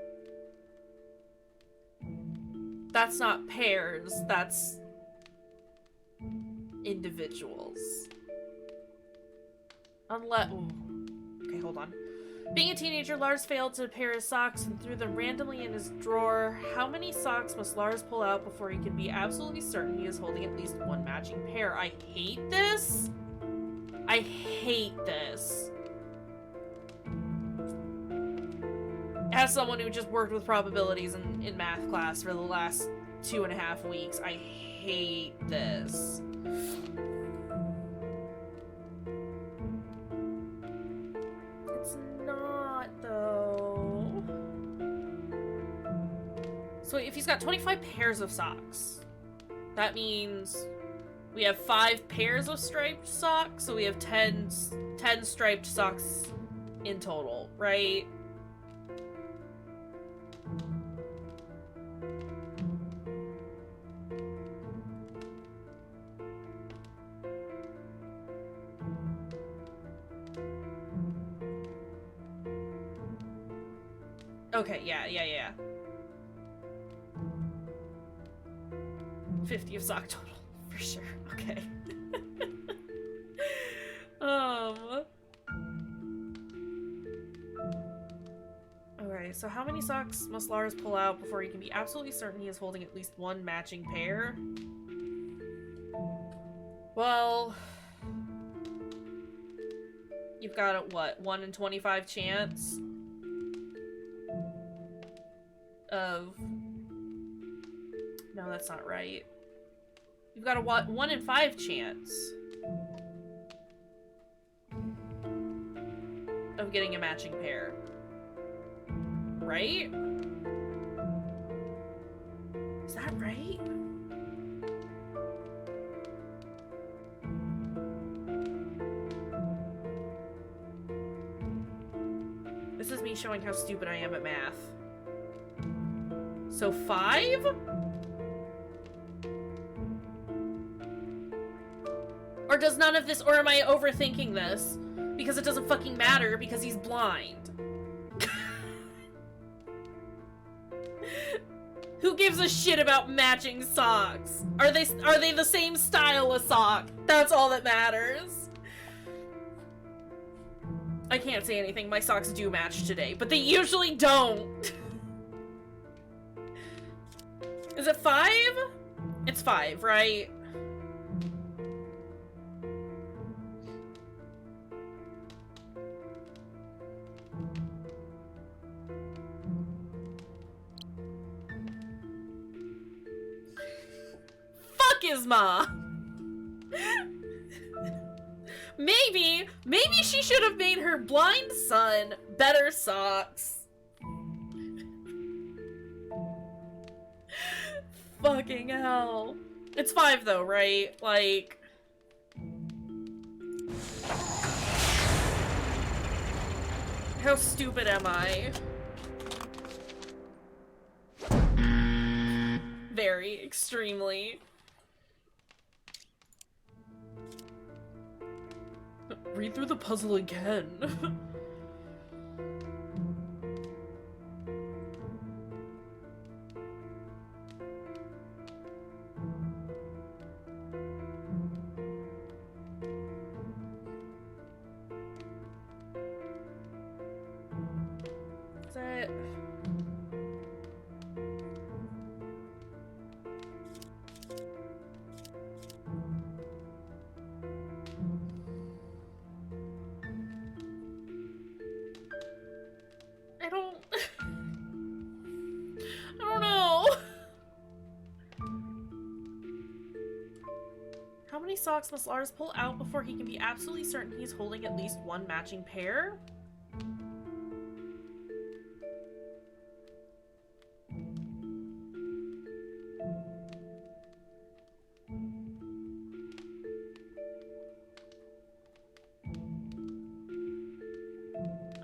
That's not pairs, that's individuals. Unless... Okay, hold on. Being a teenager, Lars failed to pair his socks and threw them randomly in his drawer. How many socks must Lars pull out before he can be absolutely certain he is holding at least one matching pair? I hate this. I hate this. As someone who just worked with probabilities in math class for the last 2.5 weeks, I hate this. It's not, though. So if he's got 25 pairs of socks, that means we have 5 pairs of striped socks, so we have 10 striped socks in total, right? Okay, yeah. 50 of sock total, for sure. Okay. Alright, so how many socks must Lars pull out before he can be absolutely certain he is holding at least one matching pair? Well, you've got a, what, 1 in 25 chance of... No, that's not right. You've got a 1 in 5 chance of getting a matching pair. Right? Is that right? This is me showing how stupid I am at math. So 5? Or does none of this, or am I overthinking this? Because it doesn't fucking matter because he's blind. Who gives a shit about matching socks? Are they the same style of sock? That's all that matters. I can't say anything. My socks do match today, but they usually don't. Is it 5? It's 5, right? His mom. Maybe she should have made her blind son better socks. Fucking hell. It's 5 though, right? Like, how stupid am I? Very, extremely. Read through the puzzle again. Is that... I don't know. How many socks must Lars pull out before he can be absolutely certain he's holding at least one matching pair?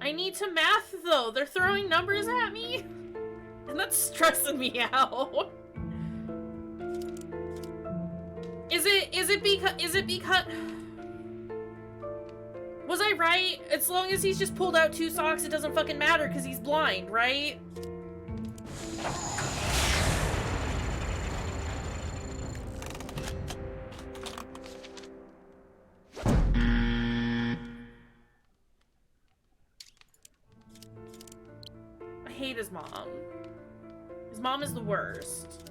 I need to math though. They're throwing numbers at me, and that's stressing me out. Is it because was I right? As long as he's just pulled out 2 socks, it doesn't fucking matter because he's blind, right? I hate his mom. His mom is the worst.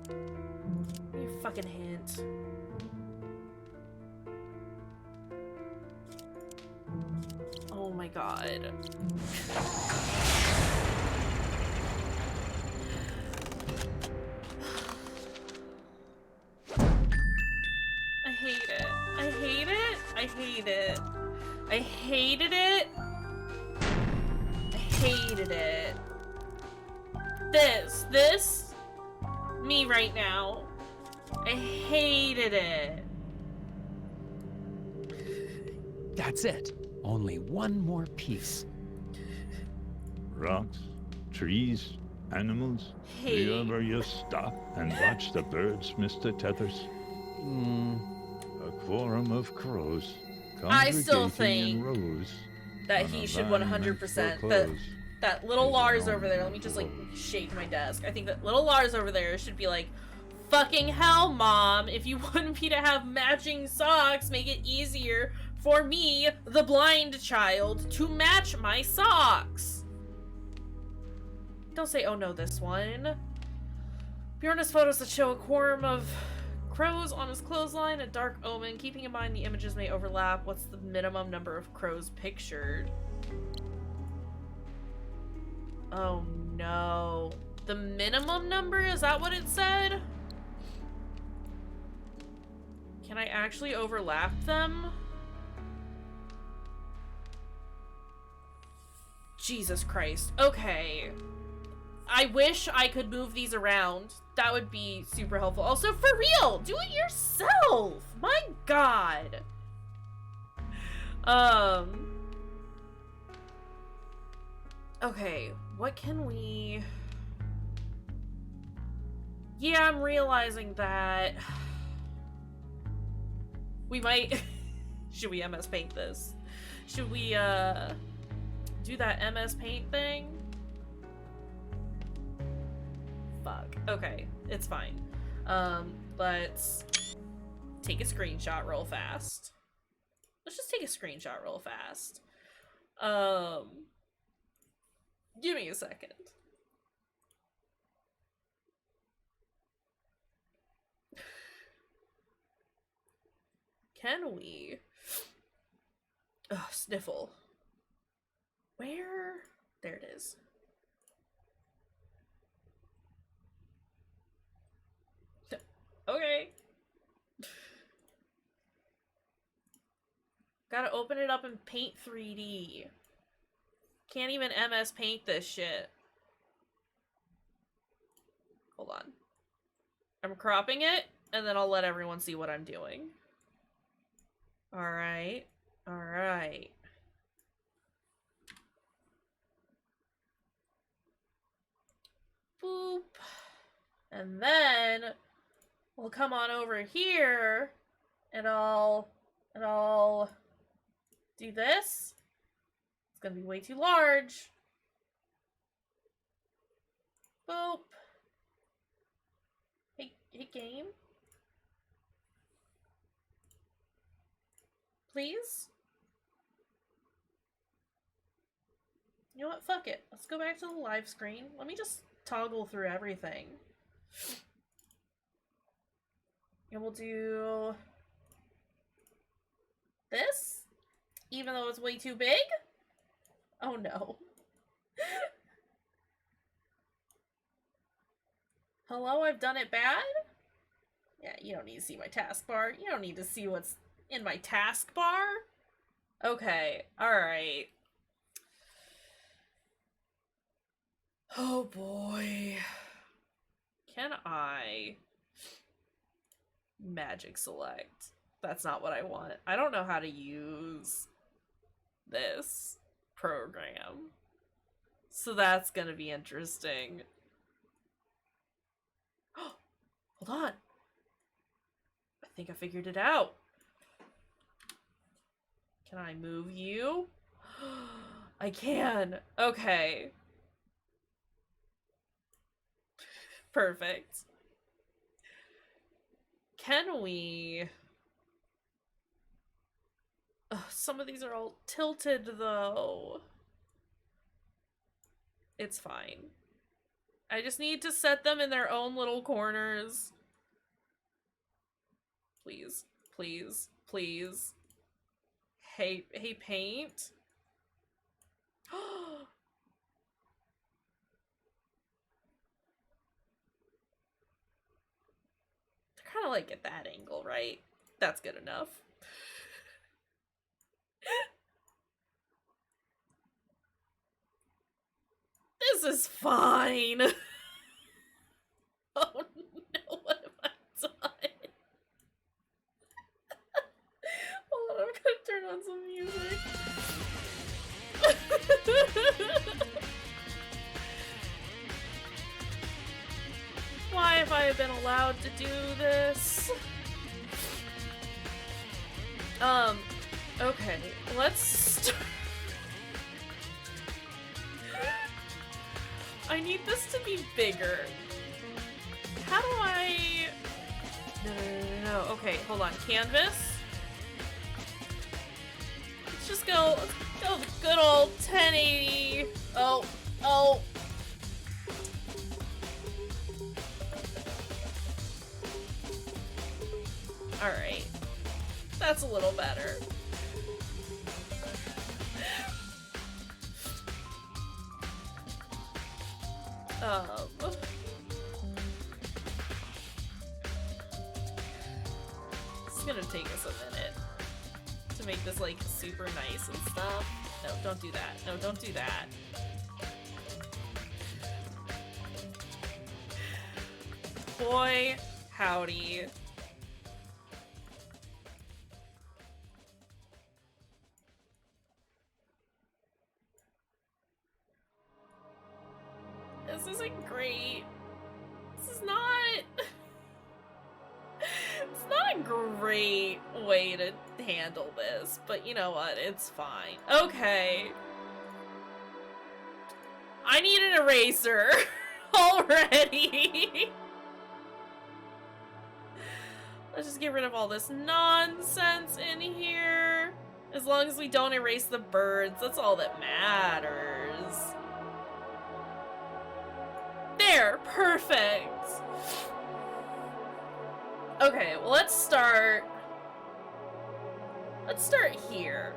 Give me a fucking hint. Oh my god. I hate it. I hate it. I hate it. I hated it. I hated it. This, me right now. I hated it. That's it. Only one more piece. Rocks, trees, animals. Hey. Do you ever just stop and watch the birds, Mr. Tethers? A quorum of crows I still congregating in think rows that on he a should line 100% close. that little Lars over there, let me just like shake my desk. I think that little Lars over there should be like Fucking hell, Mom. If you want me to have matching socks, make it easier for me, the blind child, to match my socks. Don't say, oh no, this one. Bjorn has photos that show a quorum of crows on his clothesline, a dark omen. Keeping in mind the images may overlap, what's the minimum number of crows pictured? Oh no. The minimum number? Is that what it said? Can I actually overlap them? Jesus Christ. Okay. I wish I could move these around. That would be super helpful. Also, for real, do it yourself. My God. Okay, what can we... Yeah, I'm realizing that we might... Should we MS Paint this? Should we, do that MS Paint thing? Fuck. Okay, it's fine. Let's take a screenshot real fast. Let's just take a screenshot real fast. Give me a second. Can we? Ugh, sniffle. Where? There it is. Okay. Gotta open it up in Paint 3D. Can't even MS Paint this shit. Hold on. I'm cropping it, and then I'll let everyone see what I'm doing. Alright. Alright. Boop. And then we'll come on over here and I'll do this. It's gonna be way too large. Boop. Hey game. Please? You know what? Fuck it. Let's go back to the live screen. Let me just toggle through everything. And we'll do this, even though it's way too big. Oh no. Hello, I've done it bad? Yeah, you don't need to see my taskbar. You don't need to see what's in my taskbar. Okay, alright. Oh boy. Can I magic select? That's not what I want. I don't know how to use this program. So that's gonna be interesting. Hold on. I think I figured it out. Can I move you? I can. Okay. Perfect. Can we... Ugh, some of these are all tilted, though. It's fine. I just need to set them in their own little corners. Please. Please. Please. Hey, paint. They're kind of like at that angle, right? That's good enough. This is fine. Oh no, what have I done? Hold on, I'm gonna turn on some music. Why have I been allowed to do this? Okay, let's start. I need this to be bigger. How do I... Okay, hold on. Canvas. Let's just go. Let's go the good old 1080. Oh. Alright. That's a little better. It's gonna take us a minute to make this, like, super nice and stuff. No, don't do that. No, don't do that. Boy, howdy. This isn't great. This is not... It's not a great way to handle this, but you know what? It's fine. Okay. I need an eraser already. Let's just get rid of all this nonsense in here. As long as we don't erase the birds, that's all that matters. There, perfect. Okay, well, let's start here,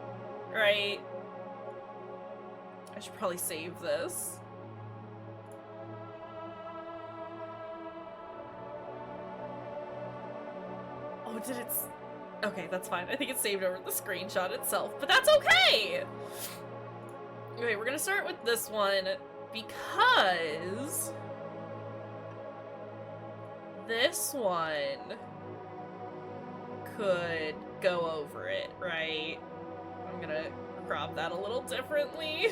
right? I should probably save this. Oh, did it? Okay, that's fine. I think it's saved over the screenshot itself, but that's okay! Okay, we're gonna start with this one because this one could go over it, right? I'm gonna crop that a little differently.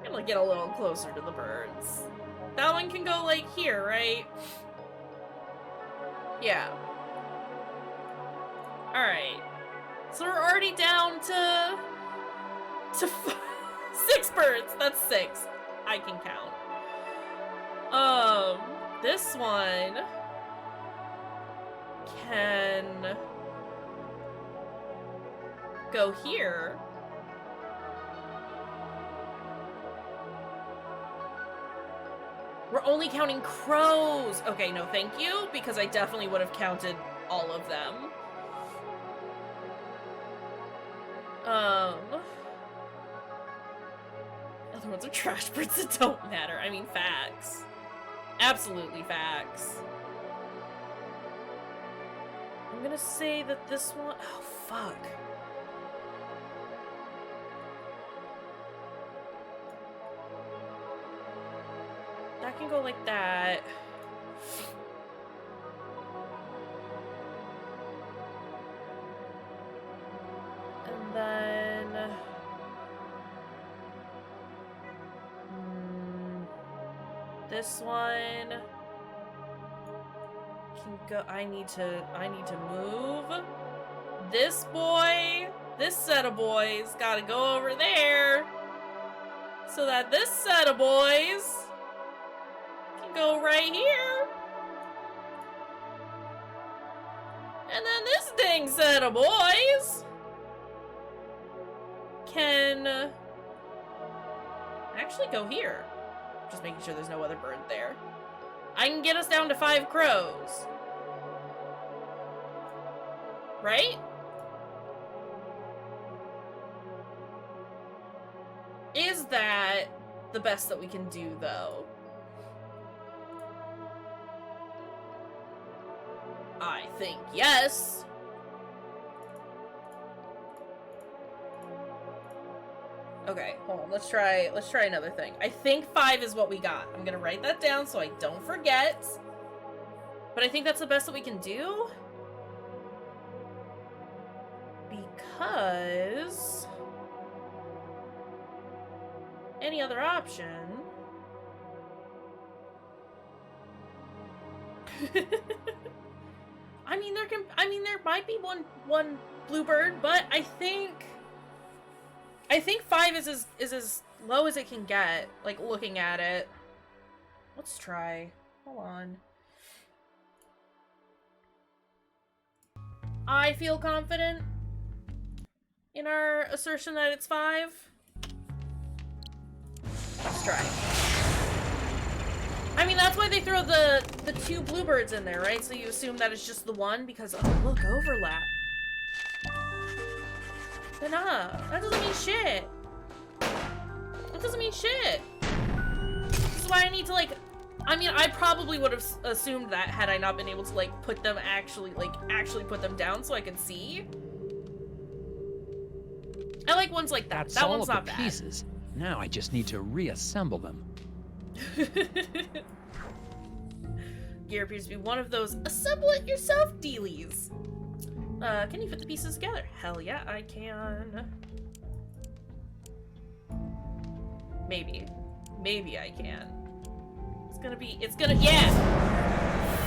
I'm gonna get a little closer to the birds. That one can go, like, here, right? Yeah. Alright. So we're already down to 6 birds. That's 6. I can count. This one can go here. We're only counting crows. Okay, no thank you, because I definitely would have counted all of them. Other ones are trash birds that don't matter. I mean, facts. Absolutely facts. I'm gonna say that this one... Oh, fuck. That can go like that. And then... this one can go. I need to move this boy. This set of boys gotta go over there, so that this set of boys can go right here, and then this dang set of boys can actually go here. Just making sure there's no other bird there. I can get us down to 5 crows. Right? Is that the best that we can do, though? I think yes. Okay, hold on. Let's try another thing. I think 5 is what we got. I'm gonna write that down so I don't forget. But I think that's the best that we can do. Because any other option... there might be one bluebird, but I think 5 is as low as it can get, like, looking at it. Let's try. Hold on. I feel confident in our assertion that it's 5. Let's try. I mean, that's why they throw the 2 bluebirds in there, right? So you assume that it's just the one because, oh, look, overlap. But nah, that doesn't mean shit. That doesn't mean shit. This is why I need to, like, I mean, I probably would have assumed that had I not been able to, like, put them actually put them down so I could see. I like ones like that. That's That all one's of not the bad. pieces. Now I just need to reassemble them. Gear appears to be one of those assemble-it-yourself dealies. Can you fit the pieces together? Hell yeah, I can. Maybe. Maybe I can. Yeah!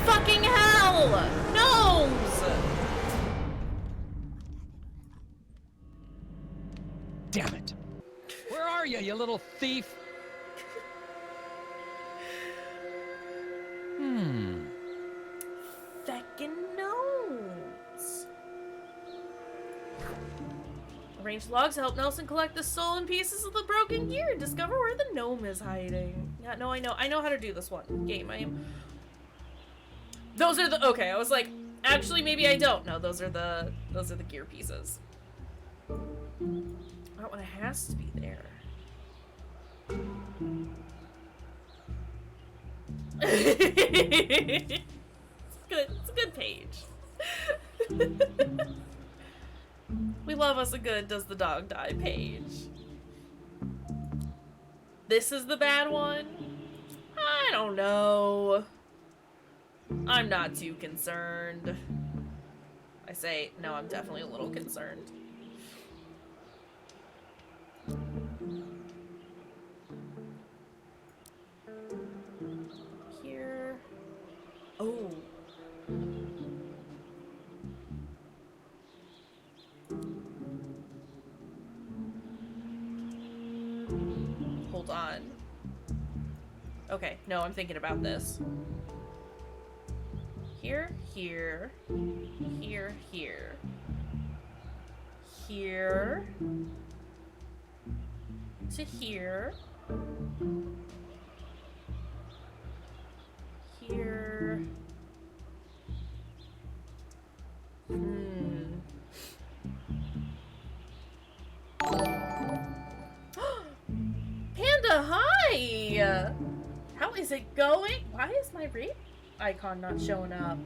Fucking hell! Gnomes! Damn it! Where are you little thief? Feckin' gnomes. Arrange logs to help Nelson collect the stolen pieces of the broken gear and discover where the gnome is hiding. Yeah, no, I know how to do this one. Game, Those are the, okay, I was like, actually, maybe I don't. No, those are the gear pieces. That one has to be there. It's good. It's a good page. We love us a good does the dog die page. This is the bad one? I don't know. I'm not too concerned. I say, no, I'm definitely a little concerned. Here. Oh. Hold on. Okay, no, I'm thinking about this. Here, here, here, here, here, to here, here. Panda, hi! How is it going? Why is my rate icon not showing up?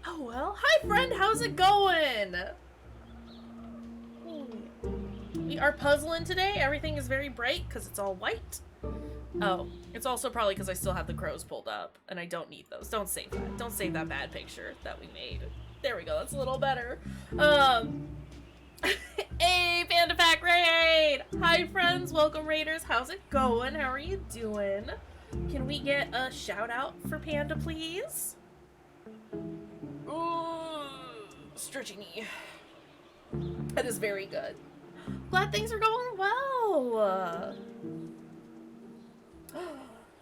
Oh well. Hi friend, how's it going? We are puzzling today. Everything is very bright because it's all white. Oh, it's also probably because I still have the crows pulled up and I don't need those. Don't save that. Don't save that bad picture that we made. There we go. That's a little better. Hey, Panda Pack Raid! Hi friends, welcome raiders. How's it going? How are you doing? Can we get a shout out for Panda, please? Ooh, stretchy knee. That is very good. Glad things are going well.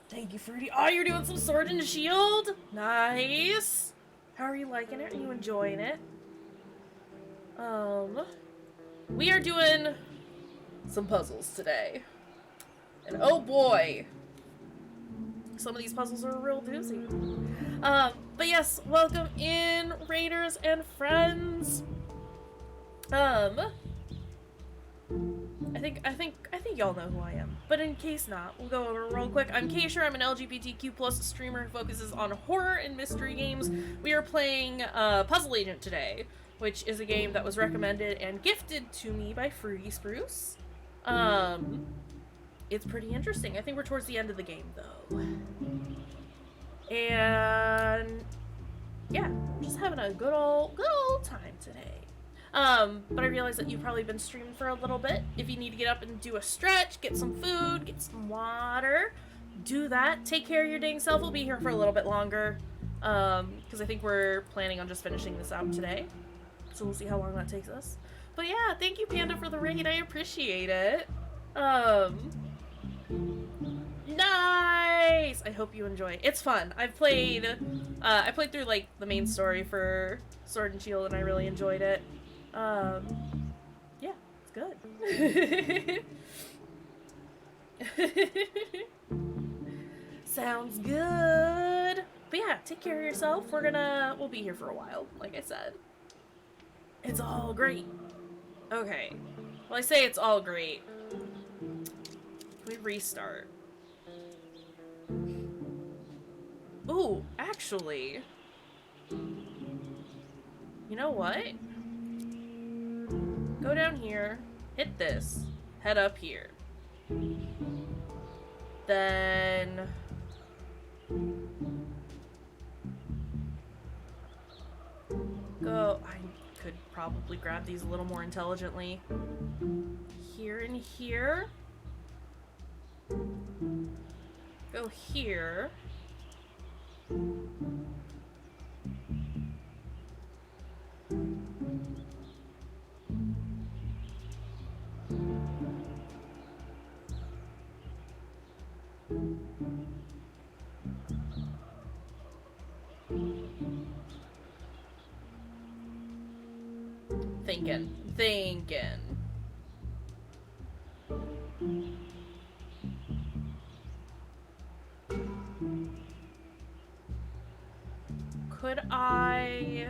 Thank you, Fruity. Oh, you're doing some Sword and Shield? Nice. How are you liking it? Are you enjoying it? We are doing some puzzles today. And oh boy, some of these puzzles are a real doozy. But yes, welcome in, raiders and friends. I think y'all know who I am, but in case not, we'll go over real quick. I'm Kayshurrr. I'm an LGBTQ+ streamer who focuses on horror and mystery games. We are playing Puzzle Agent today, which is a game that was recommended and gifted to me by Fruity Spruce. It's pretty interesting. I think we're towards the end of the game though, and yeah, we're just having a good old time today. But I realize that you've probably been streaming for a little bit. If you need to get up and do a stretch, get some food, get some water, do that. Take care of your dang self. We'll be here for a little bit longer, because I think we're planning on just finishing this out today. So we'll see how long that takes us. But yeah, thank you, Panda, for the raid. I appreciate it. Nice! I hope you enjoy. It's fun. I played through like the main story for Sword and Shield, and I really enjoyed it. Yeah, it's good. Sounds good. But yeah, take care of yourself. We'll be here for a while, like I said. It's all great. Okay. Well, I say it's all great. Can we restart? Ooh, actually. You know what? Go down here, hit this, head up here. Then... go... I could probably grab these a little more intelligently. Here and here. Go here. Thinking. Could I...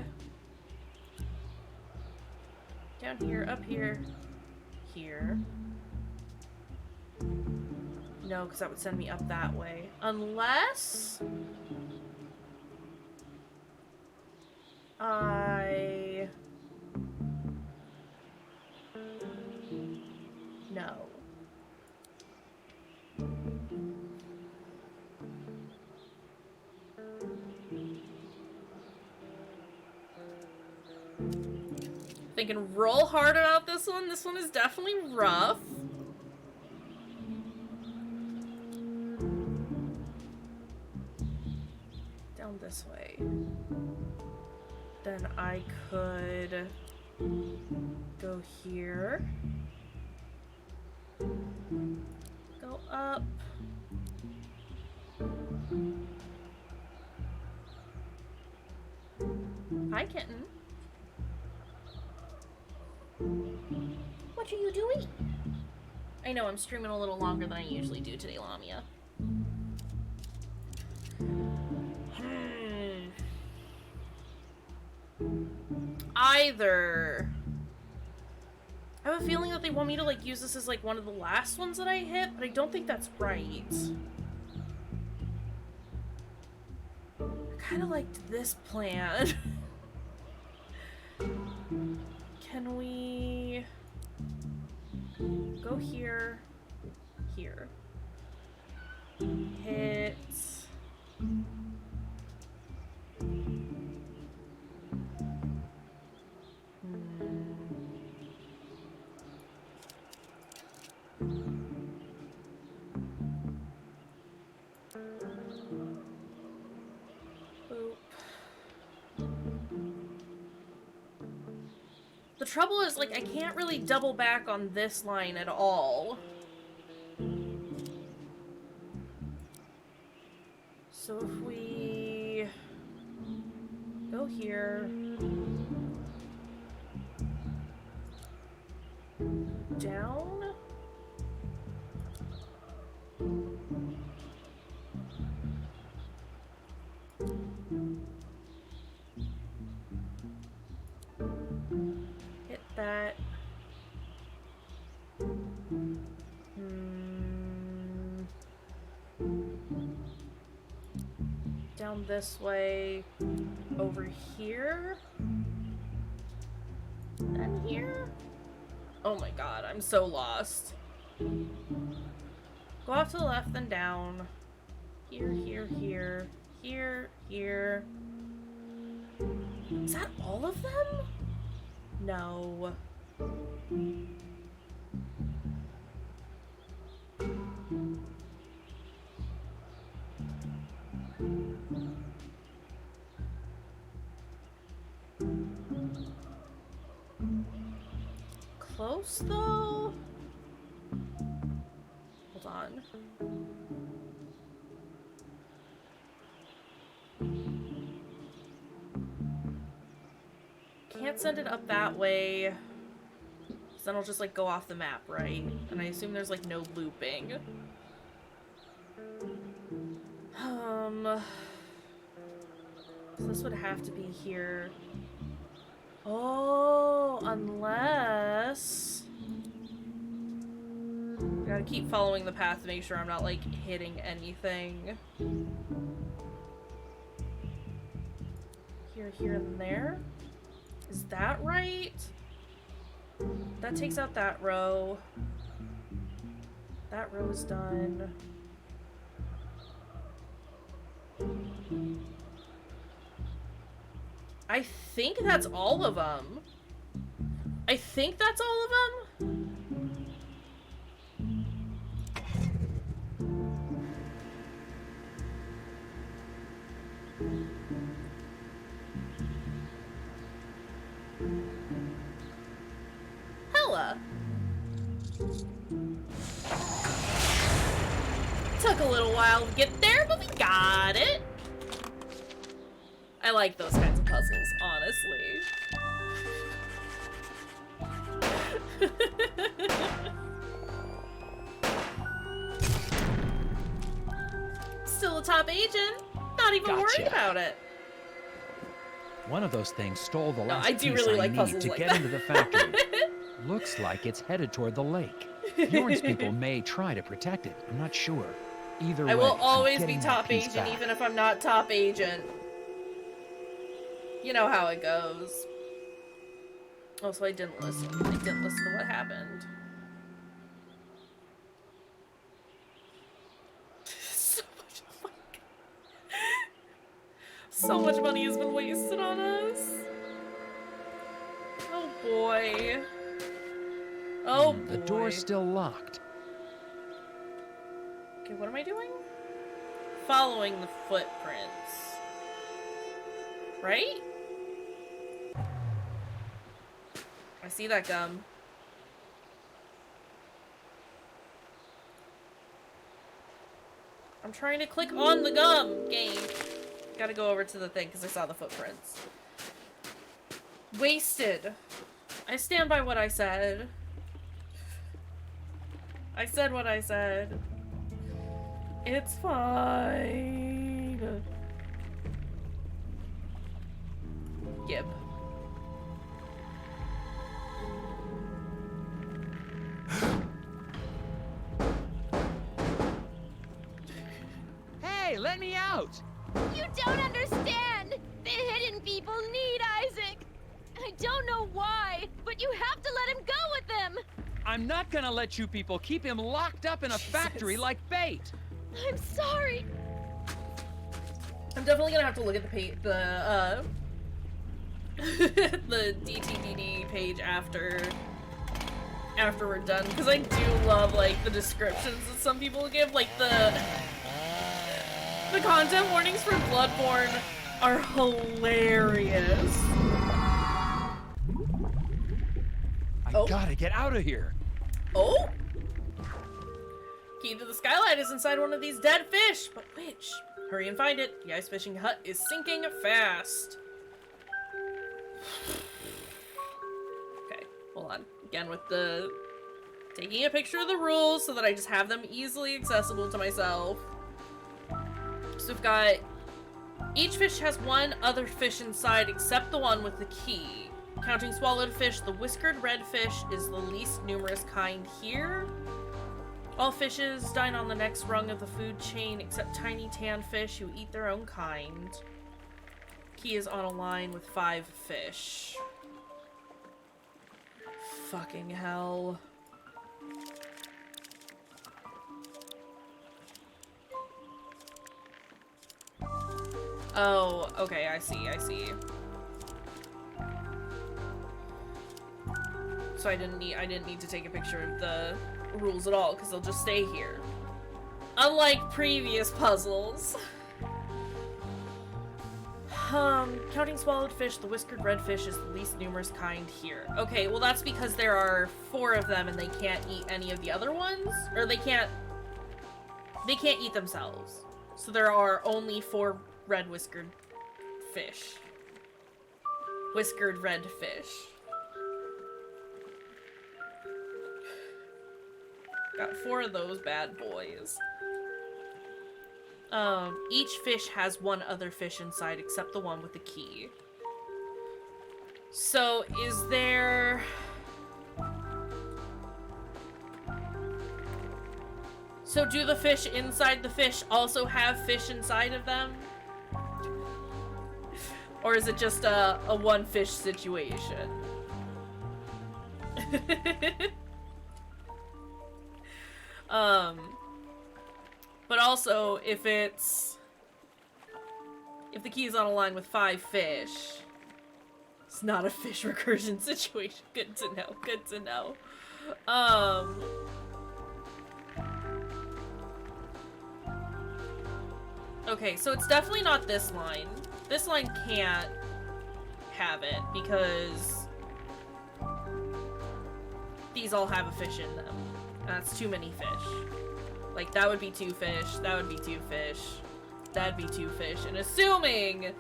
down here, up here, here. No, because that would send me up that way. Unless... I... no. Thinking real hard about this one. This one is definitely rough. Down this way. Then I could go here. Go up. Hi, kitten. What are you doing? I know, I'm streaming a little longer than I usually do today, Lamia. Either... I have a feeling that they want me to, like, use this as, like, one of the last ones that I hit, but I don't think that's right. I kind of liked this plan. Can we go here, here, hit, The trouble is, like, I can't really double back on this line at all. So if we go here, down, hit that. Down this way, over here, and here. Oh my god, I'm so lost. Go off to the left, then down. Here, here, here, here, here. Is that all of them? No. Close, though? Hold on. can't send it up that way. So then I'll just, like, go off the map, right? And I assume there's, like, no looping. So this would have to be here. Oh, unless... I gotta keep following the path to make sure I'm not, like, hitting anything. Here, and there? Is that right? That takes out that row. That row is done. I think that's all of them. I think that's all of them. Hella. Took a little while to get there, but we got it. I like those kinds of puzzles, honestly. Still a top agent. Not even worried about it. One of those things stole the last I do piece really I like need puzzles to like get that. into the factory. Looks like it's headed toward the lake. Bjorn's people may try to protect it. I'm not sure. Either way, I will I'm always be getting that top piece agent back. even if I'm not top agent. You know how it goes. Oh, so I didn't listen. I didn't listen to what happened. So much money has been wasted on us. Oh boy. Oh boy. The door's still locked. Okay, what am I doing? Following the footprints. Right? I see that gum. I'm trying to click on the gum game. Gotta go over to the thing because I saw the footprints. Wasted. I stand by what I said. I said what I said. It's fine. Gib. Hey, let me out! You don't understand! The hidden people need Isaac! I don't know why, but you have to let him go with them! I'm not gonna let you people keep him locked up in a factory like bait! I'm sorry! I'm definitely gonna have to look at the the DTDD page after we're done, because I do love, like, the descriptions that some people give, like, the content warnings for Bloodborne are hilarious. I gotta get out of here! Oh! Key to the skylight is inside one of these dead fish, but which? Hurry and find it. The ice fishing hut is sinking fast. Okay, hold on. Again with the taking a picture of the rules so that I just have them easily accessible to myself. So we've got each fish has one other fish inside except the one with the key. Counting swallowed fish, the whiskered redfish is the least numerous kind here. All fishes dine on the next rung of the food chain except tiny tan fish who eat their own kind. Key is on a line with 5 fish. Fucking hell. Oh, okay, I see. So I didn't need to take a picture of the rules at all, because they'll just stay here. Unlike previous puzzles. Counting swallowed fish, the whiskered redfish is the least numerous kind here. Okay, well that's because there are 4 of them and they can't eat any of the other ones? Or they can't eat themselves. So there are only 4 red whiskered fish. whiskered red fish. Got 4 of those bad boys. Each fish has 1 other fish inside except the one with the key. So, is there... So do the fish inside the fish also have fish inside of them? Or is it just a one fish situation? But also, if the key is on a line with 5 fish, it's not a fish recursion situation. Good to know, good to know. Okay, so it's definitely not this line. This line can't have it because these all have a fish in them. That's too many fish. Like, that would be 2 fish, that would be 2 fish, that'd be 2 fish, and assuming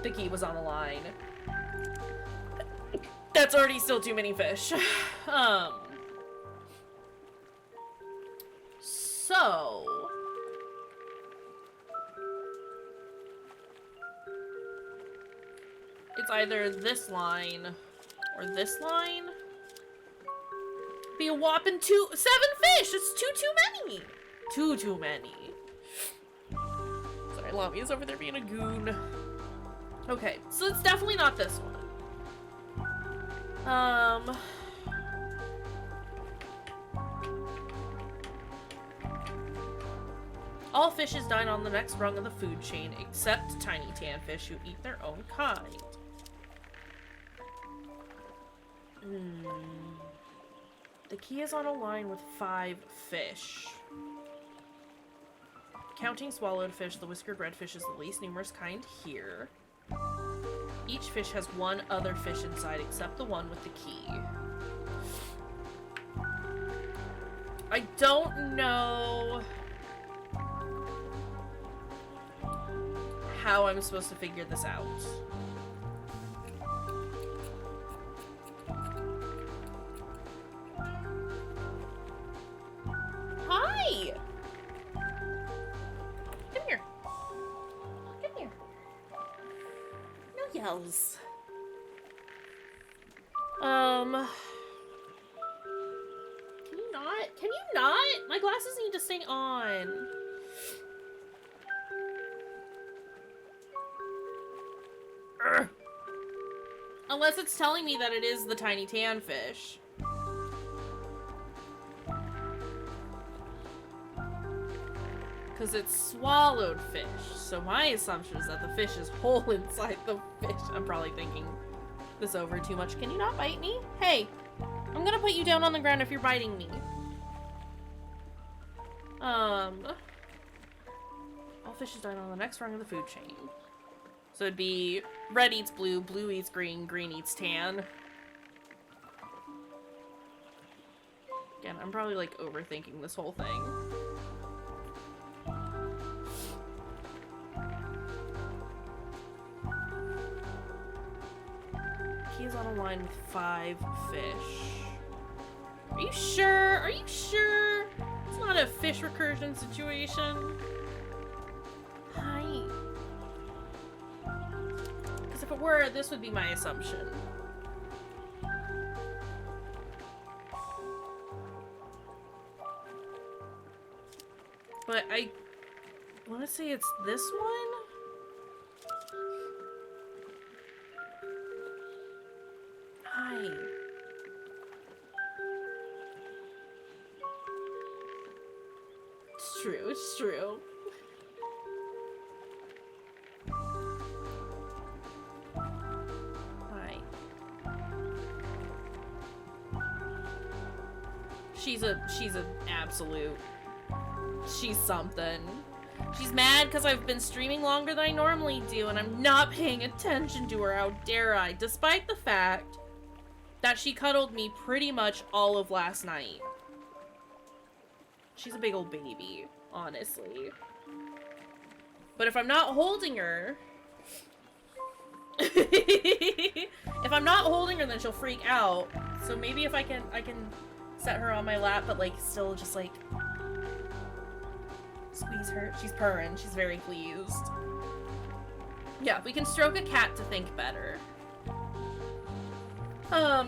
the key was on the line, that's already still too many fish. So... it's either this line or this line. Be a whopping 7 fish! It's too many! Too many. Sorry, Lamia's over there being a goon. Okay, so it's definitely not this one. All fishes dine on the next rung of the food chain, except tiny tanfish who eat their own kind. The key is on a line with 5 fish. Counting swallowed fish, the whiskered redfish is the least numerous kind here. Each fish has 1 other fish inside except the one with the key. I don't know how I'm supposed to figure this out. Hi! Come here. Come here. No yells. Can you not? Can you not? My glasses need to stay on. Urgh. Unless it's telling me that it is the tiny tanfish. Because it's swallowed fish. So my assumption is that the fish is whole inside the fish. I'm probably thinking this over too much. Can you not bite me? Hey, I'm gonna put you down on the ground if you're biting me. All fishes dine on the next rung of the food chain. So it'd be red eats blue, blue eats green, green eats tan. Again, I'm probably like overthinking this whole thing. Key's on a line with 5 fish. Are you sure? Are you sure? It's not a fish recursion situation. Hi. Because if it were, this would be my assumption. But I want to say it's this one? Hi. It's true, it's true. Hi. She's an absolute. She's something. She's mad because I've been streaming longer than I normally do and I'm not paying attention to her, how dare I, despite the fact that she cuddled me pretty much all of last night. She's a big old baby, honestly. But if I'm not holding her, If I'm not holding her, then she'll freak out. So maybe if I can set her on my lap, but like still just like squeeze her. She's purring. She's very pleased. Yeah, we can stroke a cat to think better. I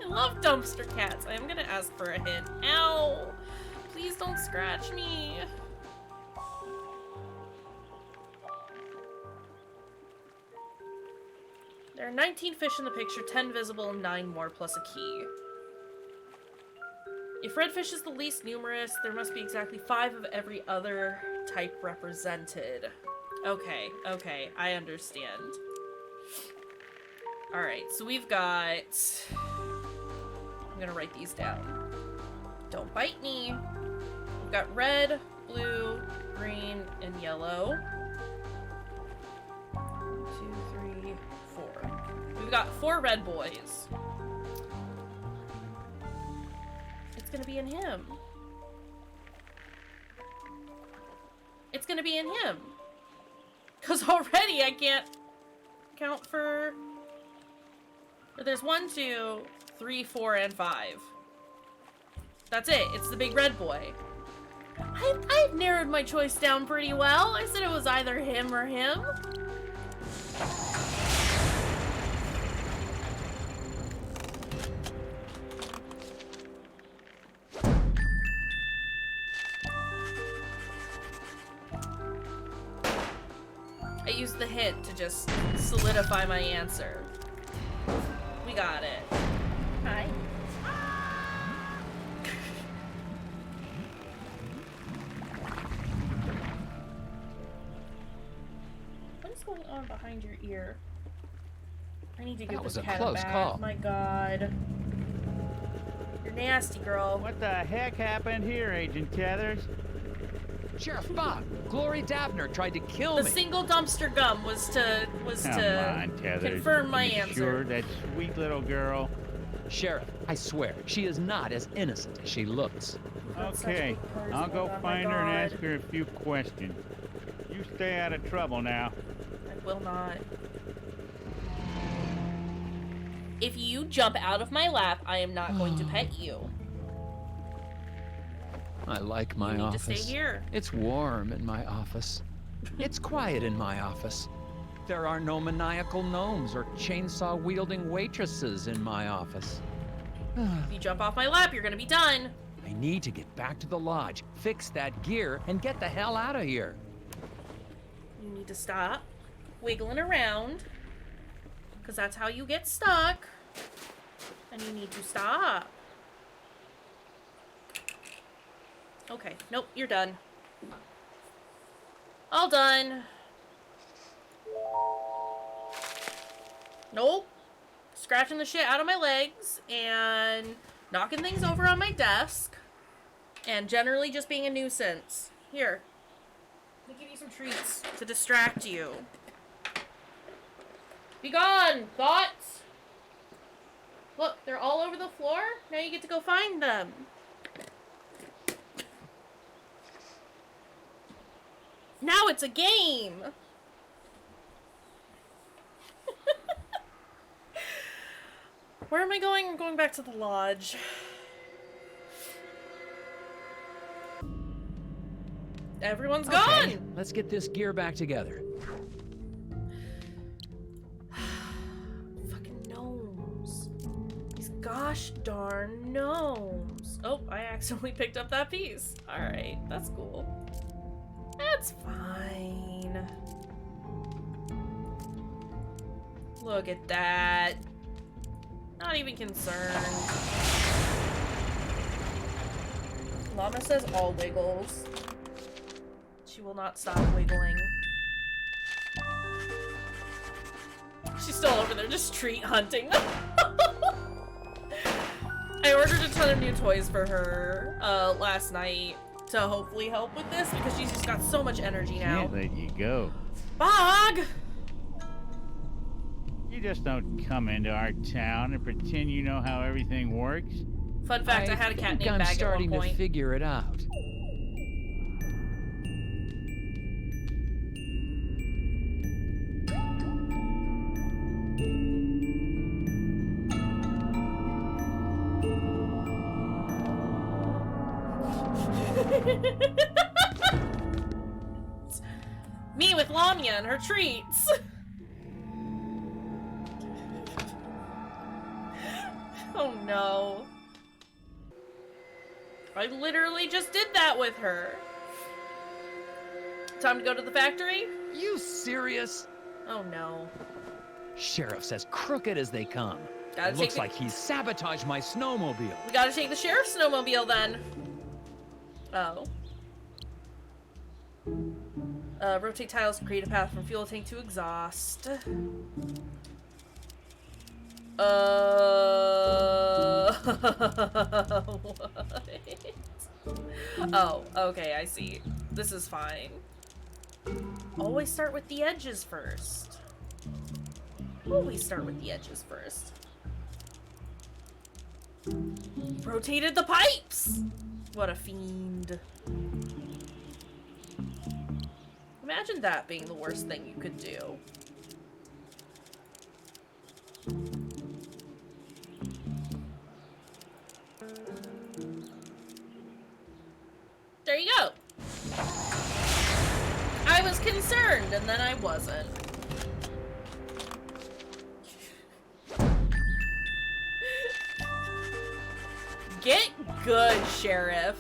love dumpster cats. I am gonna ask for a hint. Ow! Please don't scratch me. There are 19 fish in the picture, 10 visible, and 9 more plus a key. If redfish is the least numerous, there must be exactly 5 of every other type represented. Okay, okay, I understand. Alright, so we've got... I'm gonna write these down. Don't bite me. We've got red, blue, green, and yellow. 1, 2, 3, 4. We've got 4 red boys. It's gonna be in him. It's gonna be in him. Because already I can't count for... There's 1, 2, 3, 4, and 5. That's it. It's the big red boy. I've narrowed my choice down pretty well. I said it was either him or him. I used the hint to just solidify my answer. We got it. Hi. What is going on behind your ear? I need to get this cat close back. call. My God. You're nasty, girl. What the heck happened here, Agent Tethers? Sheriff Bob, Glory Dabner tried to kill The me. single dumpster gum was to Come on, Tethers. confirm my You answer. Sure, that sweet little girl. Sheriff, I swear, she is not as innocent as she looks. That's such a Okay, big person. I'll go Oh my find her and God. ask her a few questions. You stay out of trouble now. I will not. If you jump out of my lap, I am not going to pet you. I like my You need to office. stay here. It's warm in my office. It's quiet in my office. There are no maniacal gnomes or chainsaw-wielding waitresses in my office. If you jump off my lap, you're gonna be done. I need to get back to the lodge, fix that gear, and get the hell out of here. You need to stop wiggling around, because that's how you get stuck. And you need to stop. Okay, nope, you're done. All done. Nope. Scratching the shit out of my legs and knocking things over on my desk and generally just being a nuisance. Here. Let me give you some treats to distract you. Be gone, thoughts! Look, they're all over the floor. Now you get to go find them. Now it's a game! Where am I going? I'm going back to the lodge. Everyone's gone! Okay, let's get this gear back together. Fucking gnomes. These gosh darn gnomes. Oh, I accidentally picked up that piece. Alright, that's cool. That's fine. Look at that. Not even concerned. Llama says all wiggles. She will not stop wiggling. She's still over there just treat hunting. I ordered a ton of new toys for her last night to hopefully help with this because she's just got so much energy now. Can't let you go. Bog! You just don't come into our town and pretend you know how everything works. Fun fact, I had a cat think named I'm Bag at one starting to point. figure it out. Me with Lamia and her treats. Oh no. I literally just did that with her. Time to go to the factory? You serious? Oh no. Sheriff's as crooked as they come. Gotta Looks take like he sabotaged my snowmobile. We gotta take the sheriff's snowmobile then. Oh. Rotate tiles to create a path from fuel tank to exhaust. What? Oh, okay, I see. This is fine. Always start with the edges first. Always start with the edges first. Rotated the pipes! What a fiend. Imagine that being the worst thing you could do. There you go. I was concerned, and then I wasn't. Get good, Sheriff.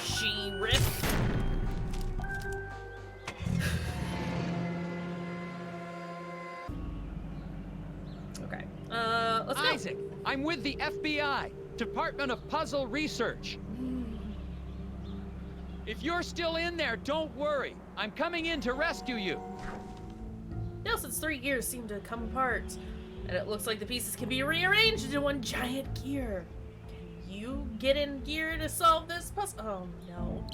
Sheriff. Okay. Let's go. Isaac, I'm with the FBI, Department of Puzzle Research. If you're still in there, don't worry. I'm coming in to rescue you. Nelson's 3 gears seem to come apart, and it looks like the pieces can be rearranged into one giant gear. Can you get in gear to solve this puzzle? Oh no.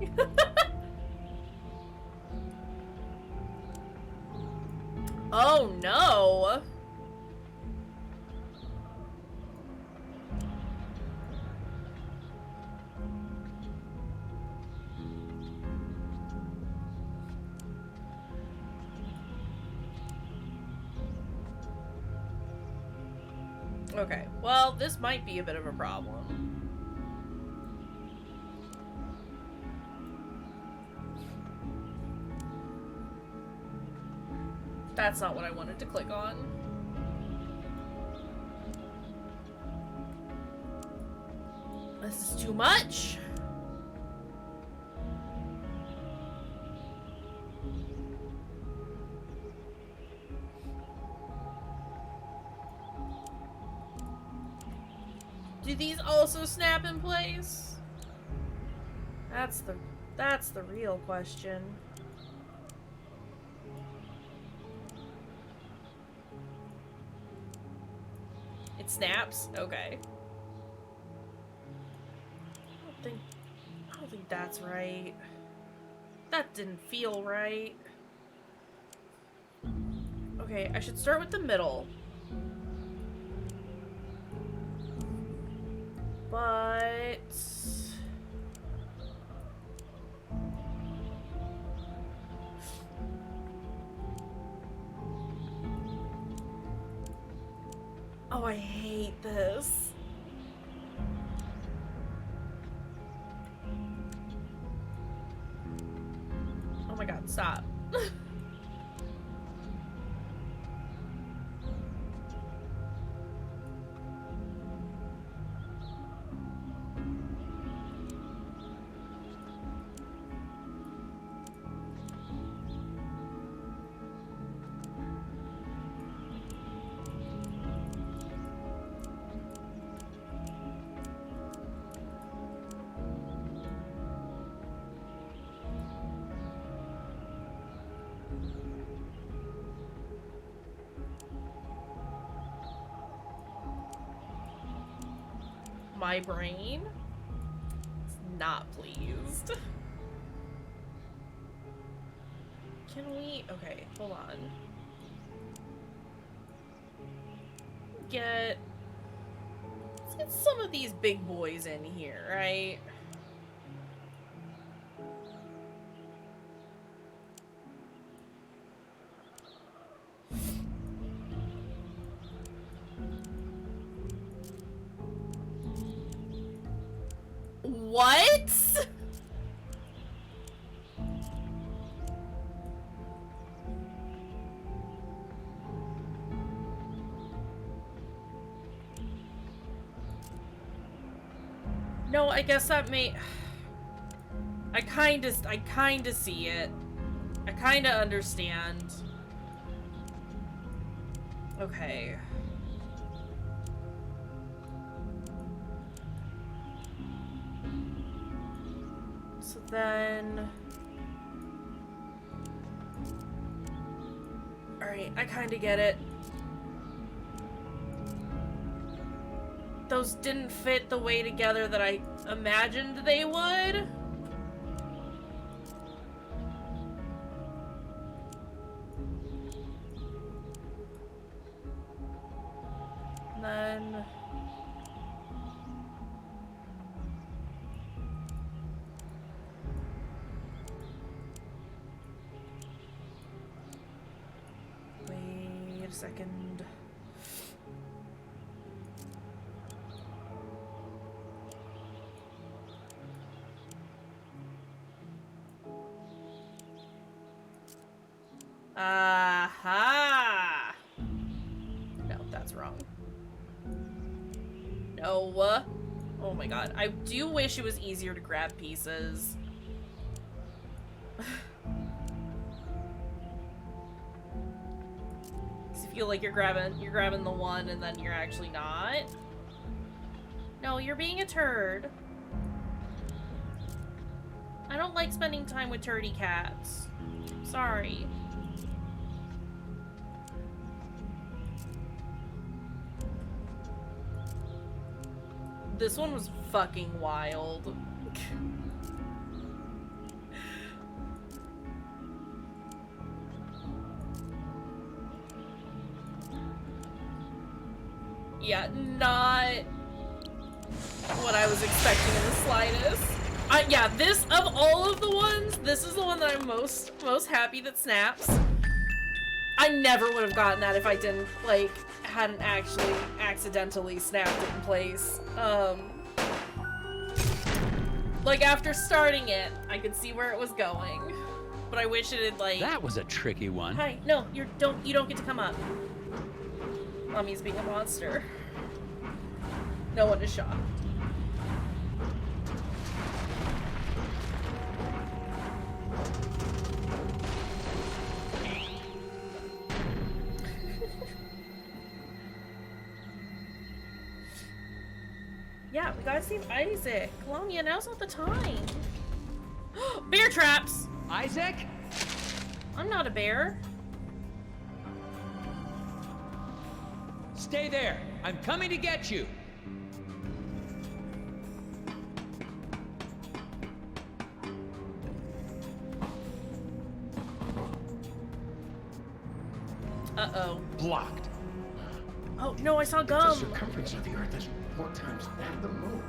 Oh no. Okay, well, this might be a bit of a problem. That's not what I wanted to click on. This is too much. Do these also snap in place? That's the real question. It snaps? Okay. I don't think that's right. That didn't feel right. Okay, I should start with the middle. But oh, I hate this. Oh my god, stop. My brain is not pleased. Can we? Okay, hold on. Let's get some of these big boys in here, right? What? No, I guess that may... I kinda see it. I kinda understand. Okay. So then... Alright, I kinda get it. Those didn't fit the way together that I imagined they would. And then... Wait a second. Aha! No, that's wrong. No. Oh my god. I do wish it was easier to grab pieces. I feel like you're grabbing the one and then you're actually not. No, you're being a turd. I don't like spending time with turdy cats. Sorry. This one was fucking wild. Yeah, not what I was expecting in the slightest. Yeah, this, of all of the ones, this is the one that I'm most happy that snaps. I never would have gotten that if I didn't, like, hadn't actually accidentally snapped it in place. Like, after starting it, I could see where it was going. But I wish it had, like... That was a tricky one. Hi, no, you don't get to come up. Mommy's being a monster. No one is shocked. Yeah, we gotta save Isaac. Lamia, now's not the time. Bear traps! Isaac? I'm not a bear. Stay there. I'm coming to get you. Uh-oh. Blocked. Oh, no, I saw gum. The circumference of the Earth is 4 times that of the Moon.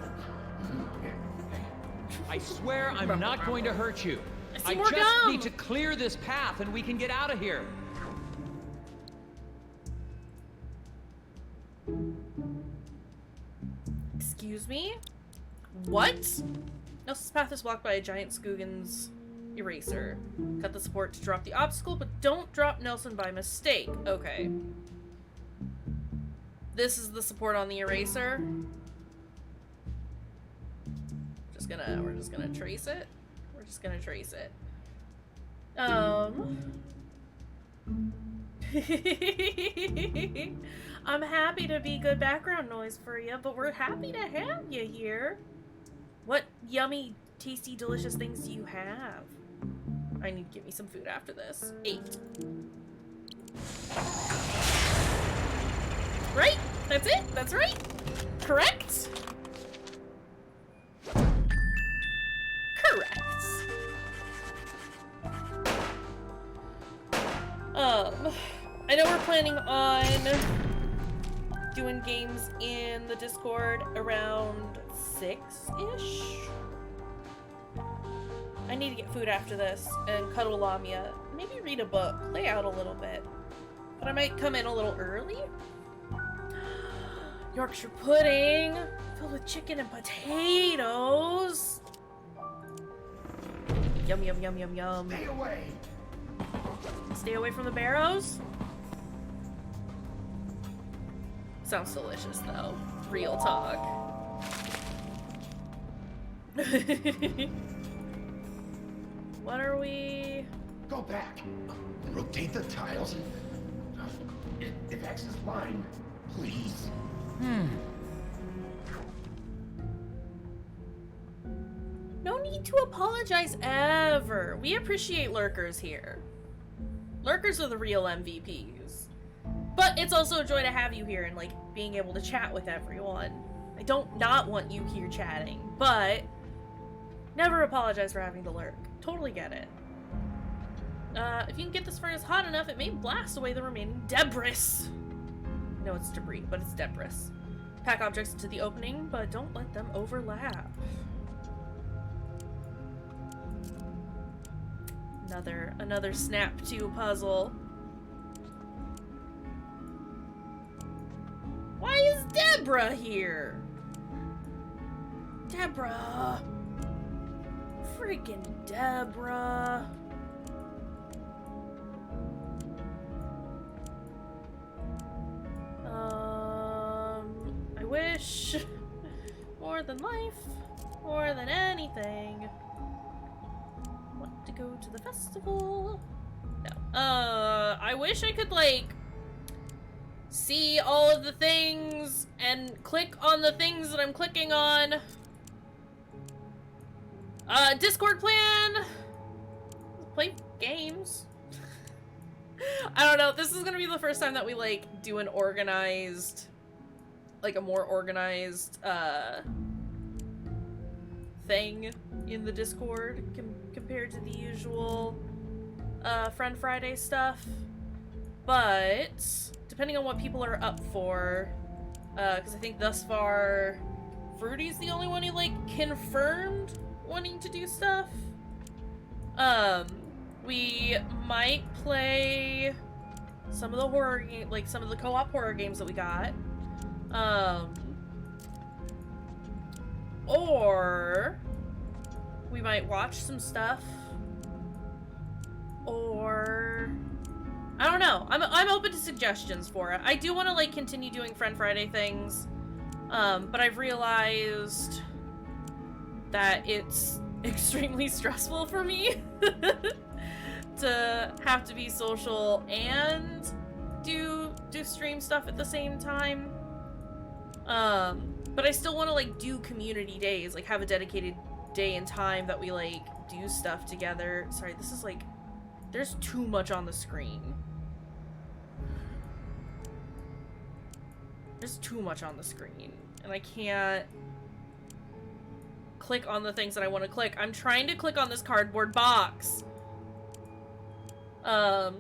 I swear I'm not going to hurt you. I just gum. need to clear this path and we can get out of here. Excuse me? What? No, this path is blocked by a giant Skoogan's eraser. Cut the support to drop the obstacle, but don't drop Nelson by mistake. Okay. This is the support on the eraser. We're just gonna trace it. We're just gonna trace it. I'm happy to be good background noise for you, but we're happy to have you here. What yummy, tasty, delicious things do you have? I need to get me some food after this. 8. Right? That's it? That's right? Correct? Correct. I know we're planning on doing games in the Discord around 6-ish. I need to get food after this and cuddle Lamia. Maybe read a book, play out a little bit. But I might come in a little early. Yorkshire pudding filled with chicken and potatoes. Yum, yum, yum, yum, yum. Stay away. Stay away from the barrows? Sounds delicious, though. Real talk. What are we... Go back. Rotate the tiles. If X is blind, please. No need to apologize ever. We appreciate lurkers here. Lurkers are the real MVPs. But it's also a joy to have you here and, like, being able to chat with everyone. I don't not want you here chatting, but never apologize for having to lurk. Totally get it. If you can get this furnace hot enough, it may blast away the remaining debris. No, it's debris, but it's debris. Pack objects into the opening, but don't let them overlap. Another snap 2 puzzle. Why is Deborah here? Deborah. Freaking Deborah. I wish more than life, more than anything. Want to go to the festival? No. I wish I could, like, see all of the things and click on the things that I'm clicking on. Discord plan. Play games. I don't know. This is gonna be the first time that we, like, do an organized, like, a more organized, thing in the Discord compared to the usual, Friend Friday stuff. But depending on what people are up for, because I think thus far, Fruity's the only one who, like, confirmed wanting to do stuff. We might play some of the horror like some of the co-op horror games that we got. Or we might watch some stuff. Or I don't know. I'm open to suggestions for it. I do want to, like, continue doing Friend Friday things. But I've realized that it's extremely stressful for me to have to be social and do stream stuff at the same time. But I still want to, like, do community days, like, have a dedicated day and time that we, like, do stuff together. Sorry, this is, like, there's too much on the screen. There's too much on the screen, and I can't click on the things that I want to click. I'm trying to click on this cardboard box. So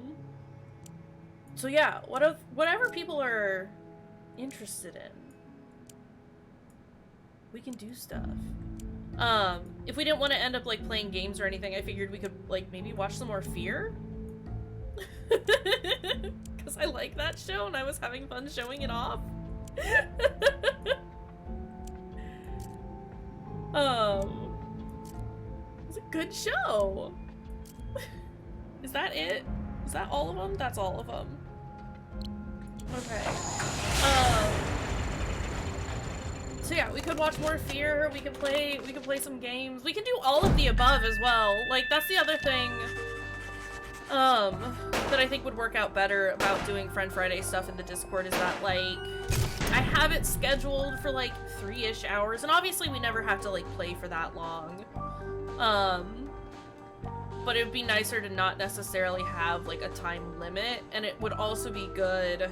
yeah, whatever people are interested in, we can do stuff. If we didn't want to end up, like, playing games or anything, I figured we could, like, maybe watch some more Fear. Because I like that show and I was having fun showing it off. It's a good show. Is that it? Is that all of them? That's all of them. Okay. So yeah, we could watch more Fear, we could play some games. We can do all of the above as well. Like, that's the other thing that I think would work out better about doing Friend Friday stuff in the Discord is that, like, I have it scheduled for, like, 3-ish hours, and obviously we never have to, like, play for that long. But it would be nicer to not necessarily have, like, a time limit, and it would also be good,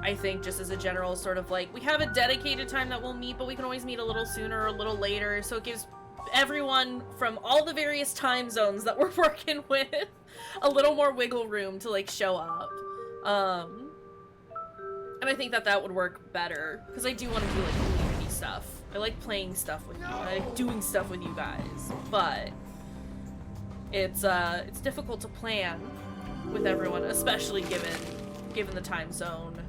I think, just as a general sort of, like, we have a dedicated time that we'll meet, but we can always meet a little sooner or a little later, so it gives everyone from all the various time zones that we're working with a little more wiggle room to, like, show up. And I think that that would work better, because I do want to do, like, community stuff. I like playing stuff with you, I like doing stuff with you guys, but it's difficult to plan with everyone, especially given the time zone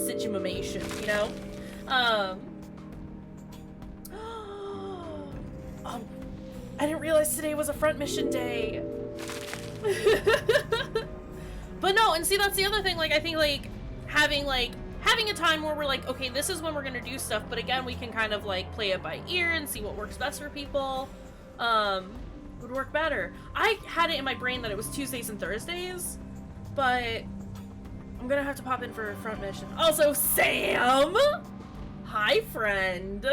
situation, you know? I didn't realize today was a front mission day. But no, and see, that's the other thing, like, I think, like, having a time where we're like, okay, this is when we're gonna do stuff, but again, we can kind of, like, play it by ear and see what works best for people, would work better. I had it in my brain that it was Tuesdays and Thursdays, but I'm gonna have to pop in for a front mission. Also, Sam! Hi, friend!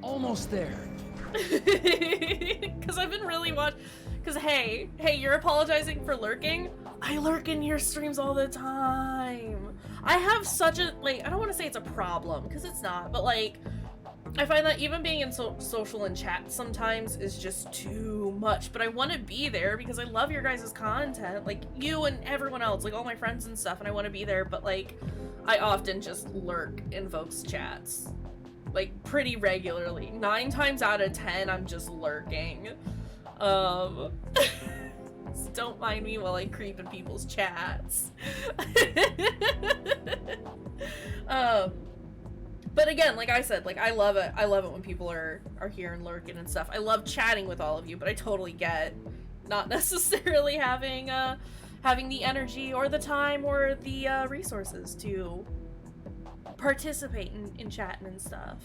Almost there. Because I've been really because hey, you're apologizing for lurking? I lurk in your streams all the time. I have such a, like, I don't want to say it's a problem, because it's not, but, like, I find that even being in social and chat sometimes is just too much, but I want to be there because I love your guys' content, like, you and everyone else, like, all my friends and stuff, and I want to be there, but, like, I often just lurk in folks' chats. Like, pretty regularly. 9 times out of 10, I'm just lurking. So don't mind me while I creep in people's chats. But again, like I said, like, I love it. I love it when people are here and lurking and stuff. I love chatting with all of you, but I totally get not necessarily having the energy or the time or the resources to participate in chatting and stuff.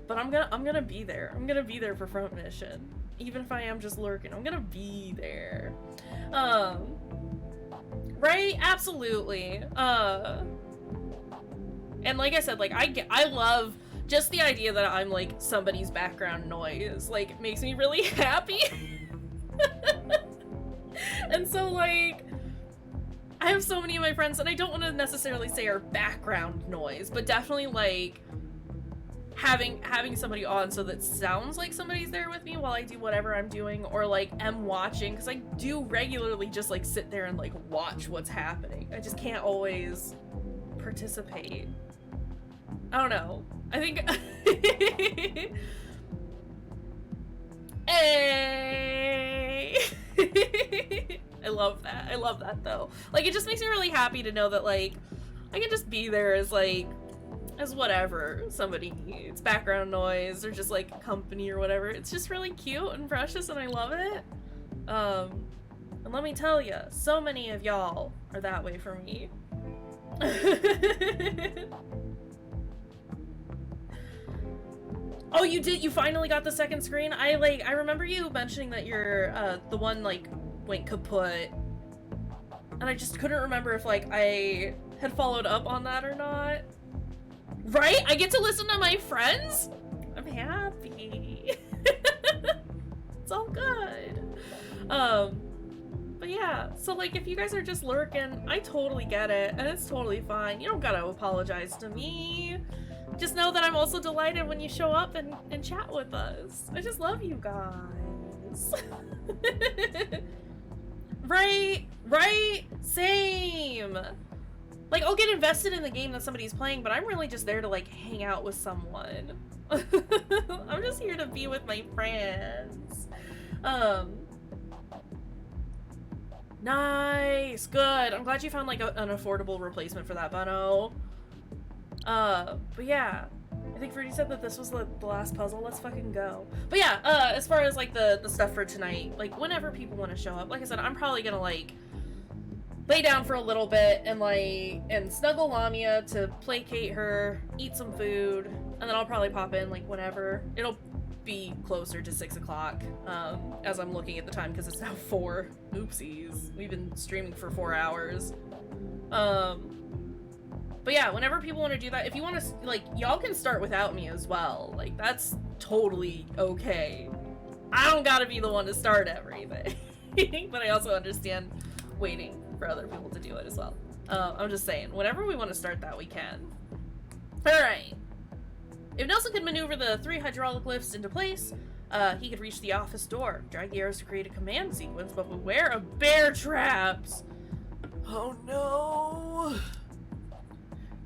But I'm gonna be there. I'm gonna be there for front mission. Even if I am just lurking, I'm gonna be there. Right? Absolutely. And like I said, like, I love just the idea that I'm, like, somebody's background noise. Like, it makes me really happy. And so, like, I have so many of my friends, and I don't want to necessarily say are background noise, but definitely, like, having somebody on so that sounds like somebody's there with me while I do whatever I'm doing, or, like, am watching, because I do regularly just, like, sit there and, like, watch what's happening. I just can't always participate. I don't know. I think... Hey! I love that. I love that, though. Like, it just makes me really happy to know that, like, I can just be there as, like, as whatever somebody needs. Background noise, or just, like, company or whatever. It's just really cute and precious, and I love it. And let me tell you, so many of y'all are that way for me. Oh, you did? You finally got the second screen? I remember you mentioning that your, the one, like, went kaput. And I just couldn't remember if, like, I had followed up on that or not. Right? I get to listen to my friends? I'm happy. It's all good. But yeah, so, like, if you guys are just lurking, I totally get it, and it's totally fine. You don't gotta apologize to me. Just know that I'm also delighted when you show up and chat with us. I just love you guys. Right? Same. Like, I'll get invested in the game that somebody's playing, but I'm really just there to, like, hang out with someone. I'm just here to be with my friends. Nice, good. I'm glad you found, like, an affordable replacement for that, Bunno. But yeah, I think Fruity said that this was the last puzzle. Let's fucking go. But yeah, as far as, like, the stuff for tonight, like, whenever people want to show up, like I said, I'm probably gonna, like, lay down for a little bit and, like, and snuggle Lamia to placate her, eat some food, and then I'll probably pop in, like, whenever. It'll be closer to 6 o'clock, as I'm looking at the time, because it's now 4. Oopsies. We've been streaming for 4 hours. But yeah, whenever people want to do that, if you want to, like, y'all can start without me as well. Like, that's totally okay. I don't gotta be the one to start everything. But I also understand waiting for other people to do it as well. I'm just saying, whenever we want to start that, we can. Alright. If Nelson could maneuver the 3 hydraulic lifts into place, he could reach the office door, drag the arrows to create a command sequence, but beware of bear traps! Oh no!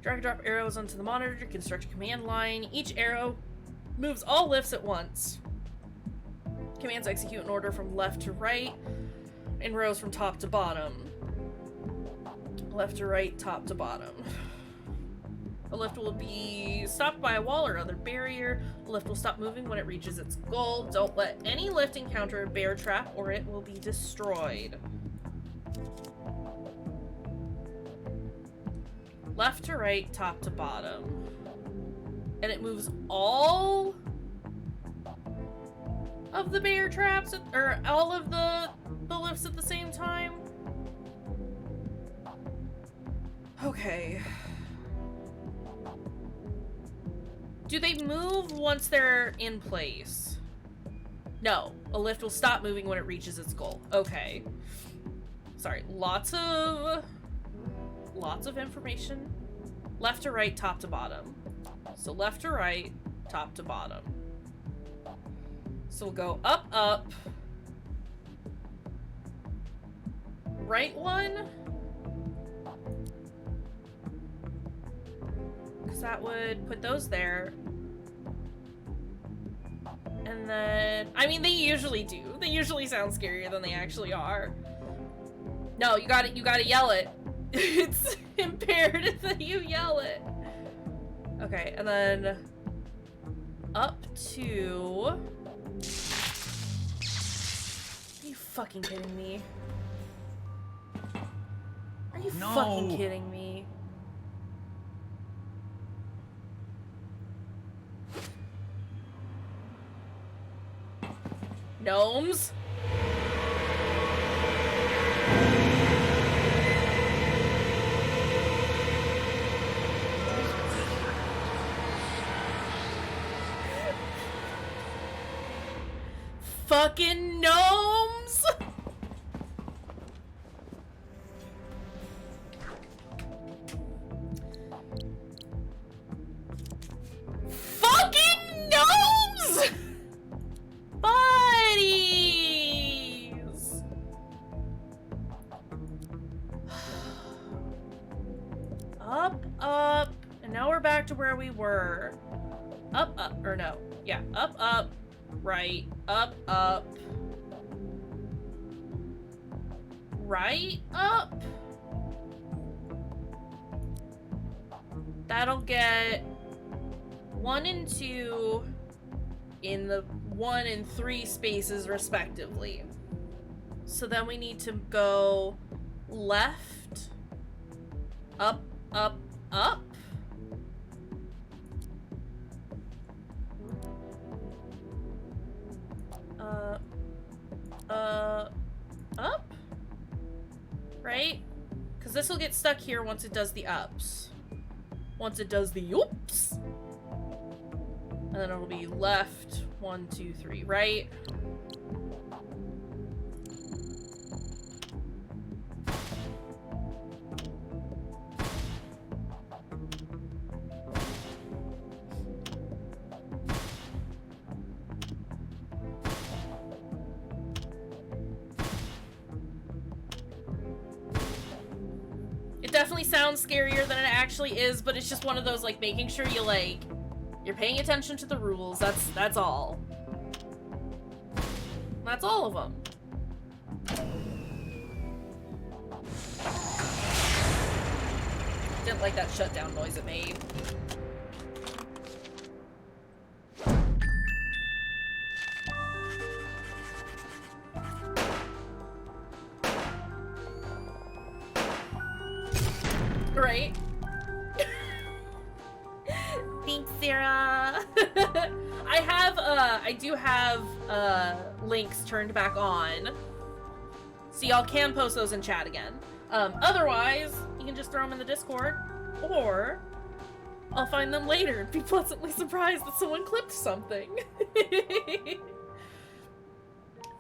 Drag and drop arrows onto the monitor to construct a command line. Each arrow moves all lifts at once. Commands execute in order from left to right, in rows from top to bottom. Left to right, top to bottom. A lift will be stopped by a wall or other barrier. A lift will stop moving when it reaches its goal. Don't let any lift encounter a bear trap or it will be destroyed. Left to right, top to bottom. And it moves all of the bear traps, or all of the lifts at the same time? Okay. Do they move once they're in place? No. A lift will stop moving when it reaches its goal. Okay. Sorry. Lots of information. Left to right, top to bottom. So left to right, top to bottom. So we'll go up, up. Right one. Because that would put those there. And then, I mean, they usually do. They usually sound scarier than they actually are. No, you gotta yell it. It's imperative that you yell it. Okay, and then up to... Are you fucking kidding me? Are you fucking kidding me? Gnomes? Fucking gnomes! Fucking gnomes! Buddies! Up, up, and now we're back to where we were. Up, up, or no. Yeah, up, up. Right, up, up. Right, up. That'll get 1 and 2 in the 1 and 3 spaces respectively. So then we need to go left, up, up, up. Up? Right? Because this will get stuck here once it does the ups. Once it does the oops. And then it'll be left, 1, 2, 3, right? Definitely sounds scarier than it actually is, but it's just one of those, like, making sure you, like, you're paying attention to the rules. That's all. That's all of them. Didn't like that shutdown noise it made. Right. Thanks, Sarah. I do have links turned back on, so y'all can post those in chat again. Otherwise, you can just throw them in the Discord, or I'll find them later and be pleasantly surprised that someone clipped something.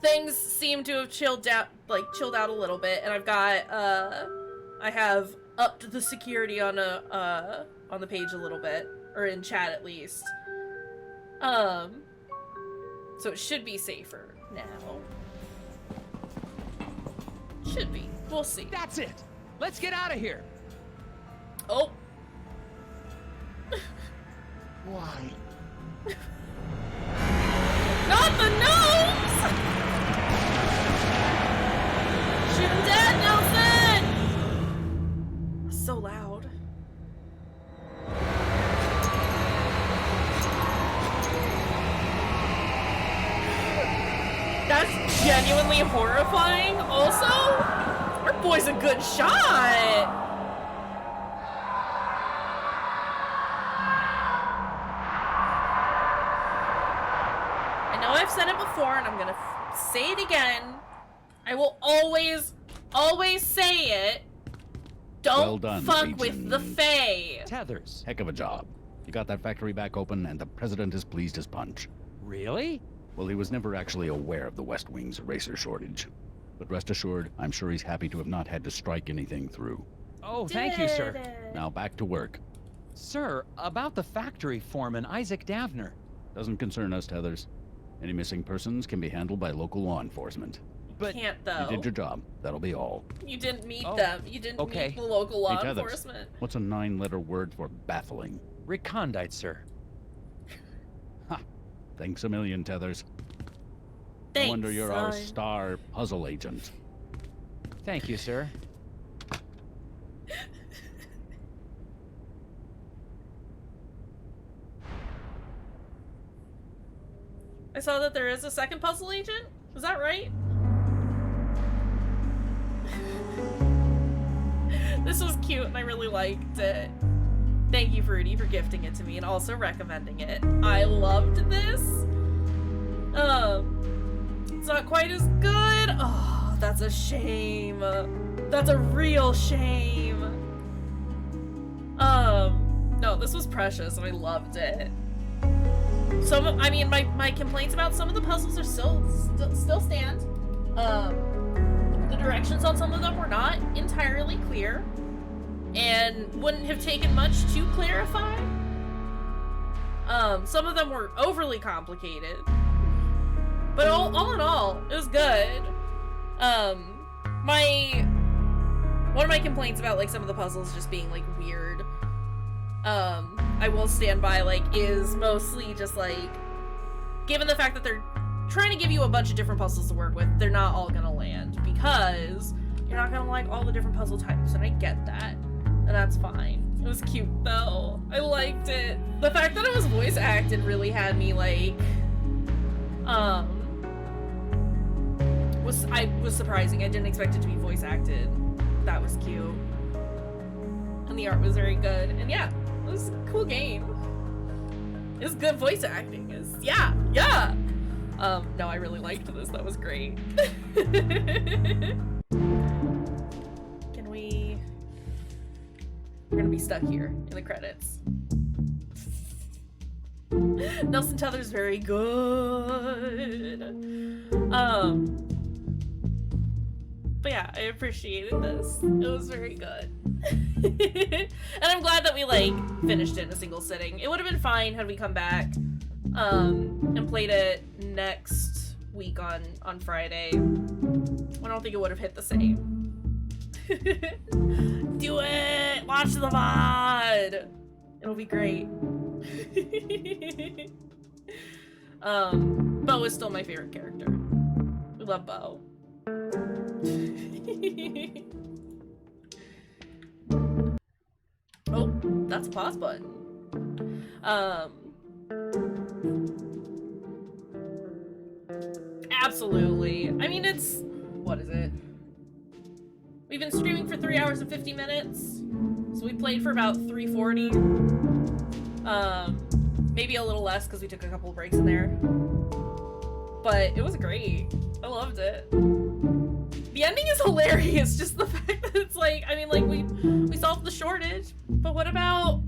Things seem to have chilled out a little bit, and I've got I have upped the security on the page a little bit, or in chat at least. So it should be safer now. Should be. We'll see. That's it. Let's get out of here. Oh. Why? Not the gnomes! Shoot him dead, Nelson! So loud. that's genuinely horrifying. Also, our boy's a good shot. I know I've said it before, and I'm gonna say it again. I will always say it. Don't Well done, fuck with Agent the Fae. Tethers. Heck of a job. You got that factory back open, and the president is pleased as punch. Really? Well, he was never actually aware of the West Wing's eraser shortage. But rest assured, I'm sure he's happy to have not had to strike anything through. Oh, thank you, sir. Now back to work. Sir, about the factory foreman, Isaac Davner. Doesn't concern us, Tethers. Any missing persons can be handled by local law enforcement. But Can't though. You did your job. That'll be all. You didn't meet Oh, them. You didn't okay. meet the local law Hey, Tethers, enforcement. what's a 9-letter word for baffling? recondite, sir. Ha! Thanks a million, Tethers. Thanks, No wonder you're our son. star puzzle agent. Thank you, sir. I saw that there is a second puzzle agent. Was that right? This was cute and I really liked it. Thank you, Fruity, for gifting it to me and also recommending it. I loved this. It's not quite as good. Oh, that's a shame. That's a real shame. No, this was precious and I loved it. I mean, my complaints about some of the puzzles are still stand. The directions on some of them were not entirely clear and wouldn't have taken much to clarify. Some of them were overly complicated, but all in all, it was good. One of my complaints about like some of the puzzles just being like weird, I will stand by, like, is mostly just like, given the fact that they're trying to give you a bunch of different puzzles to work with, they're not all gonna land because you're not gonna like all the different puzzle types, and I get that, and that's fine. It was cute though. I liked it. The fact that it was voice acted really had me like, was surprising. I didn't expect it to be voice acted. That was cute. And the art was very good. And yeah, it was a cool game. It was good voice acting. Yeah. No, I really liked this. That was great. We're gonna be stuck here in the credits. Nelson Tether's very good. But yeah, I appreciated this. It was very good. And I'm glad that we like finished it in a single sitting. It would have been fine had we come back and played it next week on Friday. I don't think it would have hit the same. Do it! Watch the VOD! It'll be great. Bo is still my favorite character. We love Bo. Oh, that's a pause button. Absolutely. I mean, what is it? We've been streaming for 3 hours and 50 minutes. So we played for about 340. Maybe a little less because we took a couple of breaks in there. But it was great. I loved it. The ending is hilarious, just the fact that it's like, I mean, like, we solved the shortage, but what about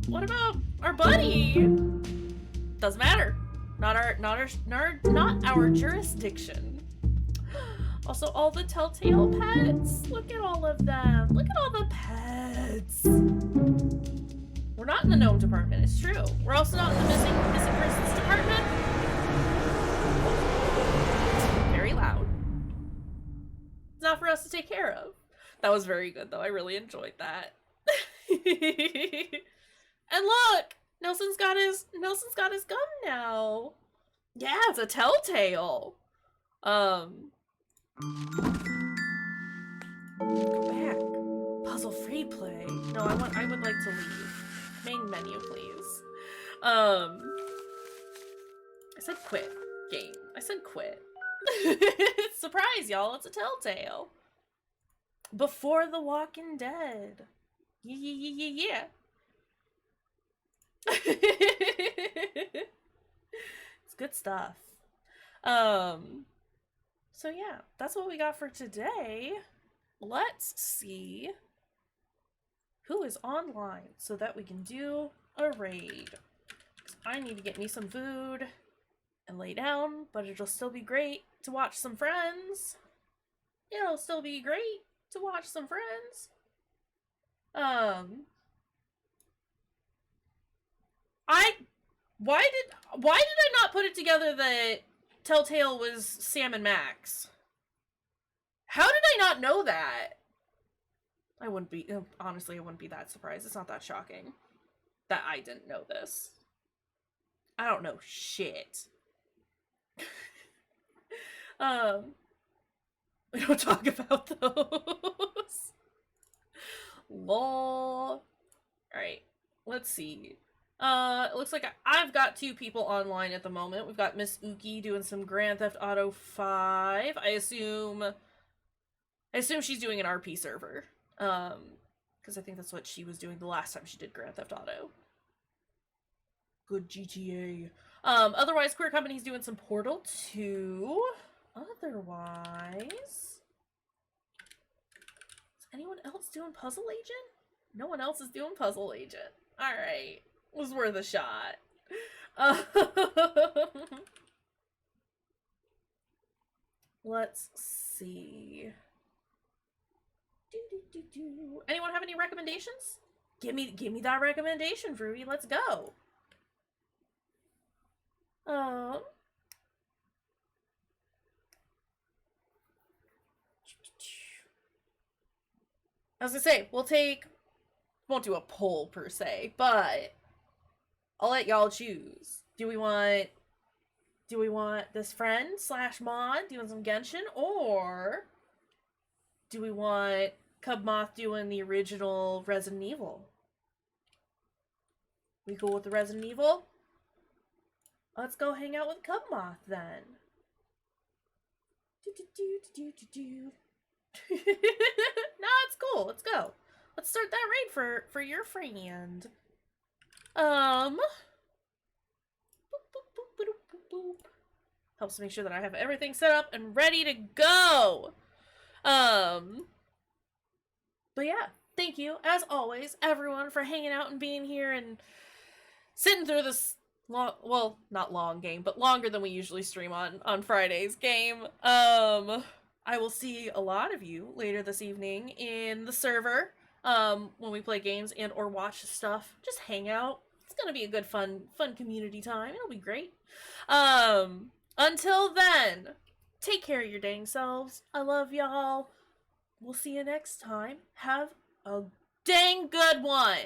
our buddy? Doesn't matter. Not our jurisdiction. Also, all the telltale pets. Look at all of them. Look at all the pets. We're not in the gnome department, it's true. We're also not in the missing persons department. Very loud. It's not for us to take care of. That was very good though. I really enjoyed that. And look, Nelson's got his gun now. Yeah, it's a telltale. Go back. Puzzle free play. No, I would like to leave. Main menu, please. I said quit. Game. I said quit. Surprise, y'all, it's a Telltale. Before The Walking Dead. Yeah. It's good stuff. So yeah, that's what we got for today. Let's see who is online so that we can do a raid. I need to get me some food and lay down, but it'll still be great to watch some friends. It'll still be great to watch some friends. Why did I not put it together that Telltale was Sam and Max? How did I not know that? I wouldn't be, honestly, I wouldn't be that surprised. It's not that shocking that I didn't know this. I don't know shit. We don't talk about those. Lol. Alright, let's see. It looks like I've got 2 people online at the moment. We've got Miss Uki doing some Grand Theft Auto 5. I assume she's doing an RP server. Because I think that's what she was doing the last time she did Grand Theft Auto. Good GTA. Otherwise, Queer Company's doing some Portal 2. Otherwise... Is anyone else doing Puzzle Agent? No one else is doing Puzzle Agent. Alright. Was worth a shot. Let's see. Anyone have any recommendations? Give me that recommendation, Ruby. Let's go. I was gonna say, won't do a poll per se, but I'll let y'all choose. Do we want this friend / mod doing some Genshin, or do we want Cub Moth doing the original Resident Evil? We cool with the Resident Evil? Let's go hang out with Cub Moth then. No, it's cool. Let's go. Let's start that raid for your friend. Helps make sure that I have everything set up and ready to go. But yeah, thank you, as always, everyone, for hanging out and being here and sitting through this long, well, not long game, but longer than we usually stream on Friday's game. I will see a lot of you later this evening in the server, when we play games and or watch stuff. Just hang out. It's gonna be a good fun community time. It'll be great. Until then, take care of your dang selves. I love y'all. We'll see you next time. Have a dang good one.